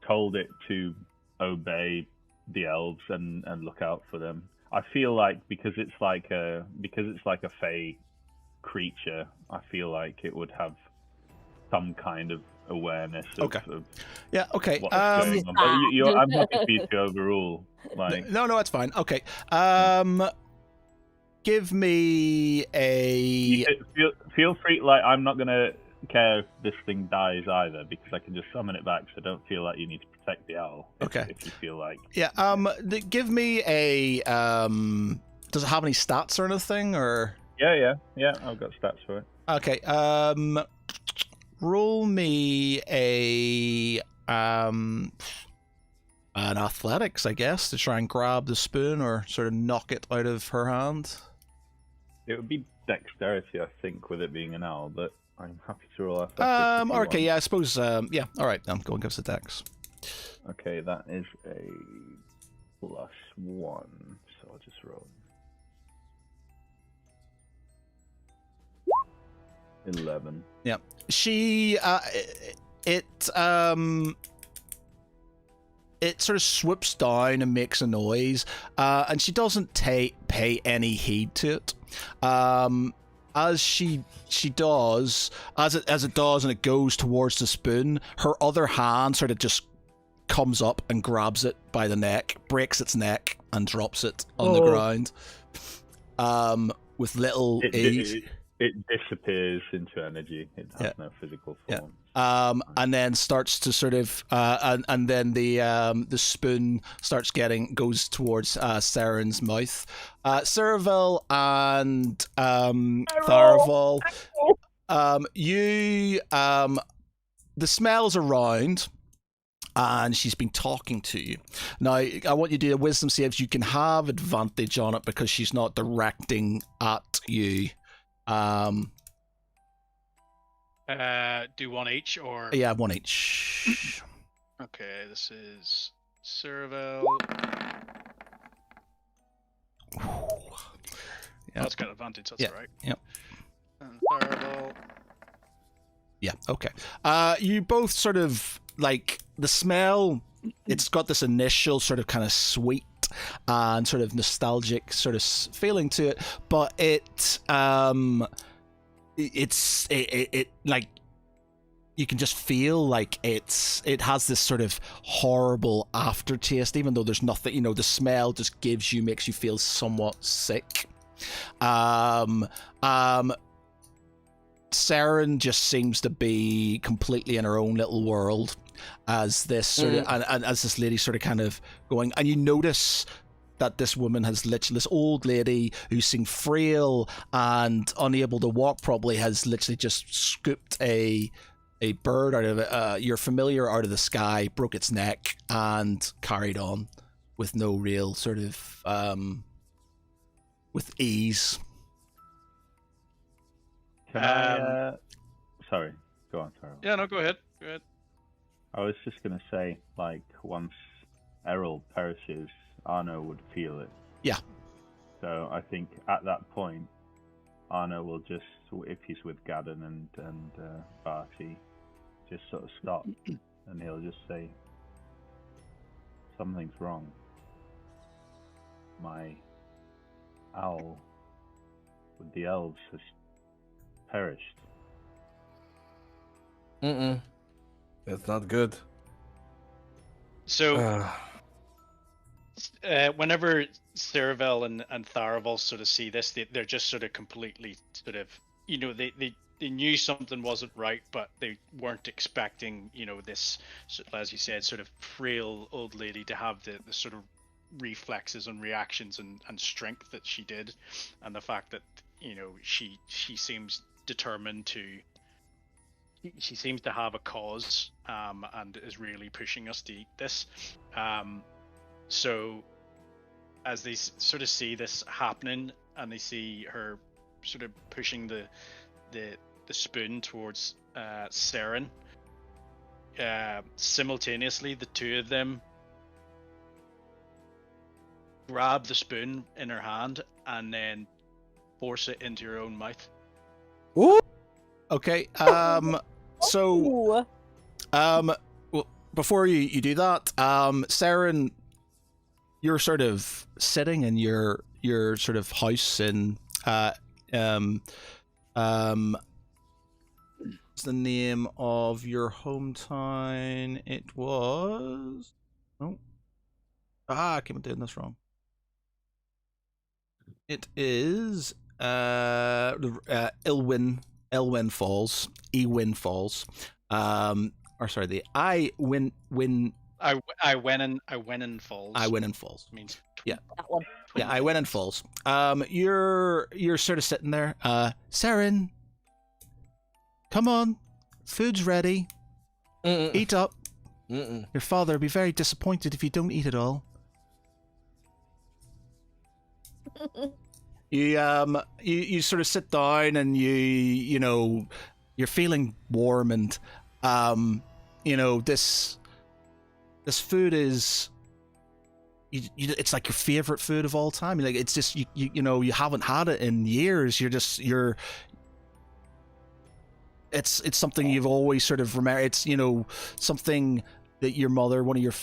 Speaker 3: told it to obey the elves and look out for them. I feel like because it's like a fey creature, I feel like it would have some kind of awareness of
Speaker 2: okay.
Speaker 3: what's
Speaker 2: going
Speaker 3: on. But I'm happy for you to overrule. Like,
Speaker 2: no, that's fine. Okay. Give me a.
Speaker 3: Feel free. Like, I'm not gonna care if this thing dies either, because I can just summon it back. So don't feel like you need to protect the owl. If you feel like.
Speaker 2: Yeah. Give me a. Does it have any stats or anything, or?
Speaker 3: Yeah. I've got stats for it.
Speaker 2: Okay. Roll me an athletics, I guess, to try and grab the spoon or sort of knock it out of her hand.
Speaker 3: It would be dexterity, I think, with it being an owl, but I'm happy to roll athletics.
Speaker 2: Okay, yeah, I suppose. Yeah. All right. Go and give us a dex.
Speaker 3: Okay, that is a +1, so I'll just roll. 11.
Speaker 2: Yeah. She it sort of swoops down and makes a noise, and she doesn't pay any heed to it. As she does, as it does, and it goes towards the spoon, her other hand sort of just comes up and grabs it by the neck, breaks its neck, and drops it on the ground. With little ease.
Speaker 3: It disappears into energy. It has no physical form.
Speaker 2: Yeah. And then starts to sort of, and then the spoon goes towards Saren's mouth. Cerevel and Tharaval, the smell's around, and she's been talking to you. Now, I want you to do a wisdom save. You can have advantage on it because she's not directing at you.
Speaker 8: Do one each, or
Speaker 2: Yeah, one each.
Speaker 8: okay. This is Cerevel. That's got advantage. That's right.
Speaker 2: Yep.
Speaker 8: And Tharaval.
Speaker 2: Yeah. Okay. You both sort of like the smell. It's got this initial sort of kind of sweet and sort of nostalgic sort of feeling to it, but it like you can just feel like it has this sort of horrible aftertaste, even though there's nothing. The smell just makes you feel somewhat sick. Saren just seems to be completely in her own little world. as this sort of and as this lady sort of kind of going, and you notice that this woman has literally, this old lady who seemed frail and unable to walk probably, has literally just scooped a bird out of your familiar out of the sky, broke its neck, and carried on with no real sort of with ease.
Speaker 3: Can I? Sorry, go on. Sorry.
Speaker 8: Yeah, no, go ahead. Go ahead.
Speaker 3: I was just gonna say, like, once Errol perishes, Arno would feel it.
Speaker 2: Yeah.
Speaker 3: So I think at that point, Arno will just, if he's with Gadden and Barty, just sort of stop, and he'll just say, "Something's wrong. My owl with the elves has perished."
Speaker 6: That's not good.
Speaker 8: So, whenever Ceravel and Tharavel sort of see this, they're just sort of completely sort of, you know, they knew something wasn't right, but they weren't expecting, you know, this, as you said, sort of frail old lady to have the sort of reflexes and reactions and strength that she did, and the fact that, you know, she seems determined to. She seems to have a cause, and is really pushing us to eat this. So, as they sort of see this happening, and they see her sort of pushing the spoon towards Saren, simultaneously, the two of them grab the spoon in her hand and then force it into her own mouth.
Speaker 6: Ooh.
Speaker 2: Okay. So, well, before you do that, Saren, you're sort of sitting in your sort of house in what's the name of your hometown? It was I keep doing this wrong. It is Elwyn Falls, Ewyn Falls, or sorry, the Iwinen
Speaker 8: Falls.
Speaker 2: Iwinen Falls
Speaker 8: Means
Speaker 2: yeah,
Speaker 7: That one.
Speaker 2: yeah, Iwinen Falls. You're sort of sitting there, Saren, come on, food's ready, eat up. Your father will be very disappointed if you don't eat it all. You sort of sit down and you know you're feeling warm, and you know this food is it's like your favorite food of all time. Like, it's just you know, you haven't had it in years. It's something you've always sort of remembered. It's, you know, something that your mother, one of your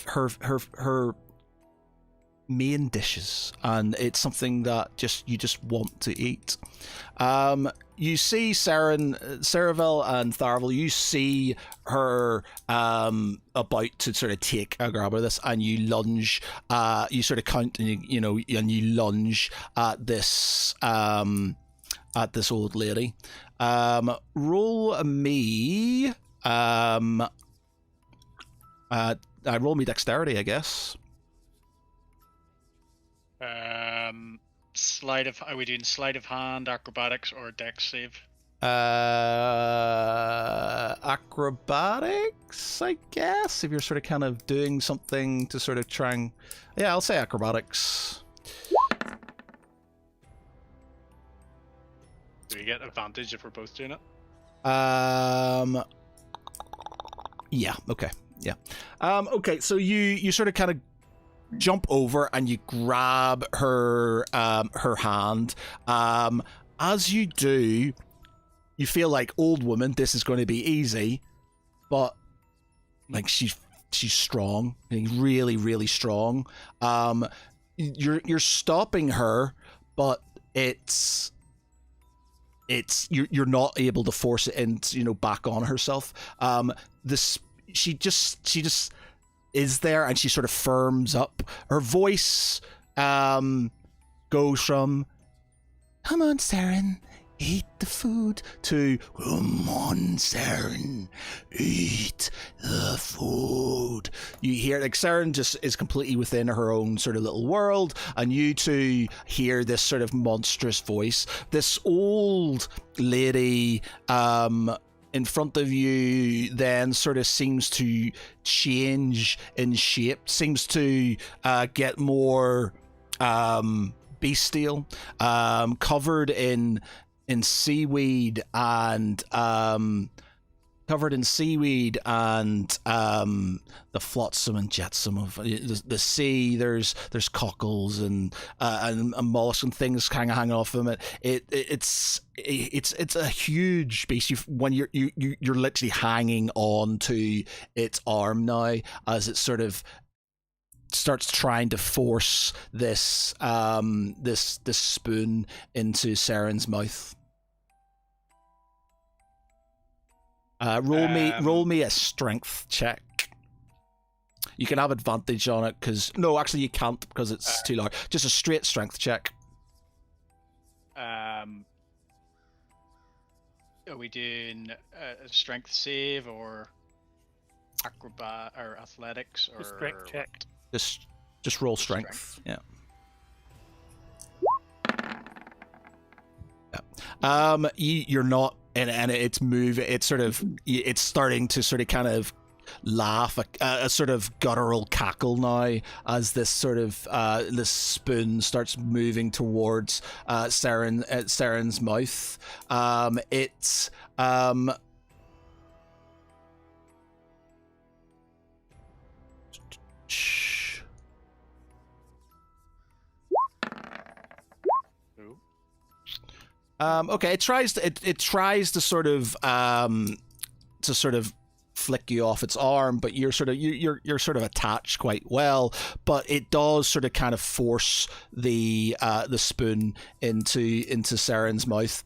Speaker 2: her main dishes, and it's something that you just want to eat. You see Ceravel and Tharavel, you see her about to sort of take a grab of this, and you lunge, you sort of count, and you know, and you lunge at this old lady. Roll me roll me dexterity, I guess.
Speaker 8: Are we doing sleight of hand, acrobatics, or dex save?
Speaker 2: Acrobatics, I guess, if you're sort of kind of doing something to sort of try and... Yeah, I'll say acrobatics.
Speaker 8: Do we get advantage if we're both doing it?
Speaker 2: Yeah, okay. Yeah. Okay, so you sort of kind of jump over and you grab her hand. As you do, you feel like, old woman, this is going to be easy, but like she's strong, really, really strong. You're stopping her, but you're not able to force it in, you know, back on herself. She just is there, and she sort of firms up. Her voice goes from, "Come on, Saren,
Speaker 9: eat the food
Speaker 2: to
Speaker 9: come on, Saren, eat the food.
Speaker 2: you hear like Saren just is completely within her own sort of little world, and you two hear this sort of monstrous voice. This old lady in front of you then sort of seems to change in shape, seems to get more bestial, covered in seaweed and the flotsam and jetsam of the sea. There's cockles and mollusks and things kind of hanging off them. It's a huge beast. When you're literally hanging on to its arm now as it sort of starts trying to force this this spoon into Saren's mouth. Roll me a strength check. You can have advantage on it because actually you can't because it's too large. Just a straight strength check.
Speaker 8: Are we doing a strength save or acrobat or athletics or
Speaker 5: strength check?
Speaker 2: Just roll strength. Yeah. You're not, and it's moving. It's sort of, it's starting to sort of kind of laugh, a sort of guttural cackle now as this sort of this spoon starts moving towards Saren's mouth. It's okay, it tries to sort of flick you off its arm, but you're sort of attached quite well. But it does sort of kind of force the spoon into Saren's mouth,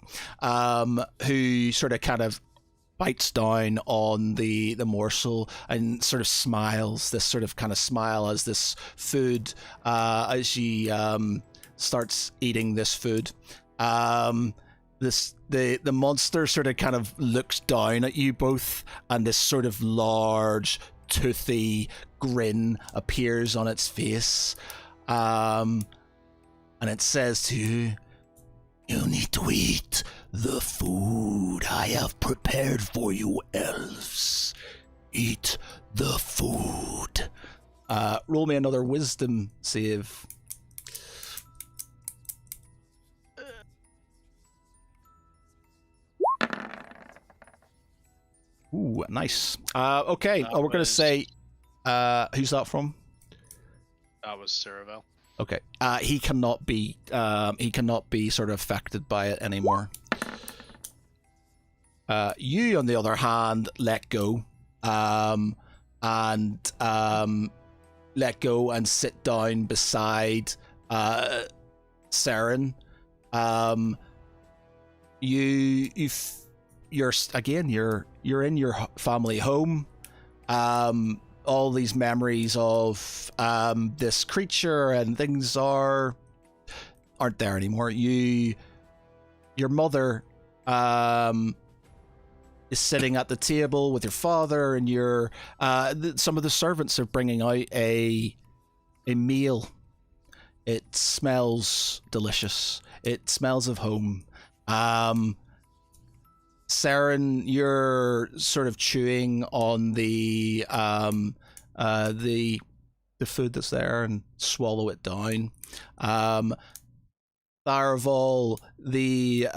Speaker 2: who sort of kind of bites down on the morsel and sort of smiles, this sort of kind of smile as this food as she starts eating this food. The monster sort of kind of looks down at you both, and this sort of large, toothy grin appears on its face, and it says to you,
Speaker 9: "You need to eat the food I have prepared for you, elves. Eat the food."
Speaker 2: Roll me another wisdom save. Ooh, nice. Okay, we're going to say, who's that from?
Speaker 8: That was Ceravel.
Speaker 2: Okay. He cannot be sort of affected by it anymore. You, on the other hand, let go, and let go and sit down beside Saren. You're in your family home. All these memories of this creature and things aren't there anymore. Your mother is sitting at the table with your father, and some of the servants are bringing out a meal. It smells delicious. It smells of home. Saren, you're sort of chewing on the food that's there and swallow it down. Tharaval, the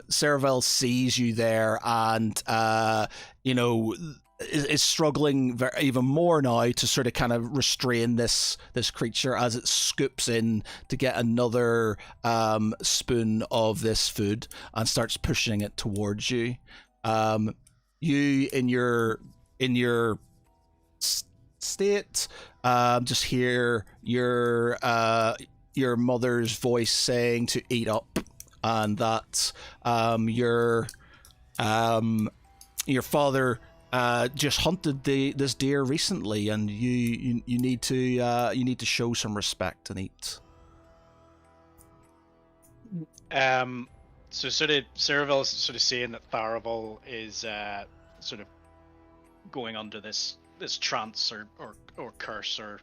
Speaker 2: Ceravel sees you there and is struggling even more now to sort of kind of restrain this creature as it scoops in to get another spoon of this food and starts pushing it towards you. You in your state just hear your mother's voice saying to eat up, and that your father just hunted this deer recently, and you need to show some respect and eat.
Speaker 8: So sort of Cerevel's sort of saying that Tharavel is sort of going under this trance or curse, or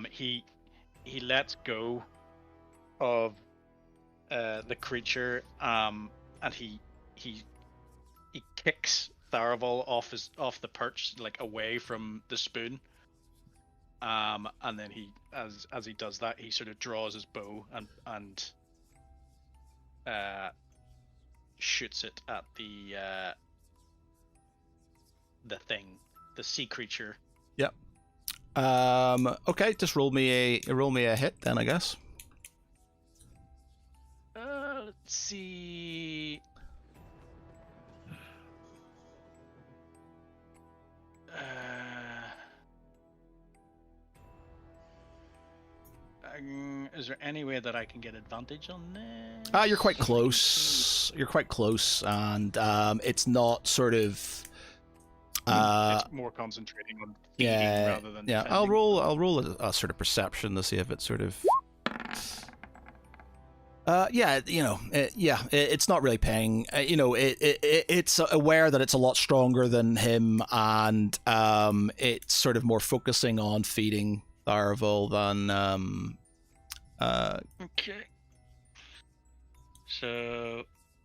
Speaker 8: he lets go of the creature, and he kicks Tharavel off the perch, like away from the spoon. And then he, as he does that, he sort of draws his bow and shoots it at the thing, the sea creature.
Speaker 2: Yep. Okay, just roll me a hit then, I guess.
Speaker 8: Let's see. Is there any way that I can get advantage on this?
Speaker 2: You're quite close. You're quite close, and it's not sort of.
Speaker 8: It's more concentrating on feeding rather than.
Speaker 2: Yeah,
Speaker 8: defending.
Speaker 2: I'll roll a sort of perception to see if it's sort of. It's not really paying. It's aware that it's a lot stronger than him, and it's sort of more focusing on feeding Tharavel than.
Speaker 8: Okay. So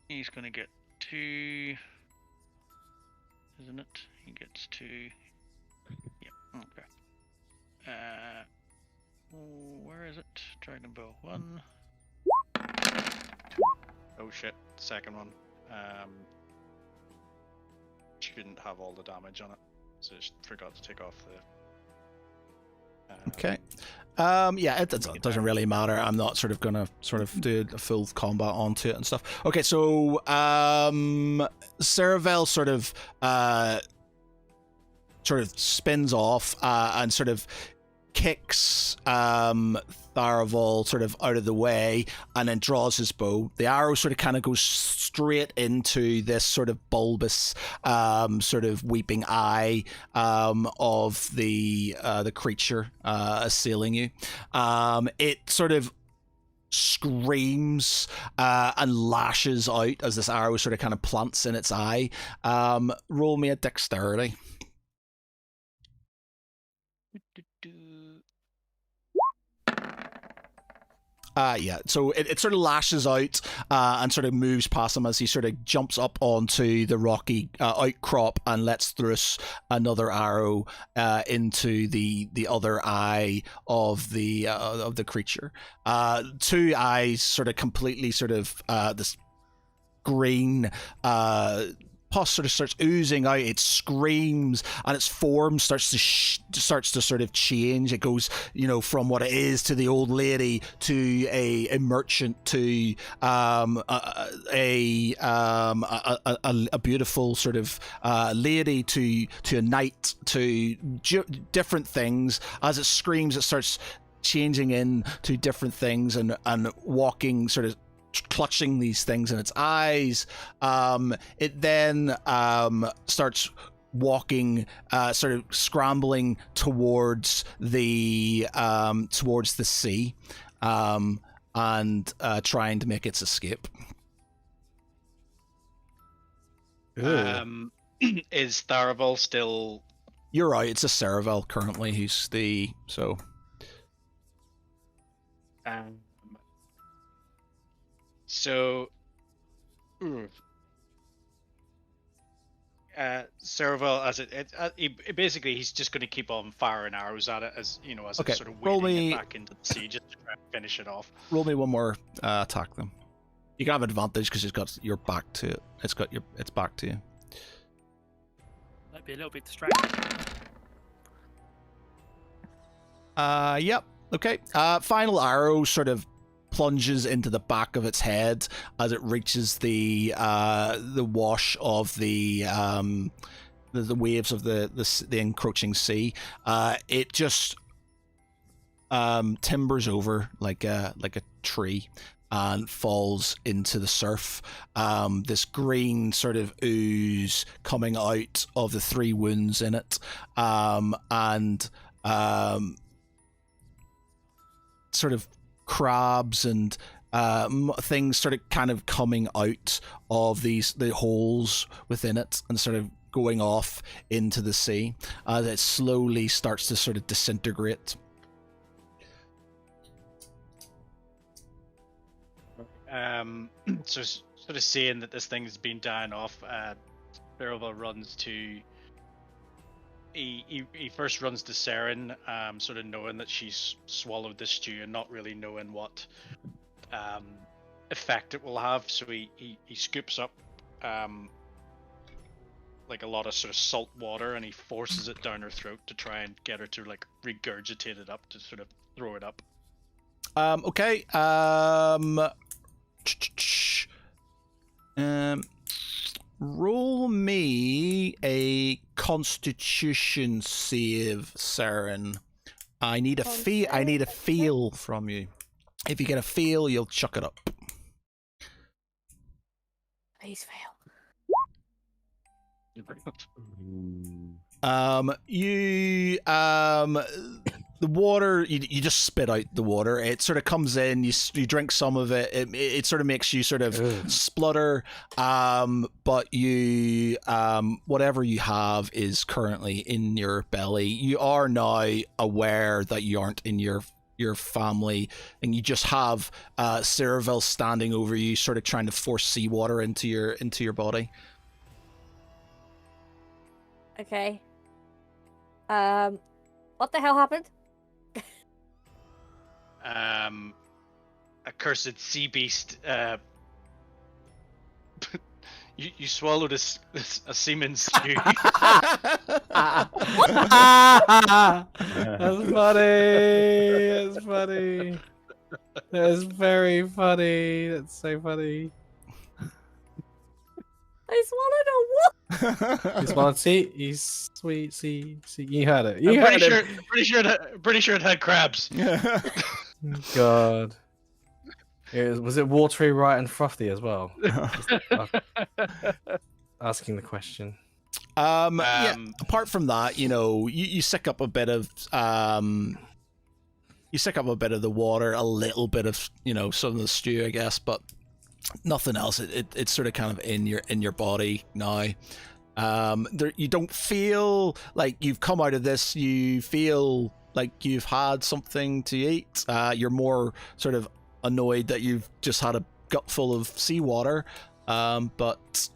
Speaker 8: he's gonna get 2, isn't it? He gets 2. Yeah. Okay. Where is it? Dragon Bow 1. Oh shit! Second one. Shouldn't have all the damage on it, so just forgot to take off the.
Speaker 2: Okay. It doesn't really matter. I'm not sort of gonna do a full combat onto it and stuff. Okay, so Cerevel sort of spins off and sort of kicks Tharavel sort of out of the way and then draws his bow. The arrow sort of kind of goes straight into this sort of bulbous sort of weeping eye of the creature assailing you. It sort of screams and lashes out as this arrow sort of kind of plants in its eye. Roll me a dexterity. So it sort of lashes out and sort of moves past him as he sort of jumps up onto the rocky outcrop and lets through another arrow into the other eye of the creature. 2 eyes sort of completely sort of this green pus sort of starts oozing out. It screams and its form starts to sort of change. It goes, from what it is to the old lady to a merchant to a beautiful sort of lady to a knight to different things. As it screams, it starts changing into different things and walking sort of clutching these things in its eyes. It then starts walking, sort of scrambling towards the sea, and trying to make its escape.
Speaker 8: Is Tharavel still?
Speaker 2: You're right. It's a Cerevel currently. Who's the so.
Speaker 8: So, Cerevel, as it basically, he's just going to keep on firing arrows at it as as it's sort of wading it back into the sea, just to try and finish it off.
Speaker 2: Roll me one more attack them. You can have advantage because it's got your back to it. It's back to you.
Speaker 5: Might be a little bit distracting.
Speaker 2: Yep. Okay. Final arrow sort of plunges into the back of its head as it reaches the wash of the waves of the encroaching sea. It just timbers over like a tree and falls into the surf. This green sort of ooze coming out of the 3 wounds in it, and sort of crabs and things sort of kind of coming out of the holes within it and sort of going off into the sea as it slowly starts to sort of disintegrate.
Speaker 8: So sort of seeing that this thing's been dying off, Berovel runs to. He first runs to Seren, sort of knowing that she's swallowed this stew and not really knowing what effect it will have. So he scoops up like a lot of sort of salt water and he forces it down her throat to try and get her to like regurgitate it up, to sort of throw it up.
Speaker 2: Okay. Roll me a Constitution save, Saren. I need a feel from you. If you get a feel, you'll chuck it up.
Speaker 7: Please fail.
Speaker 2: The water, you just spit out the water. It sort of comes in, you drink some of it. It sort of makes you sort of splutter. But you, whatever you have is currently in your belly. You are now aware that you aren't in your family, and you just have Ceravel standing over you, sort of trying to force seawater into your body.
Speaker 7: Okay. What the hell happened?
Speaker 8: A cursed sea beast. You swallowed a semen stew.
Speaker 6: That's funny. That's funny. That's very funny. That's so funny.
Speaker 7: I swallowed a what?
Speaker 6: You swallowed sea. You sweet sea. You had it.
Speaker 8: I'm pretty sure it had crabs.
Speaker 6: God. Was it watery, right, and frothy as well? Asking the question.
Speaker 2: Yeah. Apart from that, you sick up a bit of the water, a little bit of some of the stew, I guess, but nothing else. It's sort of kind of in your body now. You don't feel like you've come out of this. You feel like you've had something to eat. You're more sort of annoyed that you've just had a gut full of seawater. But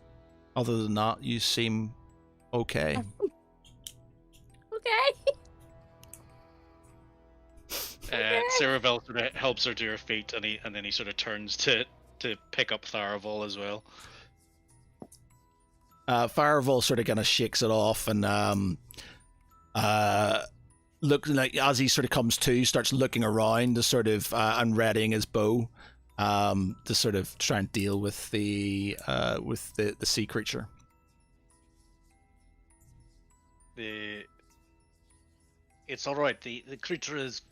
Speaker 2: other than that, you seem okay.
Speaker 7: Okay.
Speaker 8: Ceravel sort of helps her to her feet, and then he sort of turns to pick up Tharaval as well.
Speaker 2: Tharaval sort of kind of shakes it off and looks like, as he sort of comes to, starts looking around to sort of and readying his bow to sort of try and deal with the sea creature.
Speaker 8: It's all right. The creature is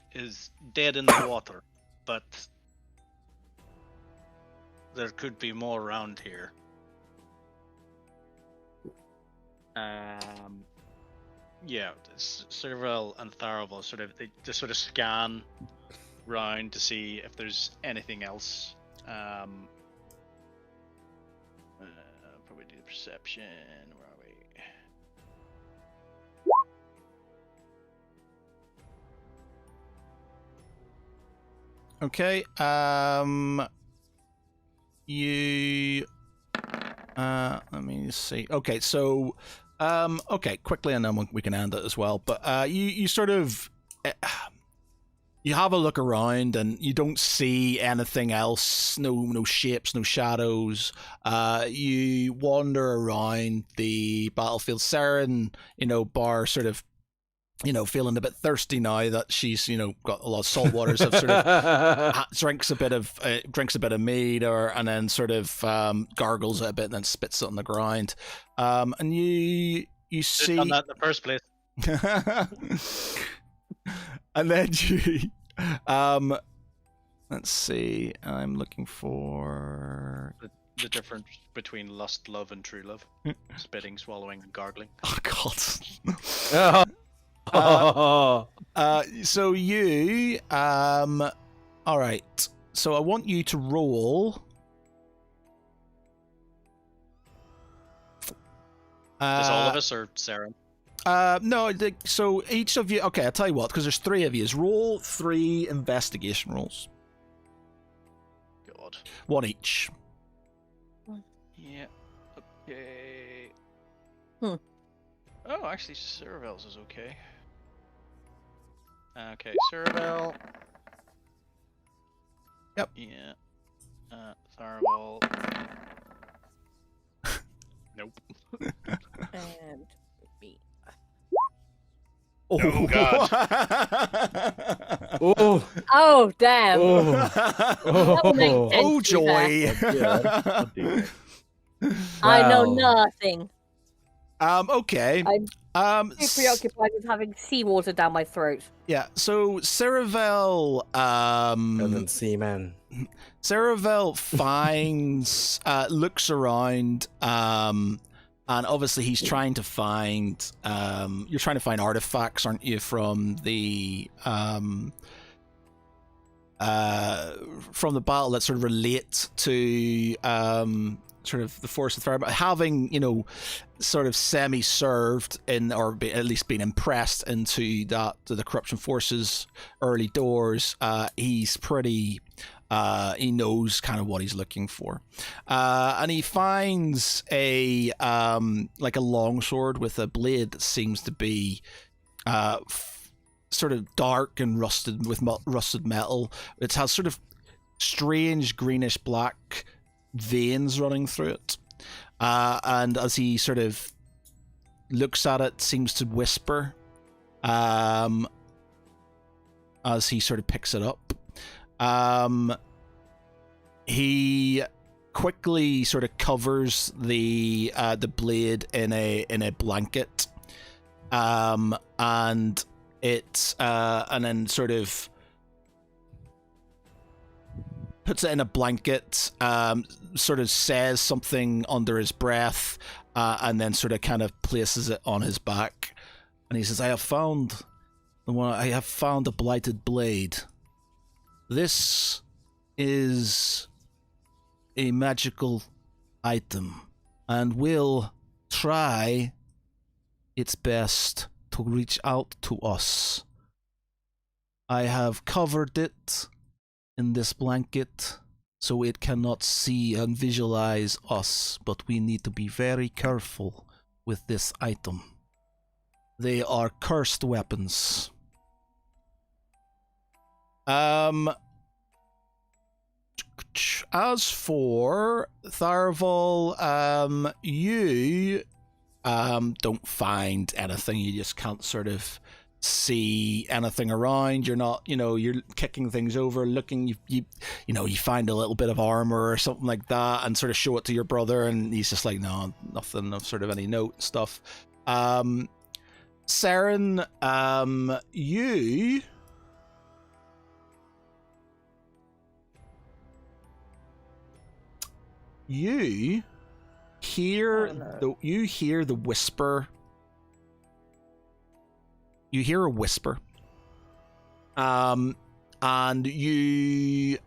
Speaker 8: dead in the water, but there could be more around here. Yeah, Ceravel and Tharaval sort of scan round to see if there's anything else. Probably do perception. Where are we?
Speaker 2: Okay. Let me see. Okay, so okay, quickly, and then we can end it as well. But you sort of you have a look around, and you don't see anything else. No shapes, no shadows. You wander around the battlefield. Saren, bar sort of, feeling a bit thirsty now that she's, got a lot of salt waters. Of sort of drinks a bit of mead, and then sort of gargles it a bit, and then spits it on the ground. And you see
Speaker 8: done that in the first place.
Speaker 2: And then you, let's see. I'm looking for
Speaker 8: the difference between lust, love, and true love. Spitting, swallowing, and gargling.
Speaker 2: Oh God. So you, all right. So I want you to roll.
Speaker 8: Does all of us or Sarah?
Speaker 2: No, so each of you... Okay, I'll tell you what, because there's 3 of you. Roll 3 investigation rolls.
Speaker 8: God.
Speaker 2: 1 each.
Speaker 8: Yeah. Okay.
Speaker 7: Hmm.
Speaker 8: Oh, actually, Cerevel's is okay. Okay, Cerevel.
Speaker 2: Yep.
Speaker 8: Yeah. Tharaval. Nope.
Speaker 7: And me.
Speaker 8: Oh, God.
Speaker 6: Oh,
Speaker 7: Oh, damn.
Speaker 6: oh,
Speaker 7: will make
Speaker 6: oh.
Speaker 7: sense.
Speaker 2: Oh, joy.
Speaker 3: Oh, dear.
Speaker 7: I know
Speaker 6: Wow.
Speaker 7: nothing.
Speaker 2: Okay.
Speaker 7: I'm too preoccupied with having seawater down my throat.
Speaker 2: Yeah, so Cerevel,
Speaker 6: Doesn't seaman.
Speaker 2: Cerevel finds, looks around, and obviously he's trying to find, you're trying to find artifacts, aren't you, from the battle that sort of relate to, sort of the Force of Fire, but having, sort of semi-served in, or at least been impressed into the Corruption Forces early doors, he's pretty... he knows kind of what he's looking for, and he finds a like a longsword with a blade that seems to be sort of dark and rusted with rusted metal. It has sort of strange greenish black veins running through it, and as he sort of looks at it, seems to whisper as he sort of picks it up. He quickly sort of covers the blade in a blanket, and it and then sort of puts it in a blanket, sort of says something under his breath, and then sort of kind of places it on his back, and he says, I have found a blighted blade. This is a magical item and will try its best to reach out to us. I have covered it in this blanket so it cannot see and visualize us, but we need to be very careful with this item. They are cursed weapons. As for Tharaval, you don't find anything. You just can't sort of see anything around. You're not, you're kicking things over, looking. You find a little bit of armor or something like that, and sort of show it to your brother, and he's just like, no, nothing of sort of any note and stuff. Saren, you hear the whisper. You hear a whisper. And you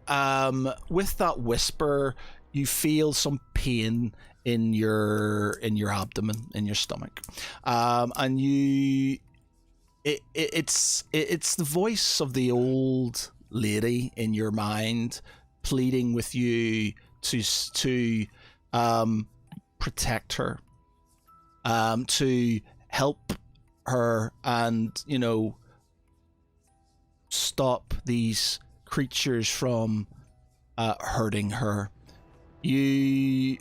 Speaker 2: with that whisper, you feel some pain in your abdomen, in your stomach. And it's the voice of the old lady in your mind pleading with you to protect her, to help her, and stop these creatures from hurting her. She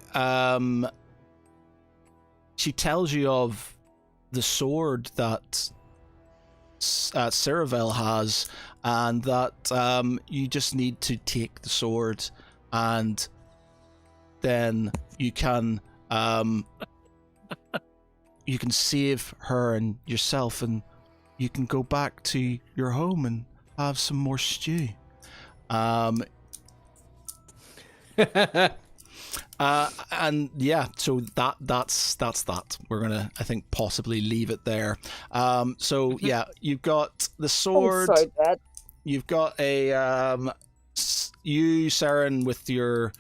Speaker 2: tells you of the sword that Cerevel has, and that you just need to take the sword, and then you can save her and yourself, and you can go back to your home and have some more stew. And yeah, so that's that. We're gonna, I think, possibly leave it there. So yeah, you've got the sword.
Speaker 7: I'm so dead.
Speaker 2: You've got a you, Saren, with your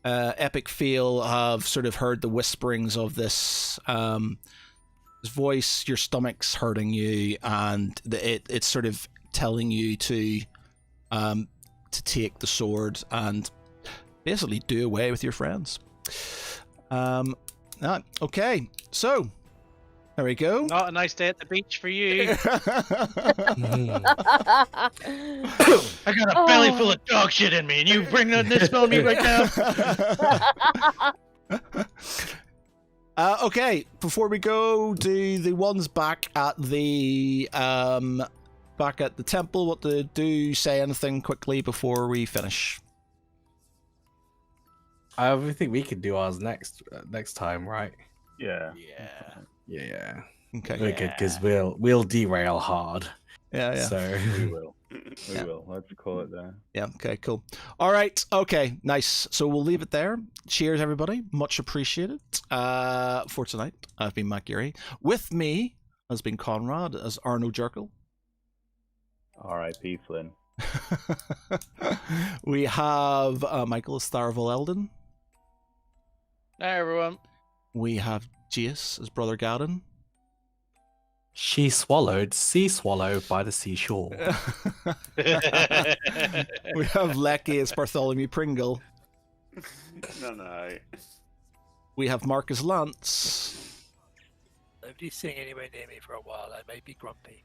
Speaker 2: epic feel, have sort of heard the whisperings of this voice. Your stomach's hurting you, and it's sort of telling you to take the sword and basically do away with your friends. Okay, so there we go.
Speaker 8: Not a nice day at the beach for you. I got a belly full of dog shit in me, and you bring this on me right now.
Speaker 2: Okay, before we go, do the ones back at the temple what to do? Say anything quickly before we finish.
Speaker 6: I think we could do ours next time, right?
Speaker 3: Yeah.
Speaker 6: Yeah.
Speaker 2: Okay.
Speaker 6: We could, because we'll derail hard.
Speaker 2: Yeah.
Speaker 6: So
Speaker 3: We will. We will. Let's call it there.
Speaker 2: Yeah, okay, cool. All right, okay, nice. So we'll leave it there. Cheers, everybody. Much appreciated. For tonight, I've been Matt Geary. With me has been Conrad as Arno Jerkel.
Speaker 3: R.I.P. Flynn.
Speaker 2: We have Michael as Tharavel Eldon.
Speaker 8: Hi, everyone.
Speaker 2: We have Jace as Brother Gaddon.
Speaker 6: she swallowed sea swallow by the seashore.
Speaker 2: We have Lecky as Bartholomew Pringle.
Speaker 4: No.
Speaker 2: We have Marcus Lance.
Speaker 5: Nobody's sitting anywhere near me for a while. I may be grumpy.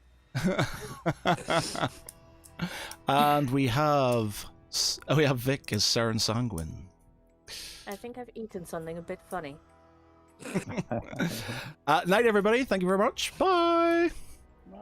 Speaker 2: And we have Vic as Saren Sanguine.
Speaker 7: I think I've eaten something a bit funny.
Speaker 2: Night, everybody. Thank you very much. Bye.
Speaker 8: Bye.